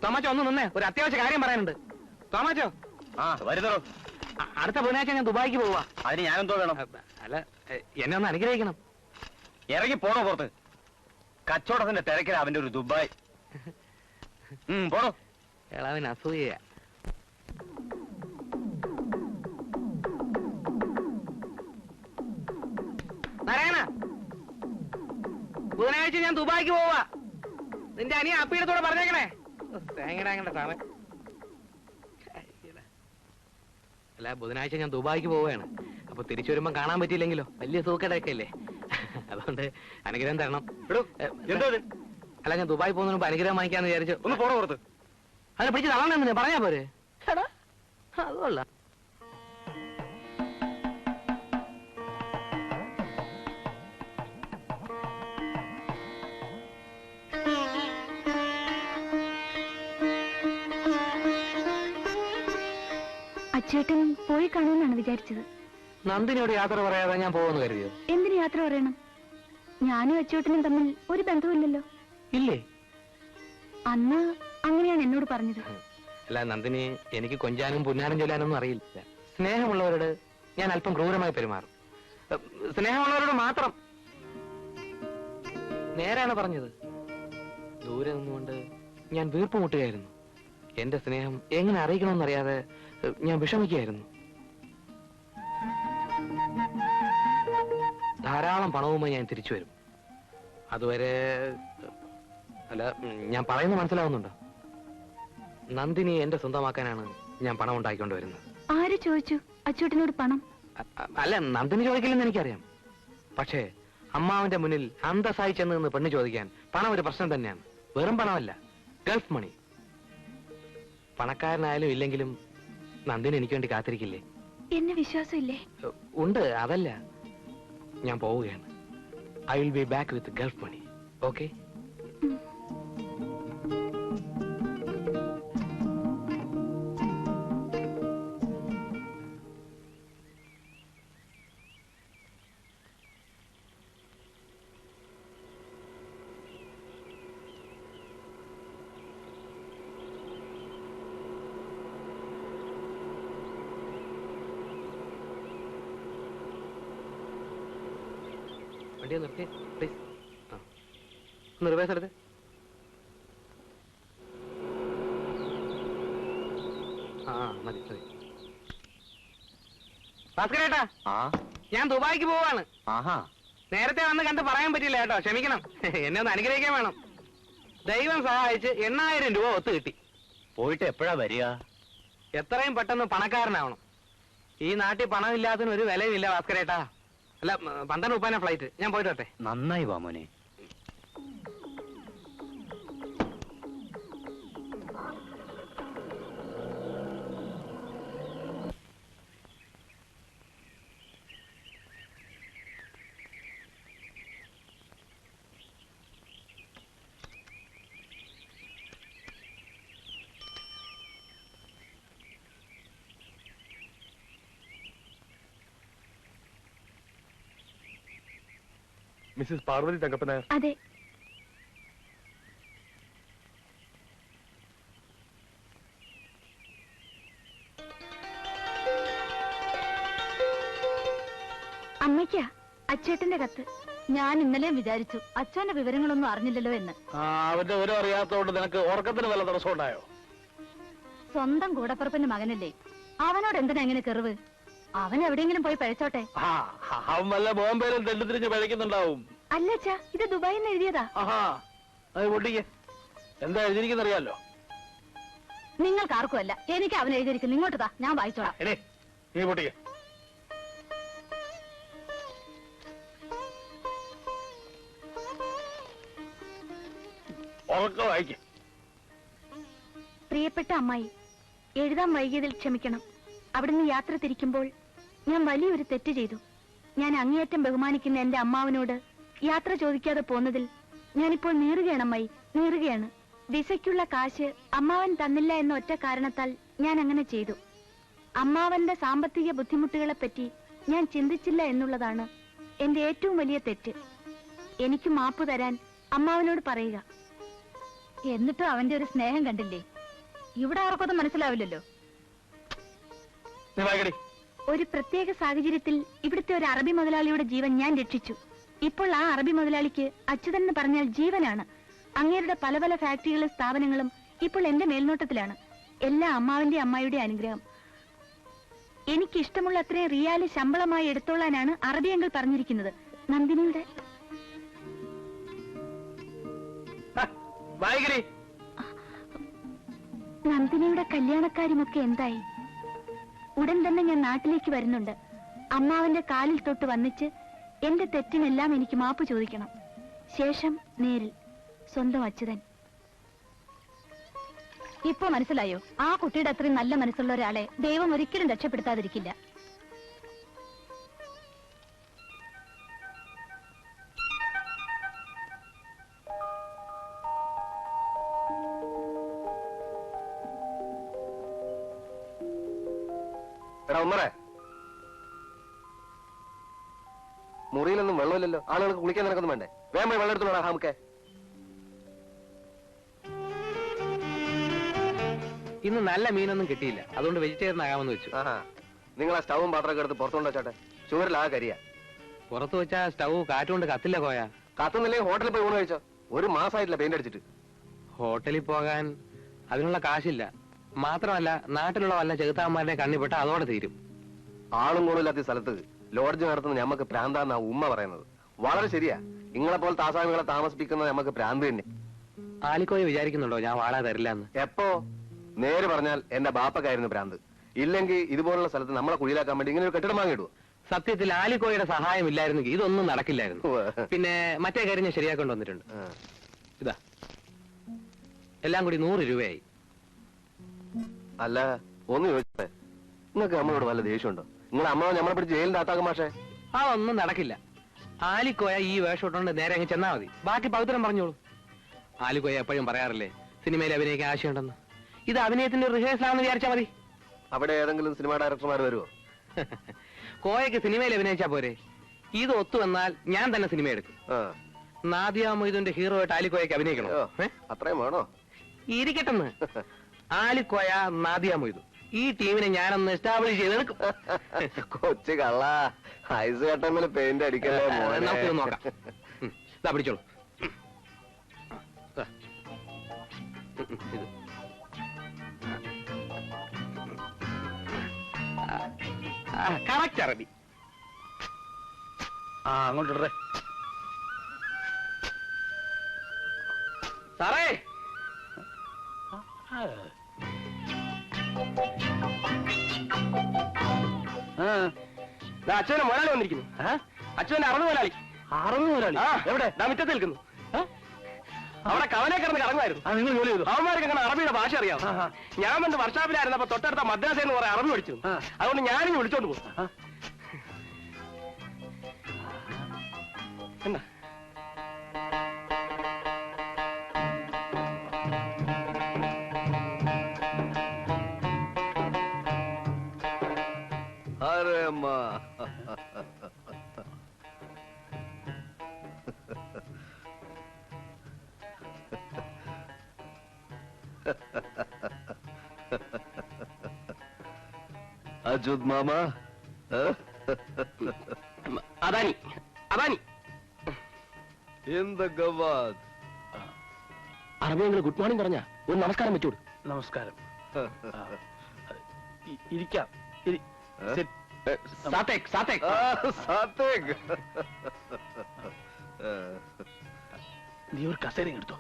തോമാച്ചോ ഒന്ന് നിന്നേ, ഒരു അത്യാവശ്യ കാര്യം പറയാനുണ്ട്. തോമാച്ചോ, വരുന്നോ? അടുത്ത ബുധനാഴ്ച ഞാൻ ദുബായിക്ക് പോവാ. അതിന് ഞാനെന്തോ വേണം? അല്ല, എന്നെ ഒന്ന് അനുഗ്രഹിക്കണം. ഇറങ്ങി പോണോ പുറത്ത്? കച്ചവടത്തിന്റെ തിരക്കിൽ അവന്റെ ഒരു ദുബായ്. പോണോ? എളവൻ അസൂയ. നാരായണ, ബുധനാഴ്ച ഞാൻ ദുബായിക്ക് പോവാ. നിന്റെ അനിയ അപ്പിയുടെ പറഞ്ഞേക്കണേ. തേങ്ങടാങ്ങണ്ട സാമ. അല്ല, ബുധനാഴ്ച ഞാൻ ദുബായിക്ക് പോവുകയാണ്. അപ്പൊ തിരിച്ചു വരുമ്പോ കാണാൻ പറ്റിയില്ലെങ്കിലോ? വലിയ സൂക്കടൊക്കെ അല്ലേ. അതുകൊണ്ട് അനുഗ്രഹം തരണം. അല്ല, ഞാൻ ദുബായി പോകുന്നതിന് മുമ്പ് അനുഗ്രഹം വാങ്ങിക്കാന്ന് വിചാരിച്ചു. ഒന്ന് പോണോ പുറത്ത്? അതിനെ പിടിച്ച് തള്ളണെന്ന് പറഞ്ഞാ പോരെ? അതുകൊള്ള. അച്ചേട്ടൻ പോയി കാണുമെന്നാണ് വിചാരിച്ചത്. നന്ദിനിയോട് യാത്ര പറയാതെ ഞാൻ പോകുമെന്ന് കരുതിയോ? എന്തിനു യാത്ര പറയണം? ഞാനും അച്ചേട്ടനും തമ്മിൽ ഒരു ബന്ധവുമില്ലല്ലോ. ഇല്ലേ? അന്ന് അങ്ങനെയാണ് എന്നോട് പറഞ്ഞത്. അല്ല നന്ദിനി, എനിക്ക് കൊഞ്ചാനും പുന്നാനും ചൊല്ലാനൊന്നും അറിയില്ല. സ്നേഹമുള്ളവരോട് ഞാൻ അല്പം ക്രൂരമായി പെരുമാറും. സ്നേഹമുള്ളവരോട് മാത്രം. നേരാണ് പറഞ്ഞത്. ദൂരെ നിന്നുകൊണ്ട് ഞാൻ വീർപ്പുമുട്ടുകയായിരുന്നു. എന്റെ സ്നേഹം എങ്ങനെ അറിയിക്കണമെന്നറിയാതെ ഞാൻ വിഷമിക്കുകയായിരുന്നു. ധാരാളം പണവുമായി ഞാൻ തിരിച്ചു വരും. അതുവരെ അല്ല, ഞാൻ പറയുന്നത് മനസ്സിലാവുന്നുണ്ടോ? നന്ദിനി എന്റെ സ്വന്തമാക്കാനാണ് ഞാൻ പണം ഉണ്ടാക്കിക്കൊണ്ട് വരുന്നത്. ആര് ചോദിച്ചു അച്ചൂട്ടനോട് പണം? അല്ല, നന്ദിനി ചോദിക്കില്ലെന്ന് എനിക്കറിയാം. പക്ഷേ അമ്മാവന്റെ മുന്നിൽ അന്തസ്സായി ചെന്ന് നിന്ന് പെണ്ണ് ചോദിക്കാൻ പണം ഒരു പ്രശ്നം തന്നെയാണ്. വെറും പണമല്ല, ഗൾഫ് മണി. പണക്കാരനായാലും ഇല്ലെങ്കിലും നന്ദിനി എനിക്ക് വേണ്ടി കാത്തിരിക്കില്ലേ? എന്നെ വിശ്വാസമില്ലേ? ഉണ്ട്, അതല്ല. ഞാൻ പോവുകയാണ്. I will be back with Gulf money. Okay? വണ്ടിയെ നിർത്തി പ്ലീസ്. ഒന്ന് റിവേഴ്സ് എടുത്ത്. ആ മതി മതി. ഭാസ്കരേട്ടാ, ഞാൻ ദുബായിക്ക് പോവാണ്. നേരത്തെ വന്ന് കണ്ട് പറയാൻ പറ്റില്ല കേട്ടോ, ക്ഷമിക്കണം. എന്നെ ഒന്ന് അനുഗ്രഹിക്കാൻ വേണം. ദൈവം സഹായിച്ച് 8000 രൂപ ഒത്തു കിട്ടി. പോയിട്ട് എപ്പോഴാ വരിക? എത്രയും പെട്ടെന്ന് പണക്കാരനാവണം. ഈ നാട്ടിൽ പണമില്ലാത്തതിന് ഒരു വിലയുമില്ല ഭാസ്കരേട്ടാ. അല്ല, 12:30 ഫ്ലൈറ്റ്. ഞാൻ പോയിട്ട് വരട്ടെ. നന്നായി വാ മോനെ. മിസ്സസ് പാർവതി തങ്കപ്പൻ നായർ. അതെ. അമ്മയ്ക്കാ അച്ചേട്ടന്റെ കത്ത്. ഞാൻ ഇന്നലെ വിചാരിച്ചു അച്ഛന്റെ വിവരങ്ങളൊന്നും അറിഞ്ഞില്ലല്ലോ എന്ന്. അവന്റെ വിവരം അറിയാത്തതുകൊണ്ട് നിനക്ക് ഉറക്കത്തിന് വല്ല തടസ്സം ഉണ്ടായോ? സ്വന്തം കൂടപ്പുറപ്പിന്റെ മകനല്ലേ, അവനോട് എന്തിനാ എങ്ങനെ കെറിവ്? അവൻ എവിടെയെങ്കിലും പോയി പഴച്ചോട്ടെ. അവൻ വല്ല ബോംബെയിലും തെണ്ടിത്തിരിഞ്ഞ് പഴയ്ക്കുന്നുണ്ടാവും. അല്ല അച്ഛാ, ഇത് ദുബായിൽ നിന്ന് എഴുതിയതാ. അത് പൊട്ടിക്ക്. എന്താ എഴുതിയിരിക്കുന്ന അറിയാലോ? നിങ്ങൾക്ക് ആർക്കും അല്ല, എനിക്ക് അവൻ എഴുതിയിരിക്കുന്നു. ഇങ്ങോട്ട് താ, ഞാൻ വായിച്ചോളാം. നീ പൊട്ടിക്ക്. ഉറക്കം വായിക്ക. പ്രിയപ്പെട്ട അമ്മായി, എഴുതാൻ വൈകിയതിൽ ക്ഷമിക്കണം. അവിടുന്ന് യാത്ര തിരിക്കുമ്പോൾ ഞാൻ വലിയൊരു തെറ്റ് ചെയ്തു. ഞാൻ അങ്ങേയറ്റം ബഹുമാനിക്കുന്ന എന്റെ അമ്മാവനോട് യാത്ര ചോദിക്കാതെ പോന്നതിൽ ഞാനിപ്പോൾ നീറുകയാണ് അമ്മായി, നീറുകയാണ്. വിസയ്ക്കുള്ള കാശ് അമ്മാവൻ തന്നില്ല എന്ന ഒറ്റ കാരണത്താൽ ഞാൻ അങ്ങനെ ചെയ്തു. അമ്മാവന്റെ സാമ്പത്തിക ബുദ്ധിമുട്ടുകളെ പറ്റി ഞാൻ ചിന്തിച്ചില്ല എന്നുള്ളതാണ് എന്റെ ഏറ്റവും വലിയ തെറ്റ്. എനിക്ക് മാപ്പ് തരാൻ അമ്മാവനോട് പറയുക. എന്നിട്ടും അവന്റെ ഒരു സ്നേഹം കണ്ടില്ലേ? ഇവിടെ ആർക്കൊന്നും മനസ്സിലാവില്ലല്ലോ. ഒരു പ്രത്യേക സാഹചര്യത്തിൽ ഇവിടുത്തെ ഒരു അറബി മുതലാളിയുടെ ജീവൻ ഞാൻ രക്ഷിച്ചു. ഇപ്പോൾ ആ അറബി മുതലാളിക്ക് അച്യുതൻ എന്ന് പറഞ്ഞാൽ ജീവനാണ്. അങ്ങേരുടെ പല പല ഫാക്ടറികളും സ്ഥാപനങ്ങളും ഇപ്പോൾ എന്റെ മേൽനോട്ടത്തിലാണ്. എല്ലാ അമ്മാവിന്റെ അമ്മായിയുടെ അനുഗ്രഹം. എനിക്ക് ഇഷ്ടമുള്ള അത്രയും റിയാല് ശമ്പളമായി എടുത്തോളാനാണ് അറബി അങ്കിൾ പറഞ്ഞിരിക്കുന്നത്. നന്ദിനിയുടെ നന്ദിനിയുടെ കല്യാണക്കാര്യമൊക്കെ എന്തായി? ഉടൻ തന്നെ ഞാൻ നാട്ടിലേക്ക് വരുന്നുണ്ട്. അമ്മാവന്റെ കാലിൽ തൊട്ട് വന്നിച്ച് എന്റെ തെറ്റിനെല്ലാം എനിക്ക് മാപ്പ് ചോദിക്കണം. ശേഷം നേരിൽ സ്വന്തം അച്യുതൻ. ഇപ്പൊ മനസ്സിലായോ? ആ കുട്ടിയുടെ അത്രയും നല്ല മനസ്സുള്ള ഒരാളെ ദൈവം ഒരിക്കലും രക്ഷപ്പെടുത്താതിരിക്കില്ല. മുറിയിലൊന്നും വെള്ളമില്ലല്ലോ. ആളുകൾക്ക് കുളിക്കാൻ നിനക്കൊന്നും വേണ്ടേ? വേഗം വെള്ളം എടുത്തോളാം നമുക്ക്. ഇന്ന് നല്ല മീനൊന്നും കിട്ടിയില്ല, അതുകൊണ്ട് വെജിറ്റേറിയൻ ആകാമെന്ന് വെച്ചു. നിങ്ങൾ ആ സ്റ്റൗവും പാത്രമൊക്കെ എടുത്ത് പുറത്തുകൊണ്ട് വെച്ചോട്ടെ. ചൂരിലാ കരിയ. പുറത്ത് വെച്ചാ സ്റ്റൗ കാറ്റുകൊണ്ട് കത്തില്ല കോയ. കത്തുന്നില്ലെങ്കിൽ ഹോട്ടലിൽ പോയി ഊണ് കഴിച്ചോ. ഒരു മാസമായിട്ടില്ല പെയിന്റ് അടിച്ചിട്ട്. ഹോട്ടലിൽ പോകാൻ അതിനുള്ള കാശില്ല. മാത്രമല്ല നാട്ടിലുള്ള വല്ല ചെകുത്താന്മാരുടെ കണ്ണിപ്പെട്ട് അതോടെ തീരും. ആളും കൂടുതലാത്ത സ്ഥലത്ത് ലോഡ്ജ് നടത്തുന്ന ഞമ്മക്ക് പ്രാന്താന്നാ ഉമ്മ പറയുന്നത്. വളരെ ശരിയാ. നിങ്ങളെ പോലെ താസാമികളെ താമസിപ്പിക്കുന്നത് നമുക്ക് പ്രാന്ത് തന്നെ. ആലിക്കോയെ വിചാരിക്കുന്നുണ്ടോ ഞാൻ വാളാ തരില്ലെന്ന്? എപ്പോ? നേര് പറഞ്ഞാൽ എന്റെ ബാപ്പക്കായിരുന്നു പ്രാന്ത്. ഇല്ലെങ്കിൽ ഇതുപോലുള്ള സ്ഥലത്ത് നമ്മളെ കുഴിയിലാക്കാൻ വേണ്ടി ഇങ്ങനെ ഒരു കെട്ടിടം വാങ്ങിയിടുവോ? സത്യത്തിൽ ആലിക്കോയുടെ സഹായം ഇല്ലായിരുന്നെങ്കിൽ ഇതൊന്നും നടക്കില്ലായിരുന്നു. പിന്നെ മറ്റേ കാര്യം ഞാൻ ശരിയാക്കൊണ്ട് വന്നിട്ടുണ്ട്. ഇതാ എല്ലാം കൂടി 100 രൂപയായി. അല്ല ഒന്ന് ചോദിച്ചേ, നിങ്ങൾക്ക് നമ്മളോട് വല്ല ദേഷ്യമുണ്ടോ? നിങ്ങളെ അമ്മ നമ്മളെ പിടിച്ച് ജയിലിന്റെ അകത്താക്കും. മാഷേ അതൊന്നും നടക്കില്ല. ആലിക്കോയ ഈ വേഷം ഇട്ടുകൊണ്ട് നേരെ അങ്ങ് ചെന്നാ മതി. ബാക്കി പവിത്രം പറഞ്ഞോളൂ. ആലിക്കോയ എപ്പോഴും പറയാറില്ലേ സിനിമയിൽ അഭിനയിക്കാൻ ആശയുണ്ടെന്ന്. ഇത് അഭിനയത്തിന്റെ റിഹേഴ്സലാണെന്ന് വിചാരിച്ചാ മതി. അവിടെ ഏതെങ്കിലും സിനിമ ഡയറക്ടർമാർ വരുമോ? കോയക്ക് സിനിമയിൽ അഭിനയിച്ചാ പോരെ. ഇത് ഒത്തു വന്നാൽ ഞാൻ തന്നെ സിനിമ എടുക്കും. നാദിയ മൊയ്തുന്റെ ഹീറോ ആയിട്ട് ആലിക്കോയക്ക് അഭിനയിക്കണോ? അത്രയും വേണോ? ഇരിക്കട്ടെന്ന്. ആലിക്കോയ നാദിയ മൊയ്തു ഈ ടീമിനെ ഞാനൊന്ന് എസ്റ്റാബ്ലിഷ് ചെയ്തെടുക്കും. കൊച്ചു കള്ള ഐസ് കട്ടമ്മിൽ പെയിന്റ് അടിക്കല്ലേ നമുക്കിത് നോക്കാം. ഇതാ പിടിച്ചോളൂ. ഇത് കറക്റ്റ് അറബി. അങ്ങോട്ടിടേ. സാറേ, അച്ഛനെ മുതലാളി വന്നിരിക്കുന്നു. അച്ഛന്റെ അറുപത് മുതലാളി. എവിടെ? മുറ്റത്ത് നിൽക്കുന്നു. അവിടെ കവനെ കിടന്ന് കറങ്ങുമായിരുന്നു. നിങ്ങൾ ജോലി ചെയ്തു? അവന്മാർക്ക് അങ്ങനെ അറബിയുടെ ഭാഷ അറിയാം. ഞാൻ വന്ന് വർഷാപ്പിലായിരുന്നപ്പോ തൊട്ടടുത്ത മദ്രാസ എന്ന് പറയാൻ അറബി പഠിച്ചു. അതുകൊണ്ട് ഞാനിങ്ങ് വിളിച്ചോണ്ട് പോകും. എന്താ अरे माँ अजूद मामा Adani Adani in the Gawad. അറബിയെങ്കിലും ഗുഡ് മോർണിംഗ് പറഞ്ഞ ഒരു നമസ്കാരം വെച്ചോട്. നമസ്കാരം. ഇരിക്കാം. സാത്തേക് സാത്തേക് सातिक നീ ഒരു കസേര എടുത്തോ.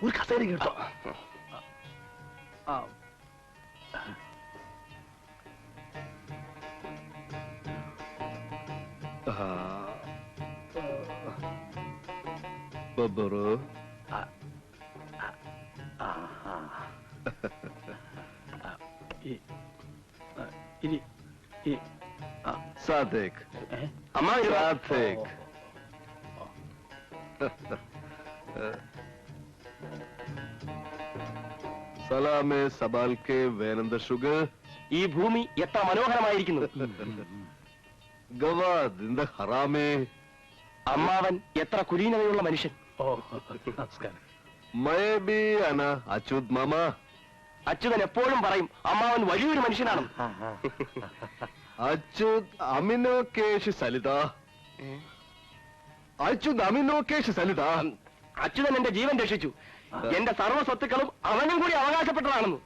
ഒരു കസേര എടുത്തോ. बबरू सातिक അമ്മ सातिक സലാമേ സബാൽക്കെ വേനന്ദ ഷുഗർ. ഈ ഭൂമി എത്ര മനോഹരമായിരിക്കുന്നു. ഗവാദ് ഇന്ത ഹറാമേ. അമ്മാവൻ എത്ര കുലീനതയുള്ള മനുഷ്യൻ. നമസ്കാരം. മയ ബി അന അച്യുത് മാമ. അച്യുതൻ എപ്പോഴും പറയും അമ്മാവൻ വലിയൊരു മനുഷ്യനാണ്. അച്യുത് അമിനോ കേശ് സലിത. അച്യുത് അമിനോ കേശ് സലിത. അച്യുതൻ എന്റെ ജീവൻ രക്ഷിച്ചു. എന്റെ സർവ്വ സ്വത്തുക്കളും അവനും കൂടി അവകാശപ്പെട്ടതാണെന്ന്.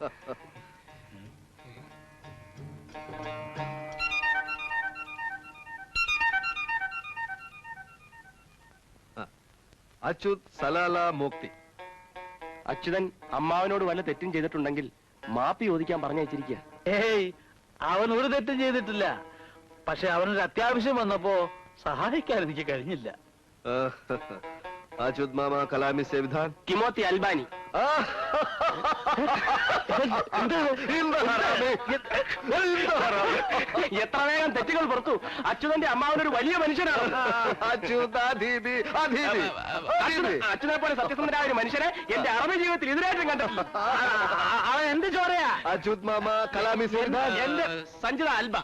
അച്യുത് സലാല മുക്തി. അച്യുതൻ അമ്മാവനോട് വല്ല തെറ്റും ചെയ്തിട്ടുണ്ടെങ്കിൽ മാപ്പി ചോദിക്കാൻ പറഞ്ഞയച്ചിരിക്കുക. ഏയ്, അവൻ ഒരു തെറ്റും ചെയ്തിട്ടില്ല. പക്ഷെ അവനൊരു അത്യാവശ്യം വന്നപ്പോ സഹായിക്കാൻ എനിക്ക് കഴിഞ്ഞില്ല. അച്യുത് മാമ കലാമി സേവിധാൻ കിമോത്തി അൽബാനി. എത്ര വേഗം തെറ്റുകൾ പുറത്തു. അച്യുതന്റെ അമ്മാവനൊരു വലിയ മനുഷ്യനാണ്. അച്യുതനെ പോലെ സത്യസന്ധനായ ഒരു മനുഷ്യനെ എന്റെ അറബി ജീവിതത്തിൽ ഇതിനായിട്ടും കണ്ടിട്ടില്ല. അവൻ എന്ത് ചോരയാ? അച്യുത് മാമ കലാമി സേവിധാൻ. എന്റെ സഞ്ജിത അൽബ.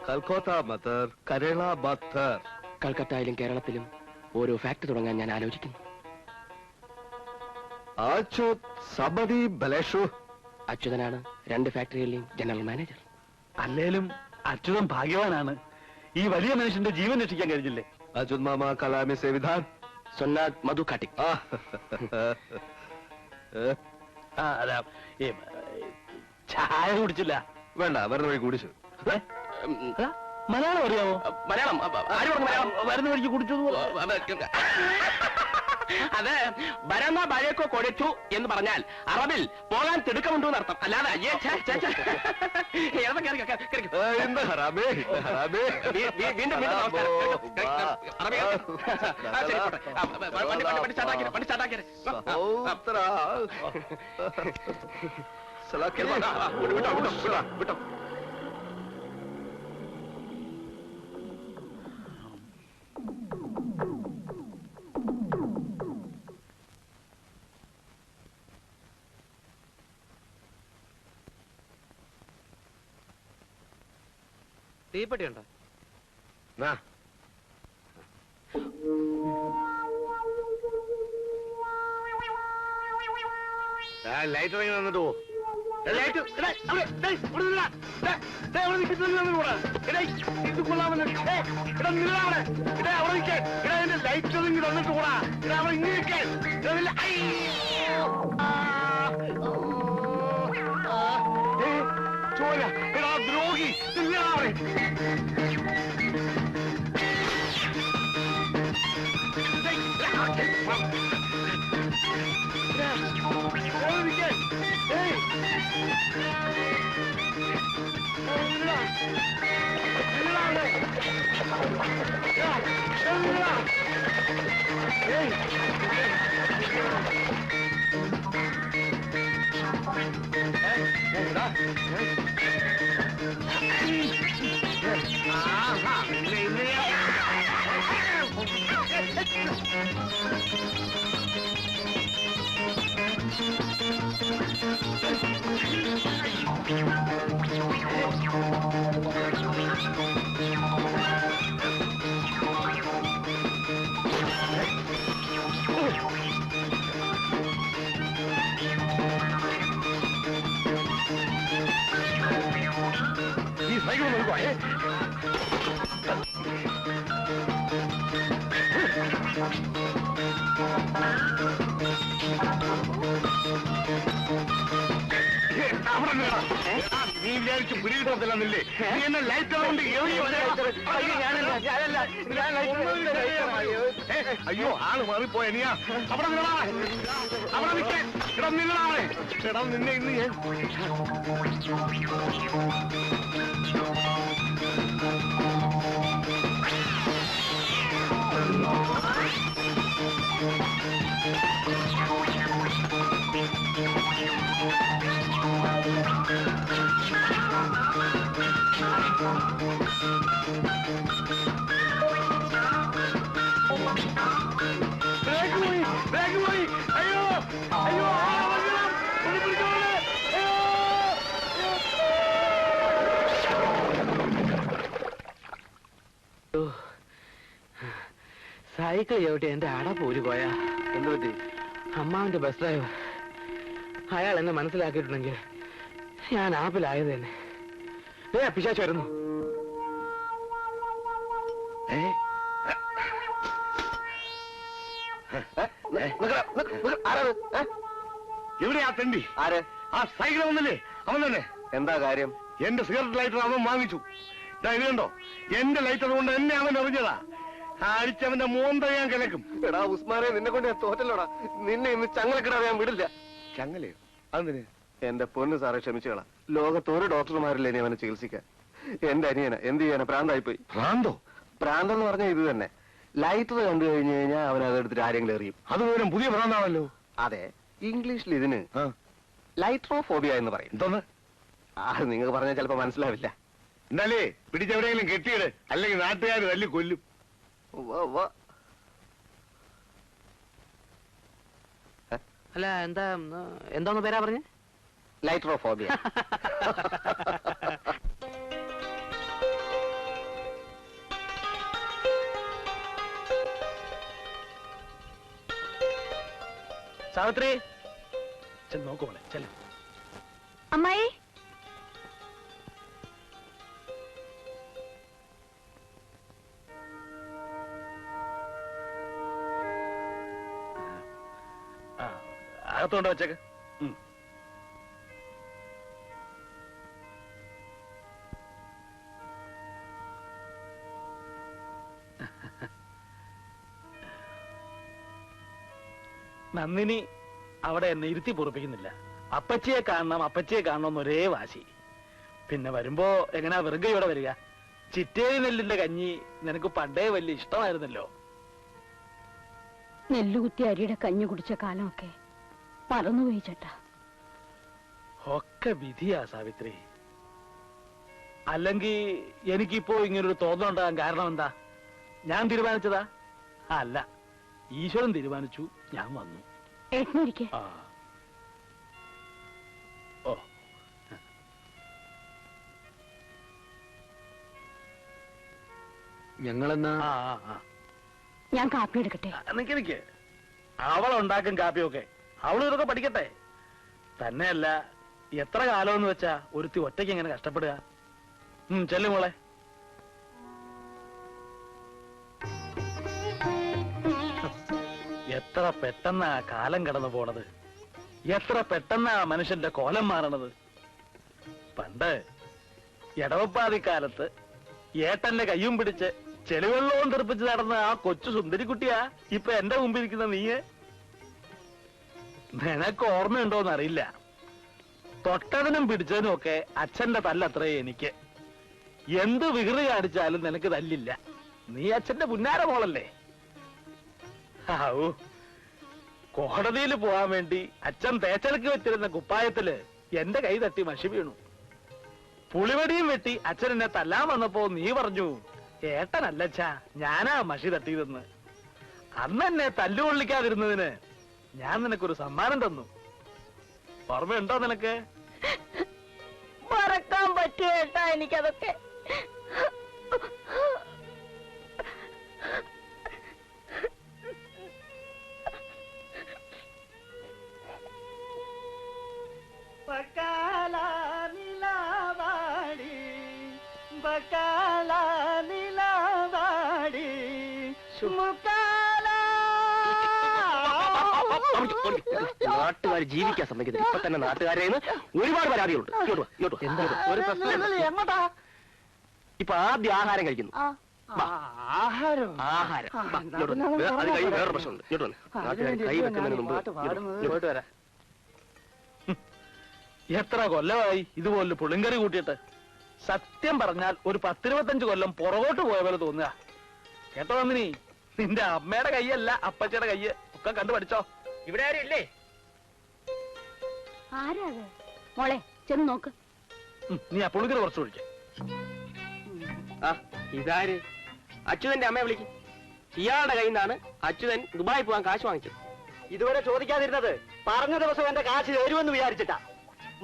കൽക്കോത്ത മത്തർ കരള ബത്തർ. കൽക്കത്തയിലും കേരളത്തിലും ഓരോ ഫാക്ടറി തുടങ്ങാൻ ഞാൻ ആലോചിക്കുന്നു. അച്യുത് സബദി ബലേഷു. അച്യുതനാണ് 2 ഫാക്ടറികളിലെയും ജനറൽ മാനേജർ. അല്ലേലും അച്യുതൻ ഭാഗ്യവാനാണ്. ഈ വലിയ മനുഷ്യന്റെ ജീവൻ രക്ഷിക്കാൻ കഴിഞ്ഞില്ലേ? അച്യുത് മാമ കലാമി സേവിധാൻ. സൊന്നാദ് മധു കാട്ടിക്. അതാ ചായ കുടിച്ചില്ല. വേണ്ട, വരുന്ന വഴി കുടിച്ചു. മലയാളം അറിയാമോ? മലയാളം ആര് പറഞ്ഞു മലയാളം? വരുന്ന വഴിക്ക് കുടിച്ചു. അത് ബരമ ബഴക്കോ കൊടുത്തു എന്ന് പറഞ്ഞാൽ അറബിൽ പോകാൻ തിടുക്കമുണ്ടോ എന്നർത്ഥം. അല്ലാതെ അയ്യേ എന്ത് ഹറാമേ, ഹറാമേ. വീണ്ടും വിട്ടോ. തീപ്പെട്ടി ഉണ്ടോ? ലൈറ്റ് ഇറങ്ങി വന്നിട്ട് പോ. ലൈറ്റ് ഇത് കൊള്ളാമല്ലോ. അവിടെ നിൽക്കാൻ എന്റെ ലൈറ്റ് ഒന്നും തന്നിട്ട് കൂടാ. അവിടെ ഇങ്ങനെ നിൽക്കാൻ ചോല. എടാ ദ്രോഹി, അവിടെ ഈ സൈക്കിൾ നോക്കുവാ. നീ വിചാരിച്ചു പിടികിട്ടത്തില്ലെന്നില്ലേ? നീ എന്നെ ലൈറ്റ് കൊണ്ട് അയ്യോ ആള് മാറിപ്പോയ നീയാ. അവിടെ നിന്നടാ, അവിടെ നിൽക്കാൻ. ഇടം നിന്നടാവേ. ഇടം നിന്നെ ഇന്ന് ഞാൻ അയ്യോ അയ്യോ സൈക്കിൾ ചവിട്ടി എന്റെ അട പോരി പോയാ എന്തു പറ്റി? അമ്മാവിന്റെ ബസ് ഡ്രൈവർ അയാൾ എന്നെ മനസ്സിലാക്കിയിട്ടുണ്ടെങ്കിൽ ഞാൻ ആപ്പിലായത് തന്നെ. പിശാച് വരുന്നു. എവിടെയാ തണ്ടി? ആര്? ആ സൈക്കിൾ വന്നില്ലേ അവൻ തന്നെ. എന്താ കാര്യം? എന്റെ സിഗരറ്റ് ലൈറ്റർ അവൻ വാങ്ങിച്ചു. ഇത് കണ്ടോ, എന്റെ ലൈറ്റർ കൊണ്ട് എന്നെ അവൻ എറിഞ്ഞതാ. അടിച്ചവന്റെ മോന്ത ഞാൻ കിടക്കും. എടാ ഉസ്മാനെ, നിന്നെ കൊണ്ട് ഞാൻ തോറ്റല്ലോടാ. നിന്നെ ഇന്ന് ചങ്ങലക്കിടാതെ ഞാൻ വിടില്ല. ചങ്ങലയോ? അതിന് എന്റെ പൊന്ന് സാറെ ക്ഷമിച്ചോളാം. ലോകത്തോരു ഡോക്ടർമാരില്ലേ ഇനി അവനെ ചികിത്സിക്കാൻ. എന്റെ അനിയന എന്ത് ചെയ്യാനാ, പ്രാന്തായിപ്പോയി. ഭ്രാന്തോ? പ്രാന്തെന്ന് പറഞ്ഞാൽ ഇത് തന്നെ. ലൈറ്റർ കണ്ടു കഴിഞ്ഞു കഴിഞ്ഞാൽ അവൻ അതെടുത്തിട്ട് ആരെങ്കിലും എറിയും. അത് പോലും പുതിയ ഭ്രാന്താണല്ലോ. അതെ, ഇംഗ്ലീഷിൽ ഇതിന് ലൈട്രോഫോബിയ എന്ന് പറയും. എന്തോന്ന്? അത് നിങ്ങൾക്ക് പറഞ്ഞാൽ ചിലപ്പോ മനസ്സിലാവില്ല. എന്നാലേ പിടിച്ചെവിടെയെങ്കിലും കെട്ടിയിട്, അല്ലെങ്കിൽ നാട്ടുകാർ തല്ലി കൊല്ലും. അല്ല, എന്താന്ന് പേരാ പറഞ്ഞേ? ലൈട്രോഫോബിയ. സാവിത്രി, നോക്കുമോളെ ചെല്ല. അമ്മായി, അകത്തോണ്ട് വെച്ചേക്ക്. നന്ദിനി അവിടെ എന്നെ ഇരുത്തി പൊറപ്പിക്കുന്നില്ല. അപ്പച്ചിയെ കാണണം എന്നൊരേ വാശി. പിന്നെ വരുമ്പോ എങ്ങനെയാ വെറുകയോടെ വരിക? ചിറ്റേരി നെല്ലിന്റെ കഞ്ഞി നിനക്ക് പണ്ടേ വലിയ ഇഷ്ടമായിരുന്നല്ലോ. നെല്ലുകുത്തി അരിയുടെ കഞ്ഞി കുടിച്ച കാലമൊക്കെ മറന്നുപോയി ചേട്ടാ. ഒക്കെ വിധിയാ സാവിത്രി. അല്ലെങ്കിൽ എനിക്കിപ്പോ ഇങ്ങനൊരു തോന്നലുണ്ടാകാൻ കാരണം എന്താ? ഞാൻ തീരുമാനിച്ചതാ? അല്ല, ഈശ്വരൻ തീരുമാനിച്ചു, ഞാൻ വന്നു. ഏട്ടനിരിക്കെ. ആ, ഓ, ഞങ്ങളെന്നാ ഞാൻ കാപ്പി എടുക്കട്ടെ? നിക്ക് അവളുണ്ടാക്കും കാപ്പിയൊക്കെ. അവളും ഇതൊക്കെ പഠിക്കട്ടെ. തന്നെയല്ല എത്ര കാലമെന്ന് വെച്ചാ ഒരുത്തി ഒറ്റയ്ക്ക് എങ്ങനെ കഷ്ടപ്പെടുക. ചെല്ലു മോളെ. എത്ര പെട്ടെന്നാ കാലം കടന്നു പോണത്, എത്ര പെട്ടെന്നാ മനുഷ്യന്റെ കോലം മാറണത്. പണ്ട് എടവപ്പാതിക്കാലത്ത് ഏട്ടന്റെ കയ്യും പിടിച്ച് ചെളിവെള്ളവും തെറിപ്പിച്ച് നടന്ന ആ കൊച്ചു സുന്ദരിക്കുട്ടിയാ ഇപ്പൊ എന്റെ മുമ്പിരിക്കുന്ന നീയെ. നിനക്ക് ഓർമ്മയുണ്ടോന്നറിയില്ല, തൊട്ടതിനും പിടിച്ചതിനും ഒക്കെ അച്ഛന്റെ തല്ലത്രേ എനിക്ക്. എന്ത് വികൃതി കാണിച്ചാലും നിനക്ക് തല്ലില്ല. നീ അച്ഛന്റെ പുന്നാര മോളല്ലേ. ആവൂ, കോടതിയിൽ പോവാൻ വേണ്ടി അച്ഛൻ തേച്ചലക്ക് വെച്ചിരുന്ന കുപ്പായത്തില് എന്റെ കൈ തട്ടി മഷി വീണു. പുളിവടിയും വെട്ടി അച്ഛൻ എന്നെ തല്ലാൻ വന്നപ്പോ നീ പറഞ്ഞു, ഏട്ടനല്ലച്ചാ ഞാനാ മഷി തട്ടിയതെന്ന്. അന്ന് എന്നെ തല്ലുകൊള്ളിക്കാതിരുന്നതിന് ഞാൻ നിനക്കൊരു സമ്മാനം തന്നു. ഓർമ്മയുണ്ടോ നിനക്ക്? മറക്കാൻ പറ്റുമോ ഏട്ടാ എനിക്കതൊക്കെ? നാട്ടുകാർ ജീവിക്കാൻ സമ്മതിക്കുന്നത് ഇപ്പൊ തന്നെ നാട്ടുകാരെ ഒരുപാട് പരാതികളുണ്ട്. ഒരു പ്രശ്നം. ഇപ്പൊ ആദ്യം ആഹാരം കഴിക്കുന്നു. ആഹാരം അത് കഴിഞ്ഞ് വേറൊരു പ്രശ്നമുണ്ട്. ഇങ്ങോട്ട് വന്ന് നാട്ടുകാർ കൈ വെക്കുന്നതിന് മുമ്പ് പോയിട്ട് വരാം. എത്ര കൊല്ലമായി ഇതുപോലെ പുളിങ്കറി കൂട്ടിയിട്ട്? സത്യം പറഞ്ഞാൽ ഒരു 10-25 കൊല്ലം പുറകോട്ട് പോയ പോലെ തോന്നുക. കേട്ടോ നന്ദിനി, നിന്റെ അമ്മയുടെ കൈയല്ല അപ്പച്ചയുടെ കയ്യ് ഒക്കെ കണ്ടു പഠിച്ചോ. ഇവിടെ ആരും ഇല്ലേ? ആരാ അത്? മോളെ ചെന്ന് നോക്ക്. നീ ആ പുളിങ്കറി കുറച്ച് ഒഴിക്ക. ഇതാര്? അച്യുതന്റെ അമ്മയെ വിളിക്കും. ഇയാളുടെ കയ്യിൽ നിന്നാണ് അച്യുതൻ ദുബായി പോകാൻ കാശ് വാങ്ങിച്ചത്. ഇതുവരെ ചോദിക്കാതിരുന്നത് പറഞ്ഞ ദിവസം എന്റെ കാശ് തരുമെന്ന് വിചാരിച്ചിട്ടാ.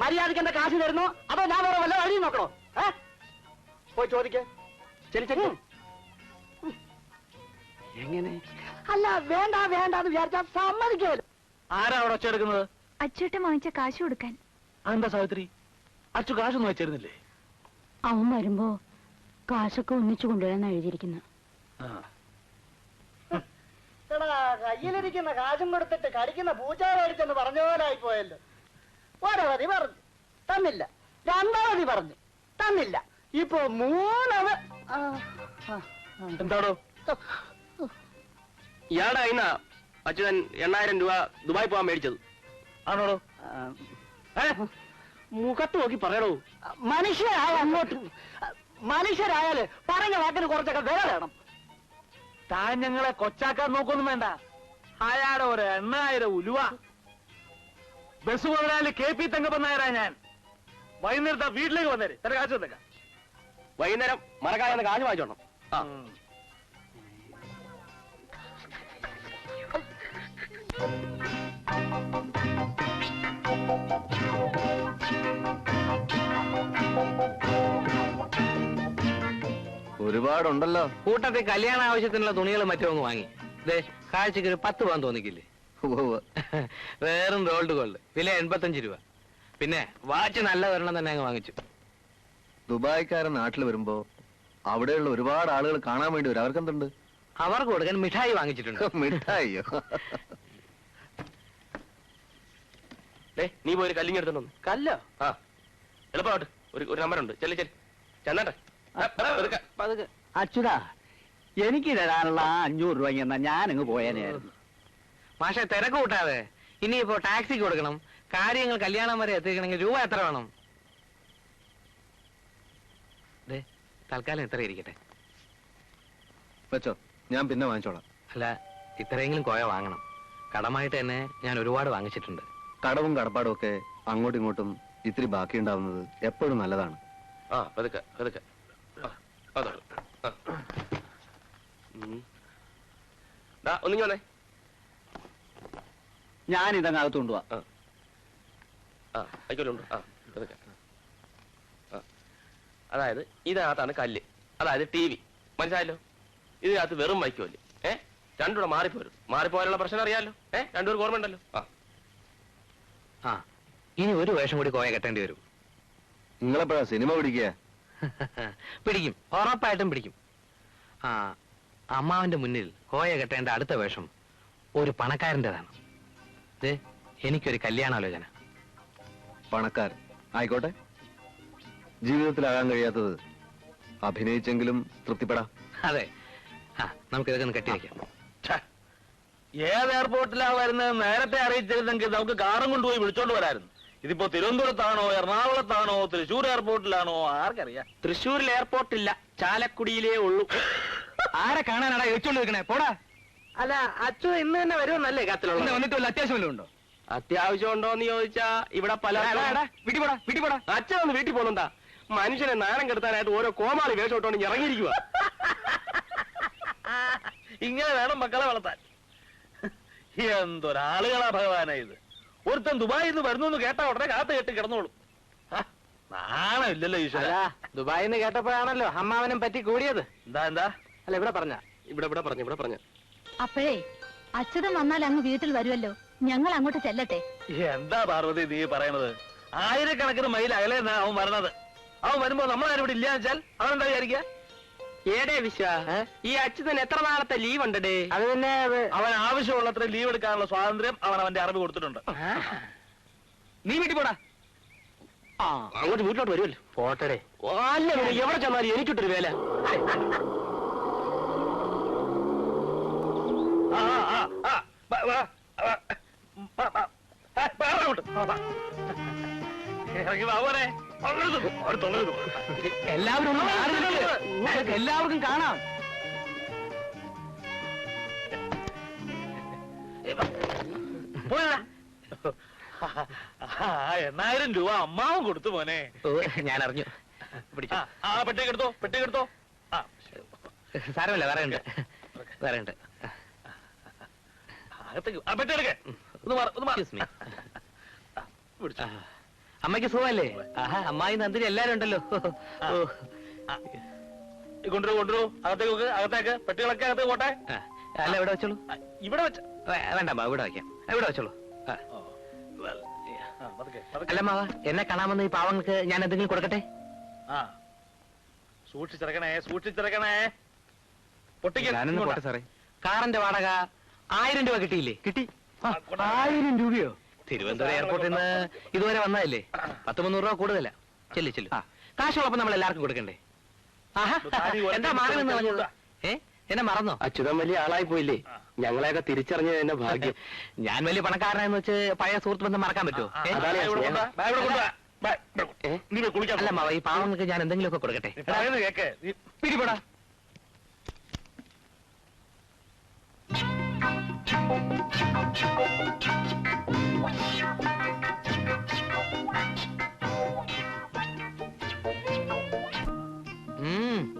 മര്യാദയ്ക്ക് എന്റെ കാശ് തരുന്നോ അതോ ഞാൻ വേറെ വല്ല വഴി നോക്കണോ? പോയി ചോദിക്കേ. ശരി. എങ്ങനെ? അല്ല വേണ്ട വേണ്ടെന്ന് വിചാരിച്ചാ സമ്മതിക്കല്ലോ. ആരാ അവിടെ ഒച്ചെടുക്കുന്നത്? അച്ചൂട്ടൻ വാങ്ങിച്ച കാശ് കൊടുക്കാൻ. അതെന്താ സാവിത്രി, അച്ചു കാശൊന്നും വെച്ചിരുന്നില്ലേ? അവൻ വരുമ്പോ കാശൊക്കെ ഒന്നിച്ചു കൊണ്ടുവരാൻ എഴുതിയിരിക്കുന്നു. കയ്യിലിരിക്കുന്ന കാശും കൊടുത്തിട്ട് കടിക്കുന്ന പൂച്ച മേടിച്ചെന്ന് പറഞ്ഞ പോലായി പോയല്ലോ. ഒരവധി പറഞ്ഞു തന്നില്ല, രണ്ടാവധി പറഞ്ഞു തന്നില്ല, ഇപ്പൊ മൂന്നവ. എന്താടോ? ഇയാളുടെ കയ്യിൽ നിന്നാ അച്യുതൻ 8000 രൂപ ദുബായി പോകാൻ മേടിച്ചത്. ആണോടോ? മുഖത്ത് നോക്കി പറയണോ. മനുഷ്യരായ അങ്ങോട്ട് മനുഷ്യരായാല് പറഞ്ഞ വാക്കിന് കുറച്ചൊക്കെ വില വേണം. താൻ ഞങ്ങളെ കൊച്ചാക്കാൻ നോക്കൊന്നും വേണ്ട. അയാളുടെ ഒരു 8000 ഉലുവ. ബസ് മുതലാളി KP തങ്കപ്പൻ നായരാ ഞാൻ. വൈകുന്നേരത്തെ വീട്ടിലേക്ക് വന്നേര്, എന്റെ കാശ് വന്നേക്കാം. വൈകുന്നേരം മറക്കാതെ കാശ് വാങ്ങിച്ചോണം. ഒരുപാടുണ്ടല്ലോ. കൂട്ടത്തിൽ കല്യാണ ആവശ്യത്തിനുള്ള തുണികളും മറ്റും അങ്ങ് വാങ്ങി. കാഴ്ചക്ക് ഒരു 10 പോകാൻ തോന്നിക്കില്ലേ? വേറും റോൾഡ് ഗോൾഡ് വില 85 രൂപ. പിന്നെ വാച്ച് നല്ല ഒരെണ്ണം തന്നെ അങ്ങ് വാങ്ങിച്ചു. ദുബായിക്കാരൻ നാട്ടിൽ വരുമ്പോ അവിടെയുള്ള ഒരുപാട് ആളുകൾ കാണാൻ വേണ്ടി വരും. അവർക്കെന്തുണ്ട്? അവർക്ക് കൊടുക്കാൻ മിഠായി വാങ്ങിച്ചിട്ടുണ്ട്. മിഠായിയോ? നീ പോയി ഒരു കല്ലിങ് എടുത്തോണ്ട്. കല്ലോ? ആ എളുപ്പമായിട്ട് ഒരു നമ്പറുണ്ട്. ചെല്ലി ചെന്നട്ടെ. അച്യുതാ, എനിക്ക് തരാനുള്ള 500 രൂപ എന്നാ ഞാനങ്ങ് പോയേനെയായിരുന്നു. മാഷെ തിരക്ക് കൂട്ടാതെ. ഇനിയിപ്പോ ടാക്സിക്ക് കൊടുക്കണം. കാര്യങ്ങൾ കല്യാണം വരെ എത്തിക്കണമെങ്കിൽ രൂപ എത്ര വേണം? തൽക്കാലം എത്ര ഇരിക്കട്ടെ. വെച്ചോ, ഞാൻ പിന്നെ വാങ്ങിച്ചോളാം. അല്ല, ഇത്രയെങ്കിലും കോയ വാങ്ങണം. കടമായിട്ട് തന്നെ ഞാൻ ഒരുപാട് വാങ്ങിച്ചിട്ടുണ്ട്. കടവും കടപ്പാടും ഒക്കെ അങ്ങോട്ടും ഇങ്ങോട്ടും ഇത്തിരി ബാക്കി ഉണ്ടാവുന്നത് എപ്പോഴും നല്ലതാണ്. ഒന്നിങ്ങി വന്നേ. ഞാൻ ഇതങ്ങകത്ത് കൊണ്ടുപോവാ. അതായത് ഇതിനകത്താണ് കല്ല്, അതായത് TV. മനസ്സിലായല്ലോ? ഇതിനകത്ത് വെറും വൈക്കോല്. രണ്ടുകൂടെ മാറിപ്പോരും. മാറിപ്പോയാലുള്ള പ്രശ്നം അറിയാമല്ലോ. രണ്ടുപേർക്ക് ഓർമ്മ ഉണ്ടല്ലോ. ഇനി ഒരു വേഷം കൂടി കോയ കെട്ടേണ്ടി വരും. നിങ്ങളെപ്പോഴാ സിനിമ പിടിക്കുക? പിടിക്കും, ഉറപ്പായിട്ടും പിടിക്കും. ആ, അമ്മാവന്റെ മുന്നിൽ കോയ കെട്ടേണ്ട അടുത്ത വേഷം ഒരു പണക്കാരൻ്റെതാണ്. എനിക്കൊരു കല്യാണാലോചന. പണക്കാരൻ ആയിക്കോട്ടെ. ജീവിതത്തിലാകാൻ കഴിയാത്തത് അഭിനയിച്ചെങ്കിലും തൃപ്തിപ്പെടാം. അതെ, നമുക്കിതൊക്കെ ഒന്ന് കെട്ടി വെക്കാം. ഏത് എയർപോർട്ടിലാ വരുന്നത് നേരത്തെ അറിയിച്ചിരുന്നെങ്കിൽ നമുക്ക് കാറും കൊണ്ടുപോയി വിളിച്ചോണ്ട് വരായിരുന്നു. ഇതിപ്പോ തിരുവനന്തപുരത്താണോ എറണാകുളത്താണോ തൃശ്ശൂർ എയർപോർട്ടിലാണോ ആർക്കറിയാം. തൃശ്ശൂരിൽ എയർപോർട്ടില്ല, ചാലക്കുടിയിലേ ഉള്ളൂ. ആരെ കാണാനാടാ ചോദിച്ചോണ്ട് നിൽക്കണേ? പോടാ. അല്ല, അച്ഛൻ ഇന്ന് തന്നെ വരുമെന്നല്ലേ കത്തിലുള്ള? വന്നിട്ട് വല്ല അത്യാവശ്യം വല്ലതും ഉണ്ടോ? അത്യാവശ്യം ഉണ്ടോന്ന് ചോദിച്ചാ ഇവിടെ പല വീട്ടിൽ പോടാ, വീട്ടിൽ പോടാ. അച്ഛൻ ഒന്ന് വീട്ടിൽ പോകുന്നുണ്ടാ? മനുഷ്യനെ നാണം കെടുത്താനായിട്ട് ഓരോ കോമാളി വേഷം ഇട്ടോണ്ട് ഇറങ്ങിയിരിക്കുക. ഇങ്ങനെ വേണം മക്കളെ വളർത്താൻ. എന്തൊരാളുകളാ ഭഗവാനാ ഇത്. ഒരുത്തൻ ദുബായിൽ നിന്ന് വരുന്നു എന്ന് കേട്ടാ ഉടനെ കാത്തു കെട്ടി കിടന്നോളും. നാണമില്ലല്ലോ ഈശ്വര. ദുബായിൽ നിന്ന് കേട്ടപ്പോഴാണല്ലോ അമ്മാവനും പറ്റി കൂടിയത്. എന്താ അല്ല, ഇവിടെ പറഞ്ഞ അപ്പോഴേ അച്യുതൻ വന്നാൽ അങ്ങ് വീട്ടിൽ വരുമല്ലോ, ഞങ്ങൾ അങ്ങോട്ട് ചെല്ലട്ടെ. എന്താ പാർവതി നീ പറയണത്? ആയിരക്കണക്കിന് മൈൽ അകലെ അവൻ വരണത്. അവൻ വരുമ്പോ നമ്മളാരും ഇവിടെ ഇല്ലാന്ന് വെച്ചാൽ അവനെന്താ വിചാരിക്കുക? ഏടേ വിശ്വ, ഈ അച്യുതൻ എത്ര നാളത്തെ ലീവ് ഉണ്ടേ? അത് പിന്നെ അവൻ ആവശ്യമുള്ളത്ര ലീവ് എടുക്കാനുള്ള സ്വാതന്ത്ര്യം അവൻ അവന്റെ അറിവ് കൊടുത്തിട്ടുണ്ട്. നീ വീട്ടിൽ പോടാ. അങ്ങോട്ട് വീട്ടിലോട്ട് വരുമല്ലോ. പോട്ടടേ. അല്ല, എവിടെ ചെന്നാലും എനിക്കിട്ടൊരു വേല. എല്ലാവരും എല്ലാവർക്കും കാണാം. പോയടാ. 8,000 രൂപ അമ്മാവും കൊടുത്തു മോനെ. ഞാൻ അറിഞ്ഞു. പെട്ടിക്കെടുത്തോ, പെട്ടിക്കെടുത്തോ. സാരമല്ല, വേറെ ഉണ്ട്. പെട്ടിയെടുക്കേ. അമ്മയ്ക്ക് സുഖമല്ലേ? അമ്മായി നന്ദിനി എല്ലാരും ഉണ്ടല്ലോ. കൊണ്ടുവരൂ. അകത്തേക്ക് പെട്ടികളൊക്കെ അകത്തേക്ക് പോട്ടെ. അല്ല, ഇവിടെ വെച്ചോളൂ. ഇവിടെ വെച്ച വേണ്ട, ഇവിടെ വയ്ക്കാം. ഇവിടെ വെച്ചോളൂ. അല്ല മാവ, എന്നെ കാണാമെന്ന് ഈ പാവങ്ങൾക്ക് ഞാൻ എന്തെങ്കിലും കൊടുക്കട്ടെ? സൂക്ഷിച്ചിറക്കണേ. പൊട്ടിക്കാൻ സാറേ, കാറിന്റെ വാടക 1000 രൂപ കിട്ടിയില്ലേ? കിട്ടി. 1000 രൂപയോ? തിരുവനന്തപുരം എയർപോർട്ടിൽ നിന്ന് ഇതുവരെ വന്നതല്ലേ? 100-300 രൂപ കൂടുതലാ. ചെല്ലു. കാശുള്ളപ്പോ നമ്മൾ എല്ലാവർക്കും കൊടുക്കണ്ടേ? എന്താ മാറുമെന്ന് പറഞ്ഞത്? എന്നെ മറന്നോ? അച്യുതൻ വലിയ ആളായി പോയില്ലേ? ഞങ്ങളെയൊക്കെ തിരിച്ചറിഞ്ഞത് എന്നെ ഭാഗ്യം. ഞാൻ വലിയ പണക്കാരനെന്ന് വെച്ച് പഴയ സുഹൃത്ത് ബന്ധം മറക്കാൻ പറ്റുമോ? അല്ല മാവ, ഈ പാവങ്ങൾക്ക് ഞാൻ എന്തെങ്കിലുമൊക്കെ കൊടുക്കട്ടെ? കേക്ക് പിടിപെടാ.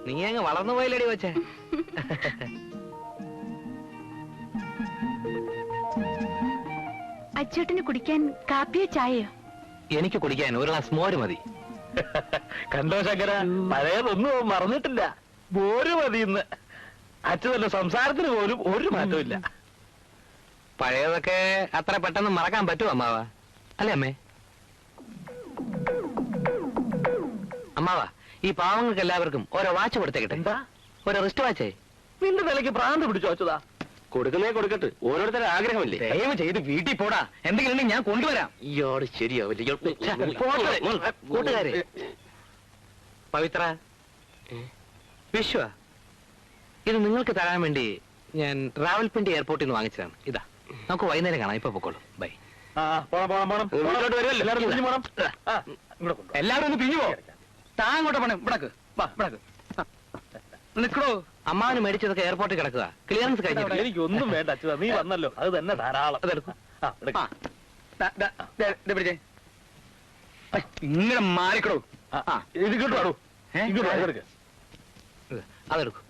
നീ അങ്ങ് വളർന്നു പോയില്ലടി വെച്ചേ. അച്ചേട്ടന് കുടിക്കാൻ കാപ്പിയോ ചായയോ? എനിക്ക് കുടിക്കാൻ ഒരു ഗ്ലാസ് മോര് മതി. കണ്ടോ ശങ്കര, പഴയതൊന്നും മറന്നിട്ടില്ല. മോര് മതി ഇന്ന്. അച്ഛനല്ല, സംസാരത്തിന് പോലും ഒരു മാറ്റമില്ല. പഴയതൊക്കെ അത്ര പെട്ടെന്ന് മറക്കാൻ പറ്റുമോ അമ്മാവ? അല്ലേ അമ്മേ? അമ്മാവ, ഈ പാവങ്ങൾക്ക് എല്ലാവർക്കും ഓരോ വാച്ച് കൊടുത്തേക്കട്ടെ. എന്താ? ഒരു റിസ്റ്റ് വാച്ചേ. നിന്റെ നിലയ്ക്ക് ഭ്രാന്ത് പിടിച്ചു വെച്ചതാ. കൊടുക്കട്ടെ, ഓരോരുത്തരുടെ ആഗ്രഹമല്ലേ? ദയവ് ചെയ്ത് വീട്ടിൽ പോടാ. എന്തെങ്കിലും ഉണ്ടെങ്കിൽ ഞാൻ കൊണ്ടുവരാം. ഇയാള് ശരിയാവില്ല. കൂട്ടുകാരെ, പവിത്ര, വിശ്വ, ഇത് നിങ്ങൾക്ക് തരാൻ വേണ്ടി ഞാൻ റാവൽപിണ്ടി എയർപോർട്ടിൽ നിന്ന് വാങ്ങിച്ചതാണ്. ഇതാ, നമുക്ക് വൈകുന്നേരം കാണാം. ഇപ്പൊ പൊക്കോളൂ. ബൈ. പോണം. എല്ലാവരും ഒന്ന് പിരിഞ്ഞു പോ. താങ്ങോട്ട് പണം. ഇവിടക്ക് നിക്കടോ. അമ്മാവന് മേടിച്ചതൊക്കെ എയർപോർട്ടിൽ കിടക്കുക. ക്ലിയറൻസ് കഴിഞ്ഞിട്ടില്ല. എനിക്കൊന്നും വേണ്ട അച്ഛാ, നീ വന്നല്ലോ, അത് തന്നെ ധാരാളം. ഇങ്ങനെ മാറിക്കടോ. ഇത് കിട്ടുവാടോ. അതെടുക്കും.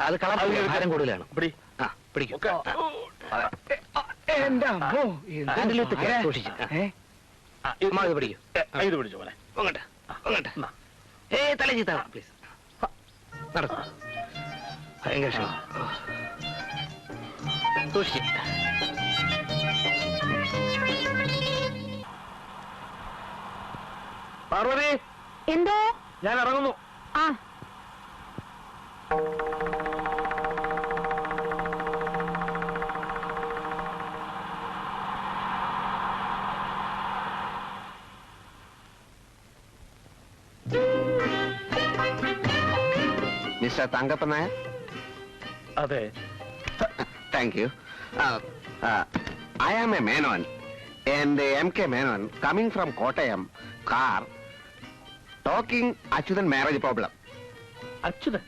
അത് കളർ ഭാരം കൂടുതലാണ്. പിടിക്കും. എന്റെ അമ്മോ, സൂക്ഷിച്ചു. ഇത് പിടിക്കും. ഇത് പിടിച്ചോ പോലെ. അങ്ങോട്ട്. തല ചീത്ത പ്ലീസ്. നടക്കും. ഭയങ്കര ക്ഷീണം. സൂക്ഷിച്ച്. പാർവതി, എന്തോ? ഞാൻ ഇറങ്ങുന്നു. ആ മിസ്റ്റർ തങ്കപ്പൻ നായർ. അതെ. Thank you. I am a Menon, and M.K. Menon coming from Kottayam, car, talking Achyutan marriage problem. Achuthan?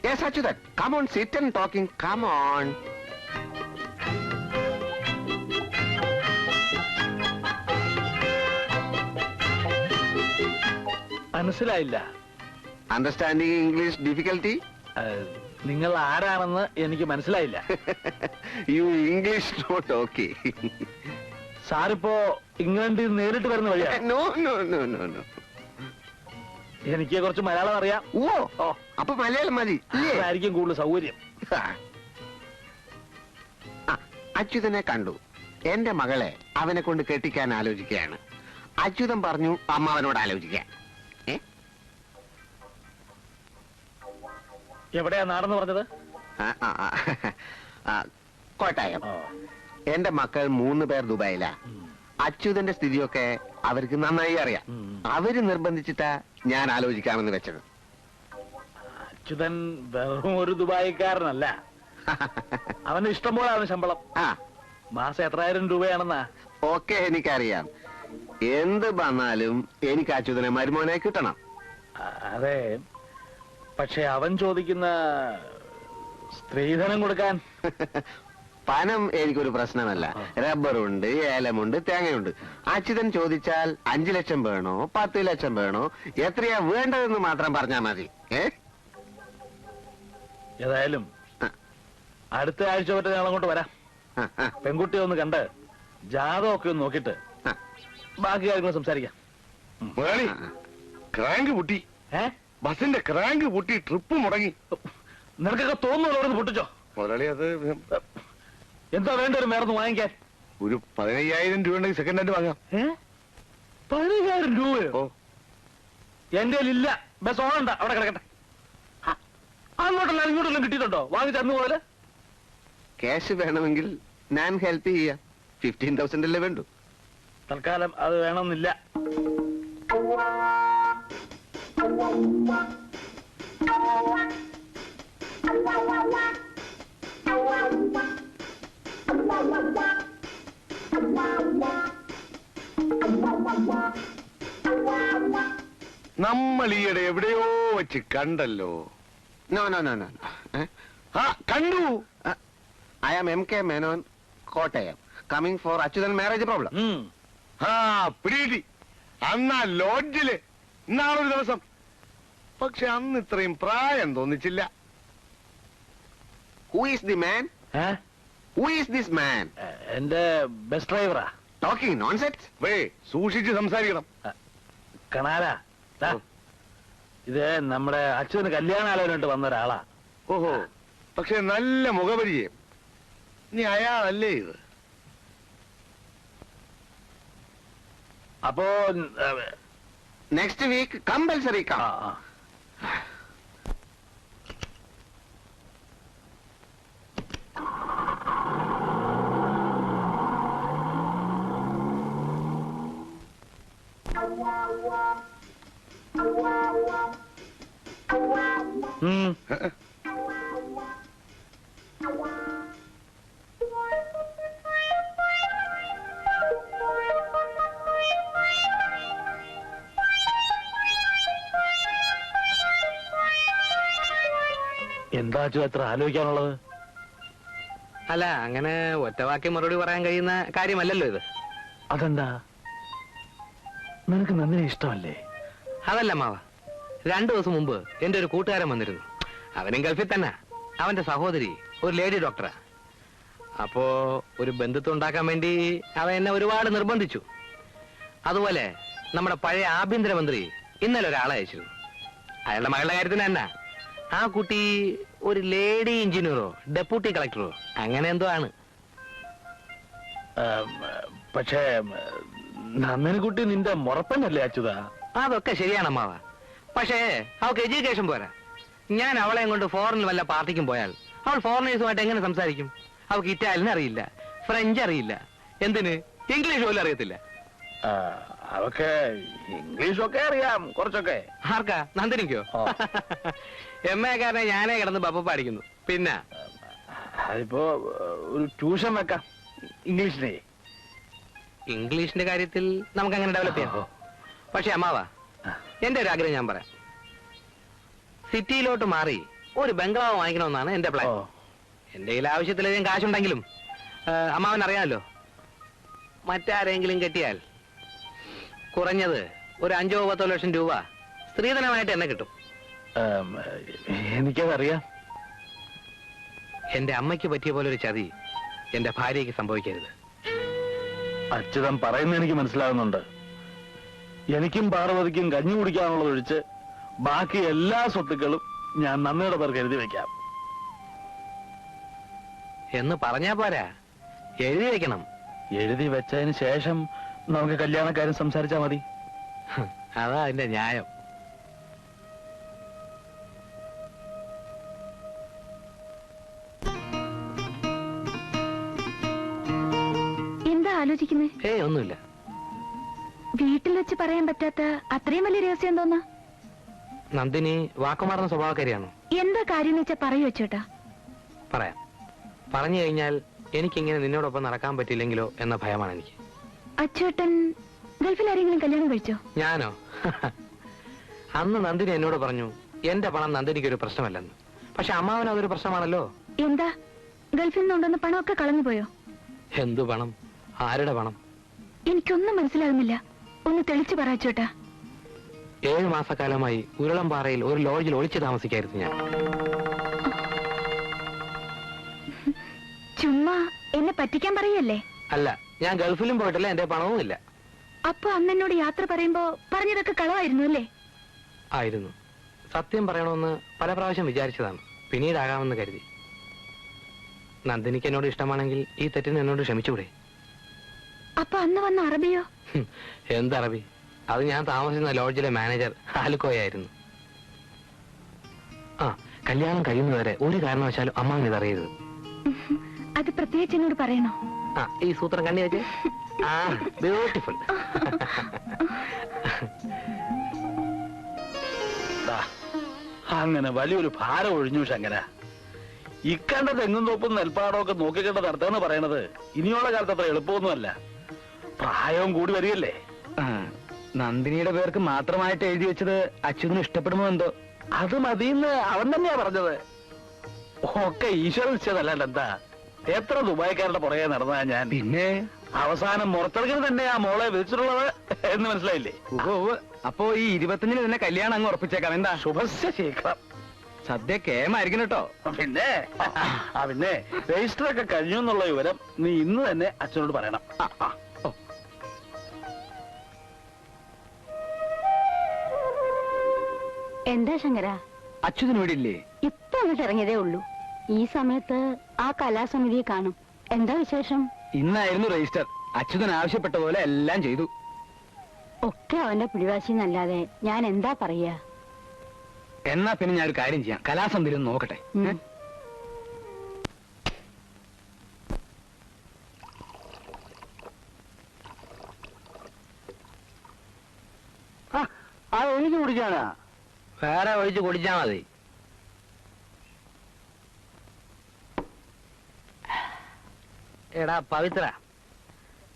Yes, Achyutan. Come on, sit and talking. Come on. മനസ്സിലായില്ല. Understanding English difficulty? നിങ്ങൾ ആരാണെന്ന് എനിക്ക് മനസ്സിലായില്ല. You English not okay. സാറിപ്പോ ഇംഗ്ലണ്ടിൽ നേരിട്ട് വരുന്ന വഴിയാ? No, no, no, no, no. എനിക്ക് കുറച്ച് മലയാളം അറിയാം. ഓ, അപ്പൊ മലയാളം മതി. അതായിരിക്കും കൂടുതൽ സൗകര്യം. അച്യുതനെ കണ്ടു. എന്റെ മകളെ അവനെ കൊണ്ട് കെട്ടിക്കാൻ ആലോചിക്കുകയാണ്. അച്യുതൻ പറഞ്ഞു അമ്മാവനോട് ആലോചിക്കാൻ. എവിടെയാ നാടെന്ന് പറഞ്ഞത്? കോട്ടയം. എന്റെ മക്കൾ 3 പേർ ദുബായിലാ. അച്യുതന്റെ സ്ഥിതിയൊക്കെ അവർക്ക് നന്നായി അറിയാം. അവര് നിർബന്ധിച്ചിട്ടാ ഞാൻ ആലോചിക്കാമെന്ന് വെച്ചത്. അച്യുതൻ വെറും ഒരു ദുബായിക്കാരനല്ല. അവന് ഇഷ്ടംപോലെ അവന് ശമ്പളം. മാസം എത്രായിരം രൂപയാണെന്നാ? ഓക്കെ, എനിക്കറിയാം. എന്ത് വന്നാലും എനിക്ക് അച്യുതനെ മരുമോനെ കിട്ടണം. അതെ, പക്ഷെ അവൻ ചോദിക്കുന്ന സ്ത്രീധനം കൊടുക്കാൻ. പണം എനിക്കൊരു പ്രശ്നമല്ല. റബ്ബറുണ്ട്, ഏലമുണ്ട്, തേങ്ങയുണ്ട്. അച്യുതൻ ചോദിച്ചാൽ 5 ലക്ഷം വേണോ 10 ലക്ഷം വേണോ, എത്രയാ വേണ്ടതെന്ന് മാത്രം പറഞ്ഞാൽ മതി. ഏതായാലും അടുത്ത ആഴ്ച പറ്റ ഞങ്ങൾ അങ്ങോട്ട് വരാം. പെൺകുട്ടിയെ ഒന്ന് കണ്ട് ജാതകമൊക്കെ ഒന്ന് നോക്കിട്ട് ബാക്കി കാര്യങ്ങൾ സംസാരിക്കാം. ക്രാങ്ക് പൊട്ടി. ബസിന്റെ ക്രാങ്ക് പൊട്ടി, ട്രിപ്പ് മുടങ്ങി. നിനക്കൊക്കെ തോന്നുന്നു പൊട്ടിച്ചോ? മുതലാളി, അത് എന്താ വേണ്ട ഒരു മേർന്ന് വാങ്ങിക്കാൻ? ഒരു 15,000 രൂപ ഉണ്ടെങ്കിൽ സെക്കൻഡ് ഹാൻഡ് വാങ്ങാം. 15,000 രൂപയോ? എന്റെ ഇല്ല. ബസ് ഓണണ്ട, അവിടെ കിടക്കട്ടെ. അങ്ങോട്ടല്ല ഇങ്ങോട്ടെല്ലാം കിട്ടിയിട്ടുണ്ടോ? വാങ്ങിച്ച അന്ന് പോലെ ക്യാഷ് വേണമെങ്കിൽ ഞാൻ ഹെൽപ്പ് ചെയ്യാം. 15,000 അല്ലേ വേണ്ടു. തൽക്കാലം അത് വേണമെന്നില്ല. നമ്മൾ ഈയിടെ എവിടെയോ വെച്ച് കണ്ടല്ലോ. No no no no. കണ്ടു. I am M.K. Menon, Kottayam, coming for Achuthan marriage problem. പിടി. അന്നാ ലോഡ്ജില് ഇന്നാളൊരു ദിവസം. പക്ഷെ അന്ന് ഇത്രയും പ്രായം തോന്നിച്ചില്ല. Who is the man? Who is this man? എന്റെ ബസ് ഡ്രൈവറാ. Talking nonsense. സൂക്ഷിച്ച് സംസാരിക്കണം. കണാല, ഇത് നമ്മുടെ അച്ഛന് കല്യാണാലോചനയായിട്ട് വന്ന ഒരാളാ. ഓഹോ, പക്ഷെ നല്ല മുഖപരിചയം. നീ അയാളല്ലേ ഇത്? അപ്പോ നെക്സ്റ്റ് വീക്ക് കമ്പൽസറി കം. എന്താ എത്ര ആലോചിക്കാനുള്ളത്? അല്ല, അങ്ങനെ ഒറ്റവാക്കി മറുപടി പറയാൻ കഴിയുന്ന കാര്യമല്ലല്ലോ ഇത്. അതെന്താ, നിനക്ക് നന്ദിനെ ഇഷ്ടമല്ലേ? അതല്ല മാവ, 2 ദിവസം മുമ്പ് എന്റെ ഒരു കൂട്ടുകാരൻ വന്നിരുന്നു. അവനും ഗൾഫിൽ തന്നെ. അവന്റെ സഹോദരി ഒരു ലേഡി ഡോക്ടറാ. അപ്പോ ഒരു ബന്ധുത്വം ഉണ്ടാക്കാൻ വേണ്ടി അവൻ എന്നെ ഒരുപാട് നിർബന്ധിച്ചു. അതുപോലെ നമ്മുടെ പഴയ ആഭ്യന്തരമന്ത്രി ഇന്നലെ ഒരാളെ അയച്ചിരുന്നു. അയാളുടെ മകളുടെ കാര്യത്തിന് തന്നെ. ആ കുട്ടി ഒരു ലേഡി എഞ്ചിനീയറോ ഡെപ്യൂട്ടി കളക്ടറോ അങ്ങനെ എന്തോ ആണ്. പക്ഷേ നന്ദിനി കുട്ടി നിന്റെ മുറപ്പനല്ലേ അച്യുത? അതൊക്കെ ശരിയാണ് അമ്മാവ. പക്ഷേ അവൾക്ക് എഡ്യൂക്കേഷൻ പോരാ. ഞാൻ അവളെയും കൊണ്ട് ഫോറിനിൽ വല്ല പാർട്ടിക്കും പോയാൽ അവൾ ഫോറിനേഴ്സുമായിട്ട് എങ്ങനെ സംസാരിക്കും? അവൾക്ക് ഇറ്റാലിയൻ അറിയില്ല, ഫ്രഞ്ച് അറിയില്ല, എന്തിന് ഇംഗ്ലീഷ് പോലും അറിയത്തില്ല. അവക്ക് ഇംഗ്ലീഷൊക്കെ അറിയാം കുറച്ചൊക്കെ. ആർക്കാ? നന്ദിനിക്കോ? MA കാരനെ ഞാനേ കിടന്ന് ബപ്പ പാടിക്കുന്നു. പിന്നെ അതിപ്പോ ഒരു ട്യൂഷൻ വെക്കാം ഇംഗ്ലീഷിനെ. ഇംഗ്ലീഷിന്റെ കാര്യത്തിൽ നമുക്ക് അങ്ങനെ ഡെവലപ്പ് ചെയ്യാം. പക്ഷെ അമ്മാവ, എന്റെ ഒരു ആഗ്രഹം ഞാൻ പറയാം. സിറ്റിയിലോട്ട് മാറി ഒരു ബംഗ്ലാവ് വാങ്ങിക്കണമെന്നാണ് എന്റെ പ്ലാൻ. എന്റെ കയ്യിൽ ആവശ്യത്തിലധികം കാശുണ്ടെങ്കിലും അമ്മാവൻ അറിയാമല്ലോ, മറ്റാരെങ്കിലും കെട്ടിയാൽ കുറഞ്ഞത് ഒരു 5-10 ലക്ഷം രൂപ സ്ത്രീധനമായിട്ട് എന്നെ കിട്ടും. എനിക്കതറിയാം. എന്റെ അമ്മയ്ക്ക് പറ്റിയ പോലെ ഒരു ചതി എന്റെ ഭാര്യയ്ക്ക് സംഭവിക്കരുത്. അച്യുതൻ പറയുന്നത് എനിക്ക് മനസ്സിലാകുന്നുണ്ട്. എനിക്കും പാർവതിക്കും കഞ്ഞി കുടിക്കാനുള്ളത് ഒഴിച്ച് ബാക്കി എല്ലാ സ്വത്തുക്കളും ഞാൻ നന്ദിയുടെ പേർക്ക് എഴുതി വെക്കാം. എന്ന് പറഞ്ഞാ പോരാ, എഴുതി വെക്കണം. എഴുതി വെച്ചതിന് ശേഷം നമുക്ക് കല്യാണക്കാരും സംസാരിച്ചാ മതി. അതാ അതിന്റെ ന്യായം. എന്താ ആലോചിക്കുന്നേ? ഒന്നുമില്ല. വീട്ടിൽ വെച്ച് പറയാൻ പറ്റാത്ത അത്രയും വലിയ രഹസ്യം എന്തോന്നാ? നന്ദിനി വാക്കുമാറുന്ന സ്വഭാവക്കാരിയാണോ? എന്താ കാര്യം വെച്ചാ പറയൂ അച്ചോട്ടാ. പറയാം. പറഞ്ഞു കഴിഞ്ഞാൽ എനിക്കിങ്ങനെ നിന്നോടൊപ്പം നടക്കാൻ പറ്റില്ലെങ്കിലോ എന്ന ഭയമാണ് എനിക്ക്. അച്ചോട്ടൻ ഗൾഫിൽ ആരെങ്കിലും കല്യാണം കഴിച്ചോ? ഞാനോ? അന്ന് നന്ദിനി എന്നോട് പറഞ്ഞു എന്റെ പണം നന്ദിനിക്കൊരു പ്രശ്നമല്ലെന്ന്. പക്ഷെ അമ്മാവൻ അതൊരു പ്രശ്നമാണല്ലോ. എന്താ, ഗൾഫിൽ നിന്നുണ്ടെന്ന് പണമൊക്കെ കളഞ്ഞു പോയോ? എന്തു പണം? ആരുടെ പണം? എനിക്കൊന്നും മനസ്സിലാകുന്നില്ല. ഒന്ന് തെളിച്ചു പറ അച്ചോട്ടാ. 7 മാസക്കാലമായി ഉരുളംപാറയിൽ ഒരു ലോഡ്ജിൽ ഒളിച്ചു താമസിക്കായിരുന്നു ഞാൻ. ചുമ്മാ എന്നെ പറ്റിക്കാൻ പറയല്ലേ? അല്ല, ഞാൻ ഗൾഫിലും പോയിട്ടില്ല, എന്റെ പണവും ഇല്ല. അപ്പൊ അന്ന് എന്നോട് യാത്ര പറയുമ്പോ പറഞ്ഞതൊക്കെ കളവായിരുന്നു അല്ലേ? ആയിരുന്നു. സത്യം പറയണമെന്ന് പല പ്രാവശ്യം വിചാരിച്ചതാണ്, പിന്നീടാകാമെന്ന് കരുതി. നന്ദിനിക്ക് എന്നോട് ഇഷ്ടമാണെങ്കിൽ ഈ തെറ്റിന് എന്നോട് ക്ഷമിച്ചൂടെ? അപ്പൊ അന്ന് വന്ന അറബിയോ? എന്തറബി? അത് ഞാൻ താമസിക്കുന്ന ലോഡ്ജിലെ മാനേജർ ആലുക്കോയായിരുന്നു. കല്യാണം കഴിയുന്നവരെ ഒരു കാരണവശാലും അമ്മാവൻ ഇതറിയരുത്. അത് പ്രത്യേകിച്ച് എന്നോട് പറയണോ? ഈ സൂത്രം കണ്ണി വെച്ച്. ബ്യൂട്ടിഫുൾ. അങ്ങനെ വലിയൊരു ഭാരം ഒഴിഞ്ഞു ശങ്കര. ഇക്കണ്ട തെങ്ങും തോപ്പും നെൽപ്പാടമൊക്കെ നോക്കിക്കണ്ട നടത്തുകയെന്ന് പറയണത് ഇനിയുള്ള കാലത്ത് അത്ര എളുപ്പമൊന്നുമല്ല. പ്രായവും കൂടി വരികയല്ലേ. നന്ദിനിയുടെ പേർക്ക് മാത്രമായിട്ട് എഴുതി വെച്ചത് അച്യുതന് ഇഷ്ടപ്പെടുമോ എന്തോ? അത് മതിയെന്ന് അവൻ തന്നെയാ പറഞ്ഞത്. ഒക്കെ ഈശ്വര നിശ്ചയതല്ലാണ്ട് എന്താ. എത്ര ദുബായിക്കാരുടെ പുറകെ നടന്നാ ഞാൻ. പിന്നെ അവസാനം മുറത്തിറക്കിന് തന്നെ ആ മോളെ വിധിച്ചിട്ടുള്ളത് എന്ന് മനസ്സിലായില്ലേ? അപ്പോ ഈ 25-ന് തന്നെ കല്യാണം അങ്ങ് ഉറപ്പിച്ചേക്കാം. എന്താ? ശുഭസ്യ ശീഘ്രം. സദ്യ കേമായിരിക്കും കേട്ടോ. പിന്നെ പിന്നെ രജിസ്റ്റർ ഒക്കെ കഴിഞ്ഞു എന്നുള്ള വിവരം നീ ഇന്ന് തന്നെ അച്ഛനോട് പറയണം. എന്താ ശങ്കര? അച്യുതന് ഇവിടെ ഇല്ലേ? ഇപ്പൊ അങ്ങോട്ട് ഇറങ്ങിയതേ ഉള്ളൂ. ഈ സമയത്ത് ആ കലാസമിതിയെ കാണും. എന്താ വിശേഷം? ഇന്നായിരുന്നു രജിസ്റ്റർ. അച്യുതൻ ആവശ്യപ്പെട്ട പോലെ എല്ലാം ചെയ്തു. ഒക്കെ അവന്റെ പിടിവാശി എന്നല്ലാതെ ഞാൻ എന്താ പറയാ? എന്നാ പിന്നെ ഞാൻ ഒരു കാര്യം ചെയ്യാം, കലാസമിതി ഒന്ന് നോക്കട്ടെ. ആ ഒഴിഞ്ഞു കുടിക്കാനാ? വേറെ ഒഴിച്ച് കുടിച്ചാ മതി. എടാ പവിത്ര,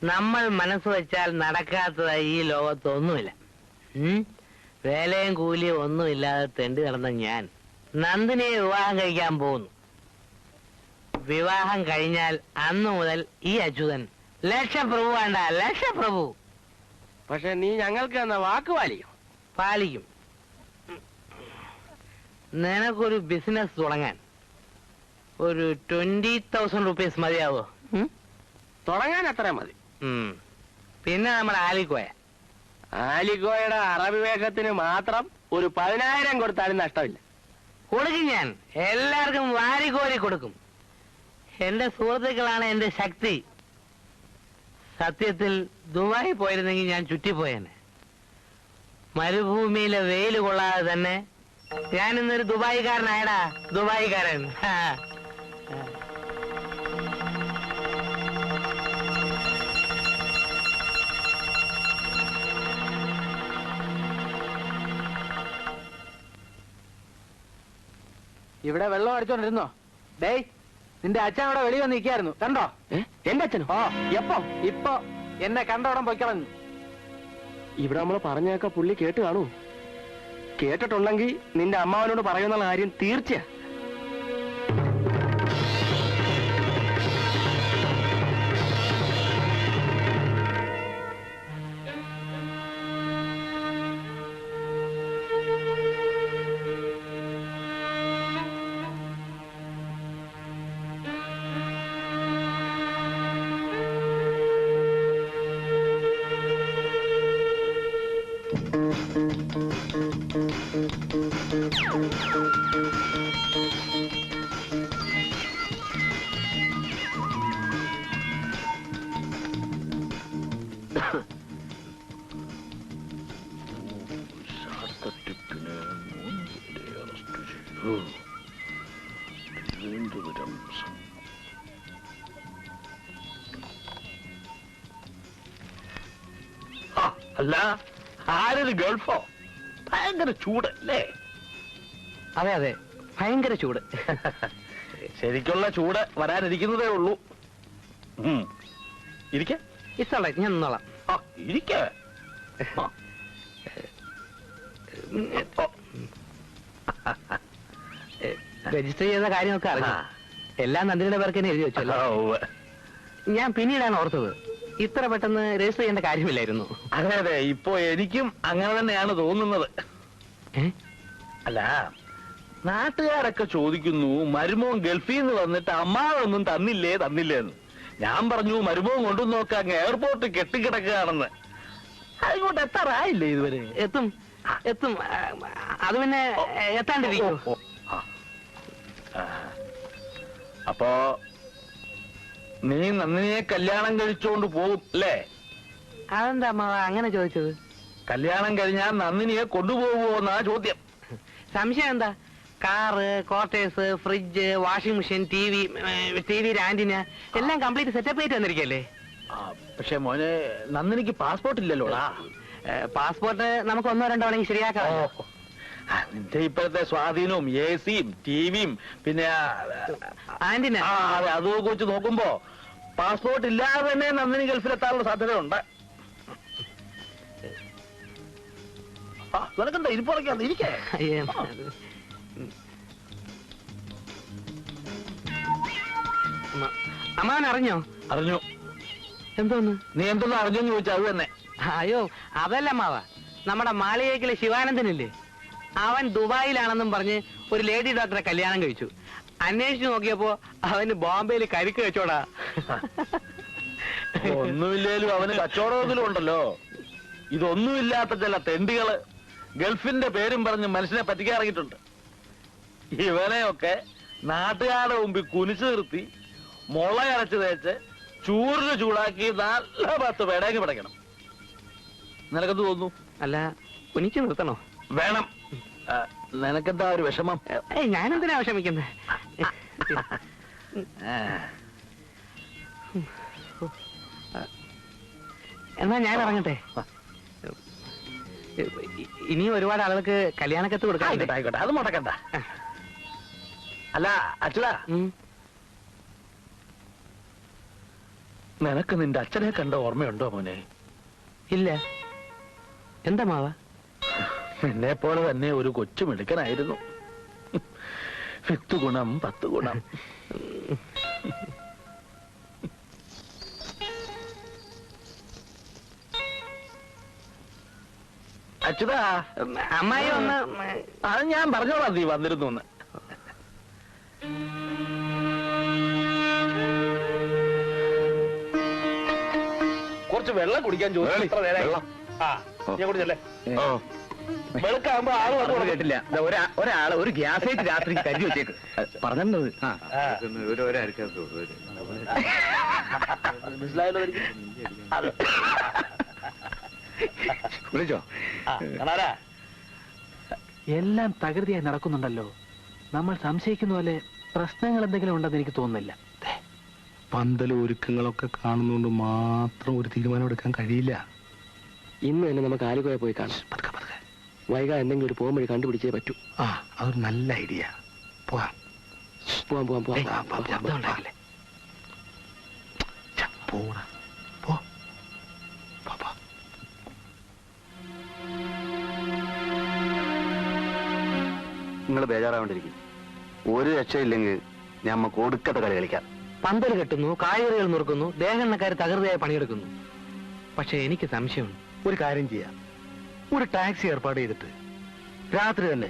നമ്മൾ മനസ്സ് വെച്ചാൽ നടക്കാത്തതായി ഈ ലോകത്തൊന്നുമില്ല. വേലയും കൂലിയും ഒന്നുമില്ലാതെ തെണ്ടി നടന്ന ഞാൻ നന്ദിനിയെ വിവാഹം കഴിക്കാൻ പോകുന്നു. വിവാഹം കഴിഞ്ഞാൽ അന്നു മുതൽ ഈ അച്യുതൻ ലക്ഷപ്രഭു വേണ്ട, ലക്ഷപ്രഭു. പക്ഷെ നീ ഞങ്ങൾക്ക് തന്ന വാക്ക് പാലിക്കും. പാലിക്കും. നിനക്കൊരു ബിസിനസ് തുടങ്ങാൻ ഒരു 20,000 റുപ്പീസ് മതിയാവോ? തുടങ്ങാൻ അത്ര മതി. പിന്നെ നമ്മുടെ ആലിക്കോയുടെ അറബി വേഷത്തിന് മാത്രം ഒരു 10,000 കൊടുത്താലും നഷ്ടമില്ല. കൊടുക്കും. ഞാൻ എല്ലാവർക്കും വാരിക്കോരി കൊടുക്കും. എന്റെ സുഹൃത്തുക്കളാണ് എന്റെ ശക്തി. സത്യത്തിൽ ദുബായി പോയിരുന്നെങ്കിൽ ഞാൻ ചുറ്റിപ്പോയേനെ. മരുഭൂമിയിലെ വെയില് കൊള്ളാതെ തന്നെ ഞാനിന്നൊരു ദുബായിക്കാരനായടാ, ദുബായിക്കാരൻ. ഇവിടെ വെള്ളം അടിച്ചോണ്ടിരുന്നോ? ഡേയ്, നിന്റെ അച്ഛൻ അവിടെ വെളി വന്ന് നിൽക്കായിരുന്നു, കണ്ടോ? എന്റെ അച്ഛനോ? ഓ, എപ്പോ? ഇപ്പൊ എന്നെ കണ്ടോടം പൊയ്ക്കളഞ്ഞു. ഇവിടെ നമ്മൾ പറഞ്ഞേക്ക പുള്ളി കേട്ട് കാണൂ. കേട്ടിട്ടുണ്ടെങ്കിൽ നിന്റെ അമ്മാവനോട് പറയുന്ന കാര്യം തീർച്ചയാ. അല്ല, ആരൊരു ഗൾഫോ? ഭയങ്കര ചൂട് അല്ലേ? അതെ അതെ, ഭയങ്കര ചൂട്. ശരിക്കുള്ള ചൂട് വരാനിരിക്കുന്നതേ ഉള്ളൂ. ഇരിക്ക. ഇഷ്ടമല്ല, ഞാൻ നിന്നോളാം. ഇരിക്ക. രജിസ്റ്റർ ചെയ്ത കാര്യമൊക്കെ അറിയാം. എല്ലാം നന്ദിനിയുടെ പേർക്ക് തന്നെ എഴുതി വെച്ചല്ലോ. ഞാൻ പിന്നീടാണ് ഓർത്തത്, ഇത്ര പെട്ടെന്ന് രജിസ്റ്റർ ചെയ്യേണ്ട കാര്യമില്ലായിരുന്നു. അതെ അതെ, ഇപ്പൊ എനിക്കും അങ്ങനെ തന്നെയാണ് തോന്നുന്നത്. അല്ല, നാട്ടുകാരൊക്കെ ചോദിക്കുന്നു മരുമോൻ ഗൾഫിൽ നിന്ന് വന്നിട്ട് അമ്മാവൊന്നും തന്നില്ലേന്ന്. ഞാൻ പറഞ്ഞു മരുമോൻ കൊണ്ടു നോക്കാൻ എയർപോർട്ട് കെട്ടിക്കിടക്കുകയാണെന്ന്. അതുകൊണ്ട് എത്താറായില്ലേ ഇതുവരെ? എത്തും. അത് പിന്നെ എത്താണ്ടിരിക്കും. അപ്പോ നീ നന്ദിനിയെ കല്യാണം കഴിച്ചോണ്ട് പോകും അല്ലേ? അതെന്താ അമ്മാവ അങ്ങനെ ചോദിച്ചത്? കല്യാണം കഴിഞ്ഞാൽ നന്ദിനിയെ കൊണ്ടുപോകുമോന്നാ ചോദ്യം. സംശയം എന്താ? Car, quarters, fridge, washing machine, T V antenna എല്ലാം കംപ്ലീറ്റ് സെറ്റപ്പ് ആയിട്ട് വന്നിരിക്കല്ലേ? പക്ഷെ മോനെ, നന്ദിനിക്ക് പാസ്പോർട്ട് ഇല്ലല്ലോടാ. പാസ്പോർട്ട് നമുക്ക് 1-2 തവണ ശരിയാക്കാം. നിന്റെ ഇപ്പോഴത്തെ സ്വാധീനവും AC-യും TV-യും പിന്നെ ആന്റിന അതൊക്കെ വെച്ച് നോക്കുമ്പോ പാസ്പോർട്ട് ഇല്ലാതെ തന്നെ നന്ദിനി ഗൾഫിലെത്താനുള്ള സാധ്യതയുണ്ട്. നിനക്കെന്താ ഇരിപ്പുറക്കാന്ന്? ഇരിക്കേ. അമ്മാവൻ അറിഞ്ഞോ? അറിഞ്ഞു. എന്തോന്ന്? നീ എന്തൊന്നും അറിഞ്ഞെന്ന് ചോദിച്ചാൽ അത് തന്നെ. അയ്യോ, അതല്ല അമ്മാവ, നമ്മുടെ മാളികേക്കിലെ ശിവാനന്ദനില്ലേ, അവൻ ദുബായിലാണെന്നും പറഞ്ഞ് ഒരു ലേഡി ഡോക്ടറെ കല്യാണം കഴിച്ചു. അന്വേഷിച്ചു നോക്കിയപ്പോ അവന് ബോംബെയിൽ കരിക്ക് വെച്ചോടാ. ഒന്നുമില്ലേലും അവന് കച്ചവടമെങ്കിലും ഉണ്ടല്ലോ. ഇതൊന്നുമില്ലാത്ത ചില തെണ്ടികള് ഗൾഫിന്റെ പേരും പറഞ്ഞ് മനുഷ്യനെ പറ്റിക്കാറിയിട്ടുണ്ട്. ഇവനെയൊക്കെ നാട്ടുകാരുടെ മുമ്പിൽ കുനിച്ചു നിർത്തി മുളയരച്ച് തേച്ച് ചൂറിന് ചൂടാക്കി നല്ല 10 പേടേക്ക് പിടയ്ക്കണം. നിനക്കെന്ത് തോന്നുന്നു? അല്ല, കുനിച്ചു നിർത്തണോ? വേണം. നിനക്കെന്താ ഒരു വിഷമം? ഞാനെന്തിനാ വിഷമിക്കുന്നത്? എന്നാ ഞാൻ ഇറങ്ങട്ടെ. ഇനിയും ഒരുപാട് ആളുകൾക്ക് കല്യാണക്കത്ത് കൊടുക്കാം. ആയിക്കോട്ടെ, അത് മുടക്കണ്ട. അല്ല അച്ഛനാ, നിനക്ക് നിന്റെ അച്ഛനെ കണ്ട ഓർമ്മയുണ്ടോ മോനെ? ഇല്ല. എന്താ മാവ? നിന്നെ പോലെ തന്നെ ഒരു കൊച്ചു മിടുക്കനായിരുന്നു. 10 ഗുണം 10 ഗുണം. അച്യുതാ, അമ്മായി ഒന്ന് അത് ഞാൻ പറഞ്ഞോളാം നീ വന്നിരുന്നു എന്ന്. കുറച്ച് വെള്ളം കുടിക്കാൻ ചോദിച്ചു. ഞാൻ കുടിച്ചല്ലേ? വെളുക്കാകുമ്പോ ആള് വന്നു കേട്ടില്ല. ഒരാള് ഒരു ഗ്യാസേറ്റ് രാത്രി കരുതി വെച്ചേക്ക് പറഞ്ഞത്. മനസ്സിലായല്ലോ. വിളിച്ചോ? എല്ലാം തകൃതിയായി നടക്കുന്നുണ്ടല്ലോ. നമ്മൾ സംശയിക്കുന്ന പോലെ പ്രശ്നങ്ങൾ എന്തെങ്കിലും ഉണ്ടെന്ന് എനിക്ക് തോന്നുന്നില്ല. പന്തലും ഒരുക്കങ്ങളൊക്കെ കാണുന്നതുകൊണ്ട് മാത്രം ഒരു തീരുമാനം എടുക്കാൻ കഴിയില്ല. ഇന്ന് തന്നെ നമുക്ക് ആലുവ പോയി കാണാം. വൈകാ എന്തെങ്കിലും ഒരു പോകും വഴി കണ്ടുപിടിച്ചേ പറ്റൂ. ആ, അതൊരു നല്ല ഐഡിയ. പോവാം. പോവാം പോവാം പോവാം. പോടാ, പോ. നിങ്ങൾ ബേജാറാവേണ്ടിരിക്കും. ഒരു രക്ഷയില്ലെങ്കിൽ ഞമ്മക്ക് ഒടുക്കത്തെ കളി കളിക്കാം. പന്തൽ കെട്ടുന്നു, കായകറികൾ നുറുക്കുന്നു, ദേഹണ്ണക്കാർ തകൃതിയായി പണിയെടുക്കുന്നു. പക്ഷെ എനിക്ക് സംശയമുണ്ട്. ഒരു കാര്യം ചെയ്യാം, ഒരു ടാക്സി ഏർപ്പാട് ചെയ്തിട്ട് രാത്രി തന്നെ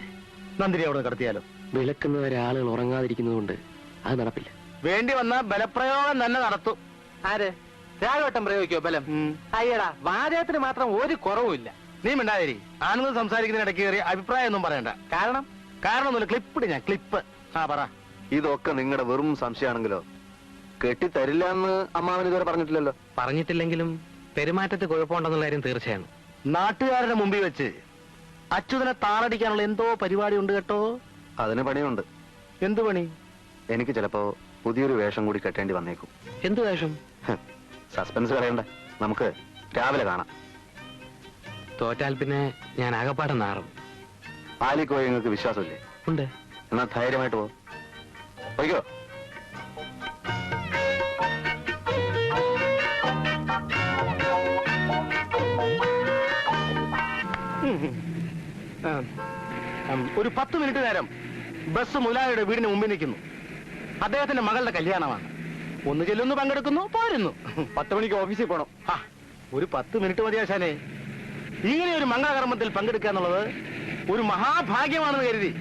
നന്ദിനി അവിടെ കടത്തിയാലോ? വിളക്കുന്നവരെ ആളുകൾ ഉറങ്ങാതിരിക്കുന്നത് കൊണ്ട് അത് നടപ്പില്ല. വേണ്ടി വന്ന ബലപ്രയോഗം തന്നെ നടത്തും. ആര്? രാഘവട്ടം പ്രയോഗിക്കോ ബലം? അയ്യടാ, വാചകത്തിന് മാത്രം ഒരു കുറവുമില്ല. നീ മിണ്ടാതിരി. ആണുങ്ങൾ സംസാരിക്കുന്ന ഇടയ്ക്ക് കയറി അഭിപ്രായം ഒന്നും പറയണ്ട. കാരണമൊന്നുമില്ല. ക്ലിപ്പിട് ഞാൻ, ക്ലിപ്പ്. ആ, പറ. ഇതൊക്കെ നിങ്ങളുടെ വെറും സംശയമാണെങ്കിലോ കെട്ടിത്തരില്ല എന്ന് അമ്മാവൻ ഇതുവരെ പറഞ്ഞിട്ടില്ലല്ലോ. പറഞ്ഞിട്ടില്ലെങ്കിലും പെരുമാറ്റത്തിൽ കുഴപ്പമുണ്ടെന്നുള്ള കാര്യം തീർച്ചയാണ്. നാട്ടുകാരുടെ മുമ്പിൽ വെച്ച് അച്യുതനെ താളടിക്കാനുള്ള എന്തോ പരിപാടി ഉണ്ട് കേട്ടോ. അതിന് പണിയുണ്ട്. എന്തു പണി? എനിക്ക് ചിലപ്പോ പുതിയൊരു വേഷം കൂടി കെട്ടേണ്ടി വന്നേക്കും. എന്തു വേഷം? സസ്പെൻസ് കളയണ്ട, നമുക്ക് രാവിലെ കാണാം. തോറ്റാൽ പിന്നെ ഞാൻ ആകപ്പാടെ നാറും. ആലിക്കോയെ നിങ്ങൾക്ക് വിശ്വാസമില്ലേ? ഉണ്ട്. എന്നാ ധൈര്യമായിട്ട് പോ. പോയിക്കോ. ഒരു 10 മിനിറ്റ് നേരം ബസ് മുലായുടെ വീടിന് മുമ്പിൽ നിൽക്കുന്നു. അദ്ദേഹത്തിന്റെ മകളുടെ കല്യാണമാണ്. ഒന്ന് ചെല്ലുന്നു, പങ്കെടുക്കുന്നു, പോരുന്നു. 10 മണിക്ക് ഓഫീസിൽ പോണം. ഒരു 10 മിനിറ്റ് മതിയാശാനെ. ഇങ്ങനെ ഒരു മംഗളകർമ്മത്തിൽ പങ്കെടുക്കുക എന്നുള്ളത് ഒരു മഹാഭാഗ്യമാണെന്ന് കരുതി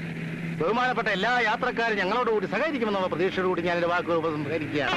ബഹുമാനപ്പെട്ട എല്ലാ യാത്രക്കാരും ഞങ്ങളോടുകൂടി സഹകരിക്കുമെന്നുള്ള പ്രതീക്ഷയോടുകൂടി ഞാനെന്റെ വാക്കുകൾ സഹകരിക്കുകയാണ്.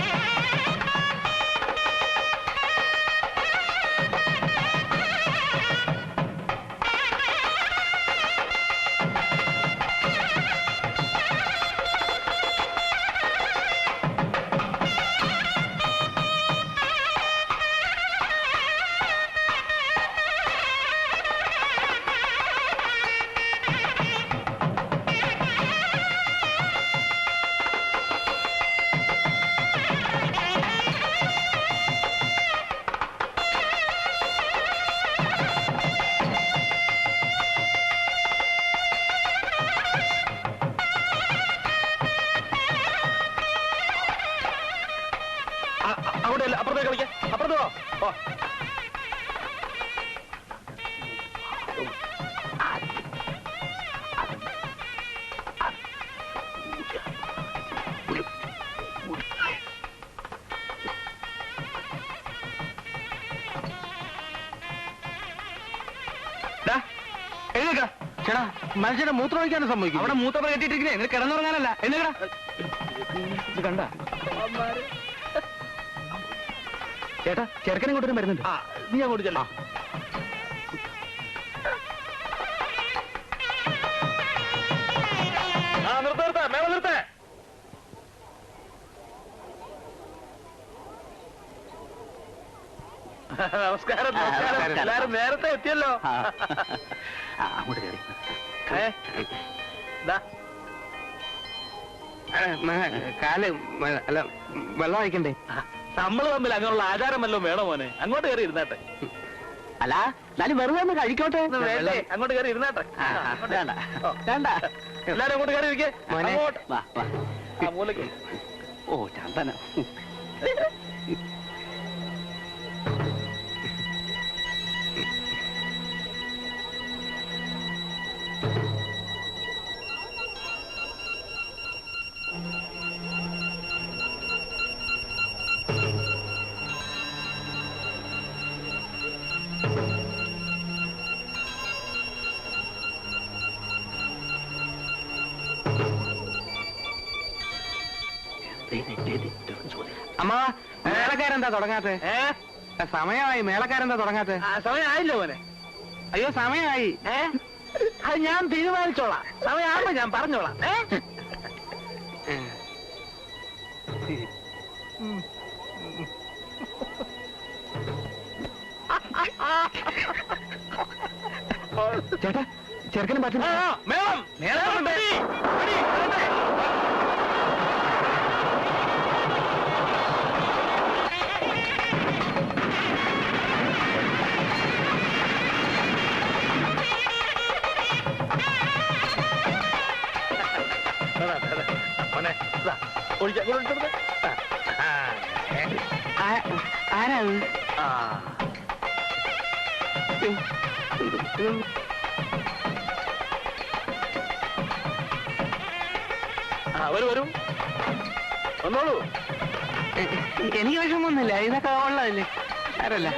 അപ്പുറത്തേക്ക് കളിക്കാം. അപ്പുറത്ത് പോ. എഴുന്നേക്ക. ചേട്ടാ, മനുഷ്യനെ മൂത്രമൊഴിക്കാനും സംഭവിക്കും. അവിടെ മൂത്രം കെട്ടിട്ടിരിക്കുന്നേ, എന്നിട്ട് കിടന്നുറങ്ങാനല്ല. എഴുന്നേക്കടാ. ഇത് കണ്ട ചേട്ടാ, ചെറുക്കനെ കൊണ്ടൊരു മരുന്നുണ്ട്. നീ അങ്ങോട്ട് ചെല്ലാം. നിർത്തേ, മേള നിർത്തേ. നമസ്കാരം. എല്ലാരും നേരത്തെ എത്തിയല്ലോ. അങ്ങോട്ട് കയറി. കാല് അല്ല, വെള്ളം ഒഴിക്കണ്ടേ? നമ്മള് തമ്മിൽ അങ്ങനെയുള്ള ആചാരമല്ലോ വേണോ മോനെ? അങ്ങോട്ട് കയറി ഇരുന്നാട്ടെ. അല്ല, എന്നാലും വെറുതെ ഒന്ന് കഴിക്കോട്ടെ. അങ്ങോട്ട് കയറി ഇരുന്നാട്ടെ. വേണ്ട. എല്ലാരും അങ്ങോട്ട് കയറി ഇരിക്കേ. മോനെ, മൂലക്ക്. ഓ, ചന്ദന. അമ്മ, മേളക്കാരെന്താ തുടങ്ങാത്തെ? സമയമായി. മേളക്കാരെന്താ തുടങ്ങാത്തെ? സമയമായില്ലോ മോനെ. അയ്യോ, സമയമായി. അത് ഞാൻ തീരുമാനിച്ചോളാം. സമയമാകുമ്പോ ഞാൻ പറഞ്ഞോളാം. ചേട്ടാ ചെറുക്കനും പറ്റും മേളം മേളം ആരാണ് വരും വന്നോളൂ. എനിക്ക് വിഷമൊന്നുമില്ല, ഇതൊക്കെ ഉള്ളതല്ലേ. ആരല്ല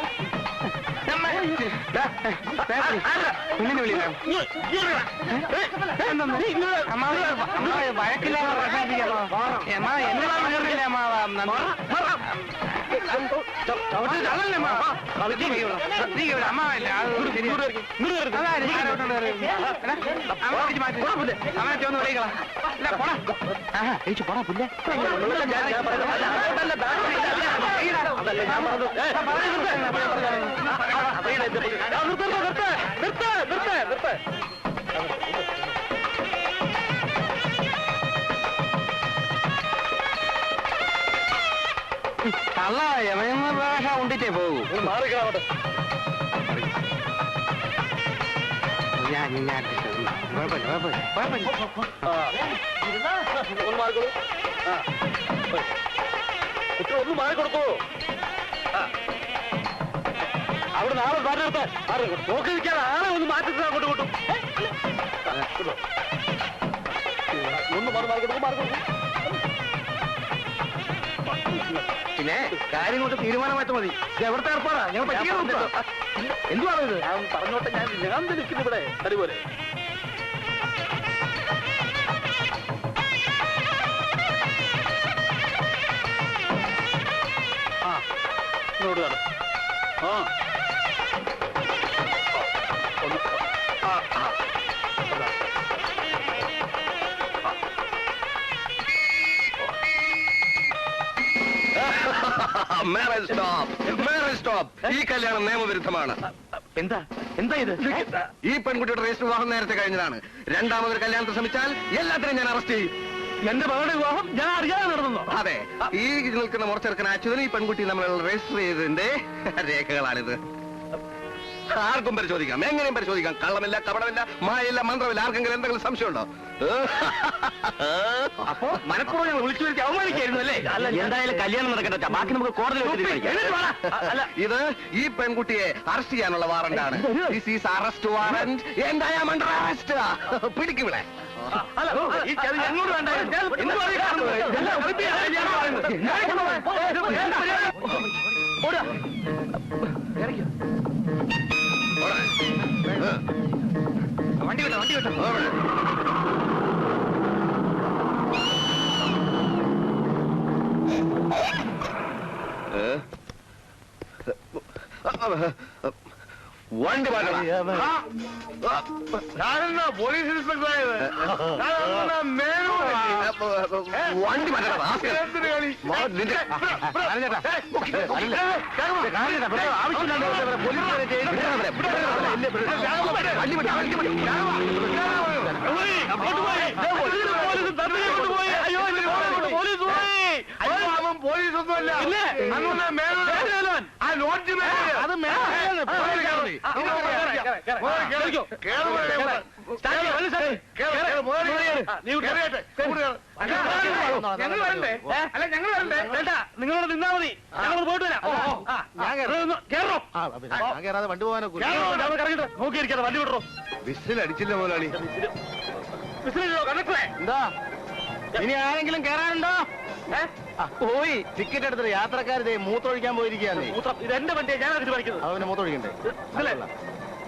കുഞ്ഞിനെ വിളിക്കാം. വഴക്കില്ലാതെ പോടാ പുല്ലേ. കള്ള യമയെന്ന ഭാഷ ഉണ്ടിട്ടേ പോകൂ. ഒന്ന് മാറിക്കൊടുക്കൂ. അവിടെ നാളെ മാറ്റി നിർത്താൻ നോക്കി നിൽക്കാൻ ആളെ ഒന്ന് മാറ്റി അങ്ങോട്ട് കൊട്ടും. ഒന്ന് മാറി പിന്നെ കാര്യങ്ങൾക്ക് തീരുമാനമായിട്ട് മതി. എവിടുത്തെ ഏർപ്പാടാ? ഞാൻ പറ്റിക്കാൻ എന്തുവാണ് ഇത്? ഞാൻ പറഞ്ഞോട്ടെ, ഞാൻ നിൽക്കുന്നു ഇവിടെ അതുപോലെ. ഇങ്ങോട്ട് കാണും. ഈ കല്യാണം നിയമവിരുദ്ധമാണ്. എന്താ എന്താ ഇത്? ഈ പെൺകുട്ടിയുടെ രജിസ്റ്റർ വിവാഹം നേരത്തെ കഴിഞ്ഞതാണ്. രണ്ടാമതൊരു കല്യാണത്തിന് ശ്രമിച്ചാൽ എല്ലാത്തിനും ഞാൻ അറസ്റ്റ് ചെയ്യും. എന്റെ മകളുടെ വിവാഹം ഞാൻ അറിയാതെ നടന്നോ? അതെ, ഈ നിൽക്കുന്ന മുറച്ചെറുക്കൻ അച്യുതനും ഈ പെൺകുട്ടി നമ്മളുള്ള രജിസ്റ്റർ ചെയ്തതിന്റെ രേഖകളാണിത്. ആർക്കും പരിശോധിക്കാം, എങ്ങനെയും പരിശോധിക്കാം. കള്ളമില്ല, കപടമില്ല, മായയില്ല, മന്ത്രമില്ല. ആർക്കെങ്കിലും എന്തെങ്കിലും സംശയമുണ്ടോ? അപ്പോ മനഃപൂർവ്വം ഞങ്ങൾ വിളിച്ചു വരുത്തി അവമാനിക്കായിരുന്നു അല്ലേ? എന്തായാലും കല്യാണം നടക്കട്ടെ, ബാക്കി നമുക്ക് കോടതിയിൽ അല്ല, ഇത് ഈ പെൺകുട്ടിയെ അറസ്റ്റ് ചെയ്യാനുള്ള വാറന്റാണ്. This is arrest warrant and I am under arrest. പിടിക്കുവിടെ. ഈ ചതി ഞങ്ങളോട് വേണ്ടായിരുന്നു. വണ്ടി വിട്ടോ, വണ്ടി വിട്ടോ. വണ്ടി മാറ്റണം. ഞാനെന്നാ പോലീസ് ഇൻസ്പെക്ടർ ആയത്? വണ്ടി മാറ്റണം. പോലീസ് ഒന്നുമല്ല, ആ ലോഡ്ജ് അത് ഞങ്ങൾ വരണ്ടേ? അല്ല ഞങ്ങൾ വരണ്ടേ? വേണ്ട, നിങ്ങളോട് നിന്നാ മതി. ഞങ്ങൾ പോയിട്ട് വരാം. കേറാതെ വണ്ടി പോകാനൊക്കെ നോക്കിയിരിക്കാതെ വണ്ടി വിടറോ. വിസിൽ അടിച്ചില്ല മുതലാളി. വിസിലോ കണ്ടക്ടറെ? എന്താ ഇനി ആരെങ്കിലും കേറാനുണ്ടോ? പോയി ടിക്കറ്റ് എടുത്തിട്ട് യാത്രക്കാരെ മൂത്തൊഴിക്കാൻ പോയിരിക്കുകയാണ്. ഇതെന്റെ വണ്ടിയെ ഞാൻ തീരുമാനിക്കുന്നത്. അവന് മൂത്തൊഴിക്കണ്ടേ?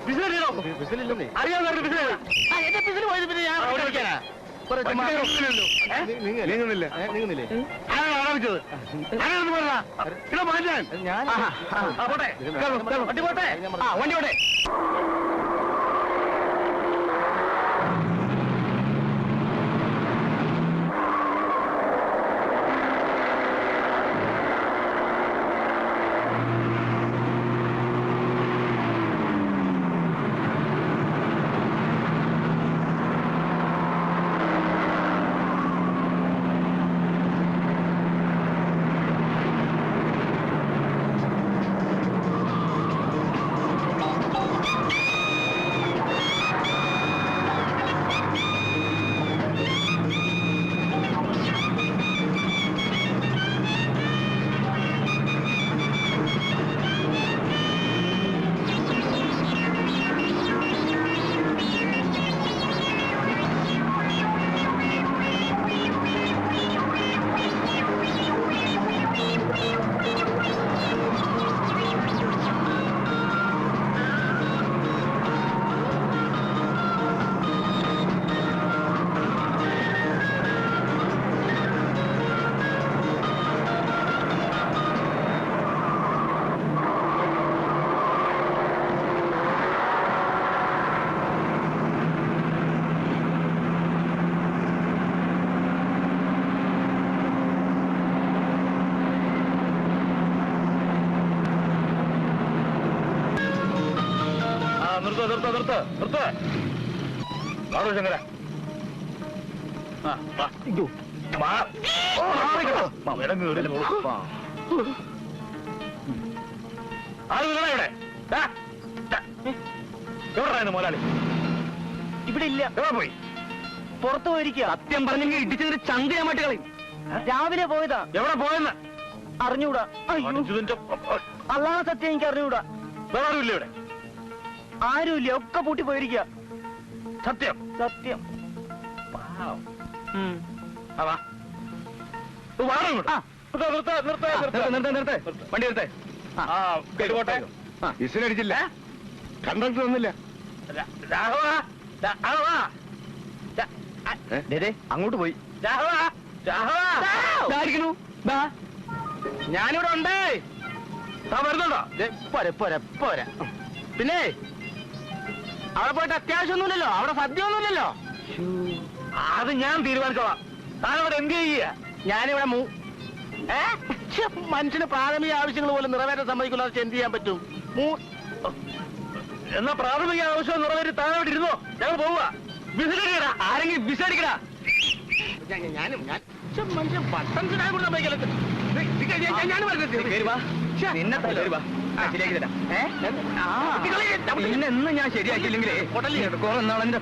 വിസിലോ? വിസിലില്ലെന്നേ. അറിയാവുന്ന വിസില എന്റെ വിസിൽ പോയത് പിന്നെ ഞാൻ ഓടിക്കാനാ? നീങ്ങുന്നില്ല. നീങ്ങുന്നില്ലേ? ആരംഭിച്ചത് മാറ്റാൻ ഞാൻ പോട്ടെ, വണ്ടി പോട്ടെ, വണ്ടി പോട്ടെ. നിർത്ത ആടോ ശങ്കര ആളുകളാ ഇവിടെ മുതലാളി ഇവിടെ ഇല്ല. എവിടെ പോയി? പുറത്തു പോയിരിക്കുക. സത്യം പറഞ്ഞെങ്കിൽ ഇടിച്ചതിന്റെ ചങ്കയമായിട്ട് കളയും. രാവിലെ പോയതാ. എവിടെ പോയെന്ന് അറിഞ്ഞൂടാ. അള്ളാഹ സത്യം എനിക്ക് അറിഞ്ഞൂടാ. വേറെ ആരുമില്ല ഇവിടെ? ആരുമില്ല, ഒക്കെ പൂട്ടി പോയിരിക്കുക. സത്യം സത്യം. വണ്ടി എടുത്തേ. വിസിലടിച്ചില്ല, കണ്ടക്ടർ ഒന്നില്ല. അങ്ങോട്ട് പോയി. ഞാനിവിടെ ഉണ്ടേ. വരുന്നുണ്ടോ? പോരാ. പിന്നെ അവിടെ പോയിട്ട് അത്യാവശ്യമൊന്നുമില്ലല്ലോ, അവിടെ സദ്യ ഒന്നുമില്ലല്ലോ. അത് ഞാൻ തീരുമാനിച്ചോളാം. താനവിടെ എന്ത് ചെയ്യുക? ഞാനിവിടെ മനുഷ്യന് പ്രാഥമിക ആവശ്യങ്ങൾ പോലും നിറവേറ്റാൻ സമ്മതിക്കില്ല. എന്ത് ചെയ്യാൻ പറ്റും? എന്നാ പ്രാഥമിക ആവശ്യം നിറവേറ്റി താനവിടെ ഇരുന്നോ, ഞങ്ങൾ പോവുക. വിസിലടിക്കടാ. ആരെങ്കിലും വിസടിക്കടാ. മനുഷ്യൻ പട്ടം ചുടാൻ കൂടെ സമ്മതിക്കില്ല. ഇന്ന് ഞാൻ ശരിയാക്കിയില്ലെങ്കിലേ എന്നാളെന്റെ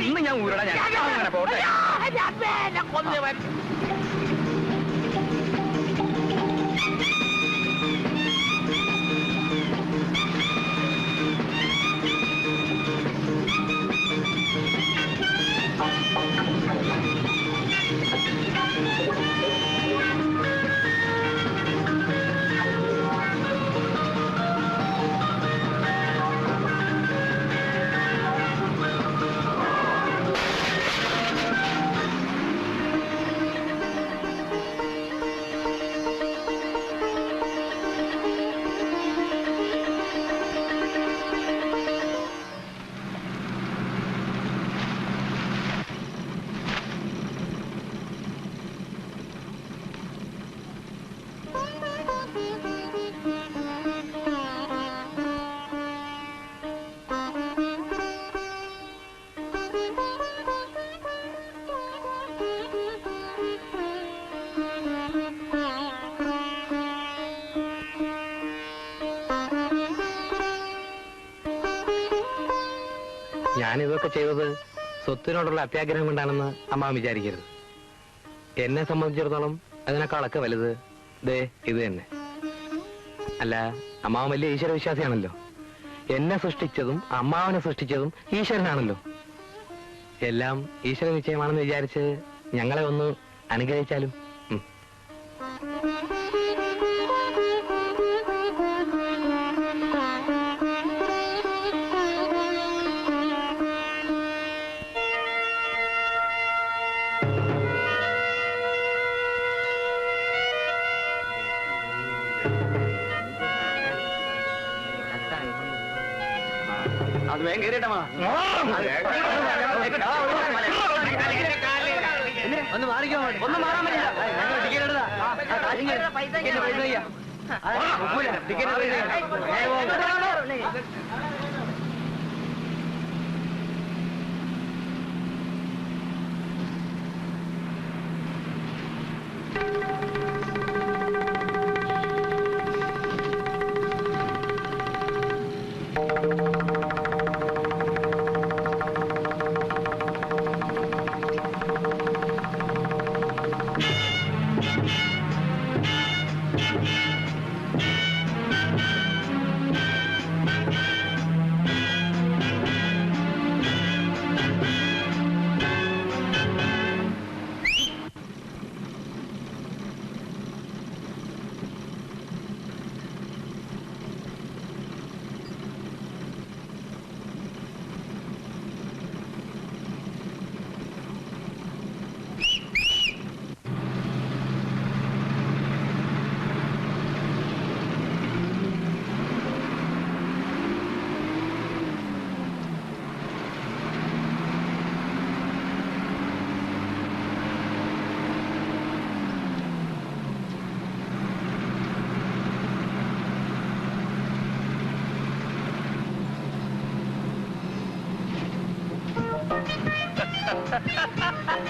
ഇന്ന് ഞാൻ ഊരടാ. ഞാൻ പോട്ടെ. ഞാനിതൊക്കെ ചെയ്തത് സ്വത്തിനോടുള്ള അത്യാഗ്രഹം കൊണ്ടാണെന്ന് അമ്മ വിചാരിക്കരുത്. എന്നെ സംബന്ധിച്ചിടത്തോളം അതിനേക്കാളൊക്കെ വലുത് ദേ ഇത് തന്നെ. അല്ല, അമ്മാവൻ വലിയ ഈശ്വര വിശ്വാസിയാണല്ലോ. എന്നെ സൃഷ്ടിച്ചതും അമ്മാവനെ സൃഷ്ടിച്ചതും ഈശ്വരനാണല്ലോ. എല്ലാം ഈശ്വര നിശ്ചയമാണെന്ന് വിചാരിച്ച് ഞങ്ങളെ ഒന്ന് അനുഗ്രഹിച്ചാലും. അത് വേഗം കയറിയിട്ടമാ. ഒന്ന് മാറിക്കോ. ഒന്നും മാറാൻ പറ്റില്ല. ടിക്കറ്റ് എടുത്താ Ha ha ha ha!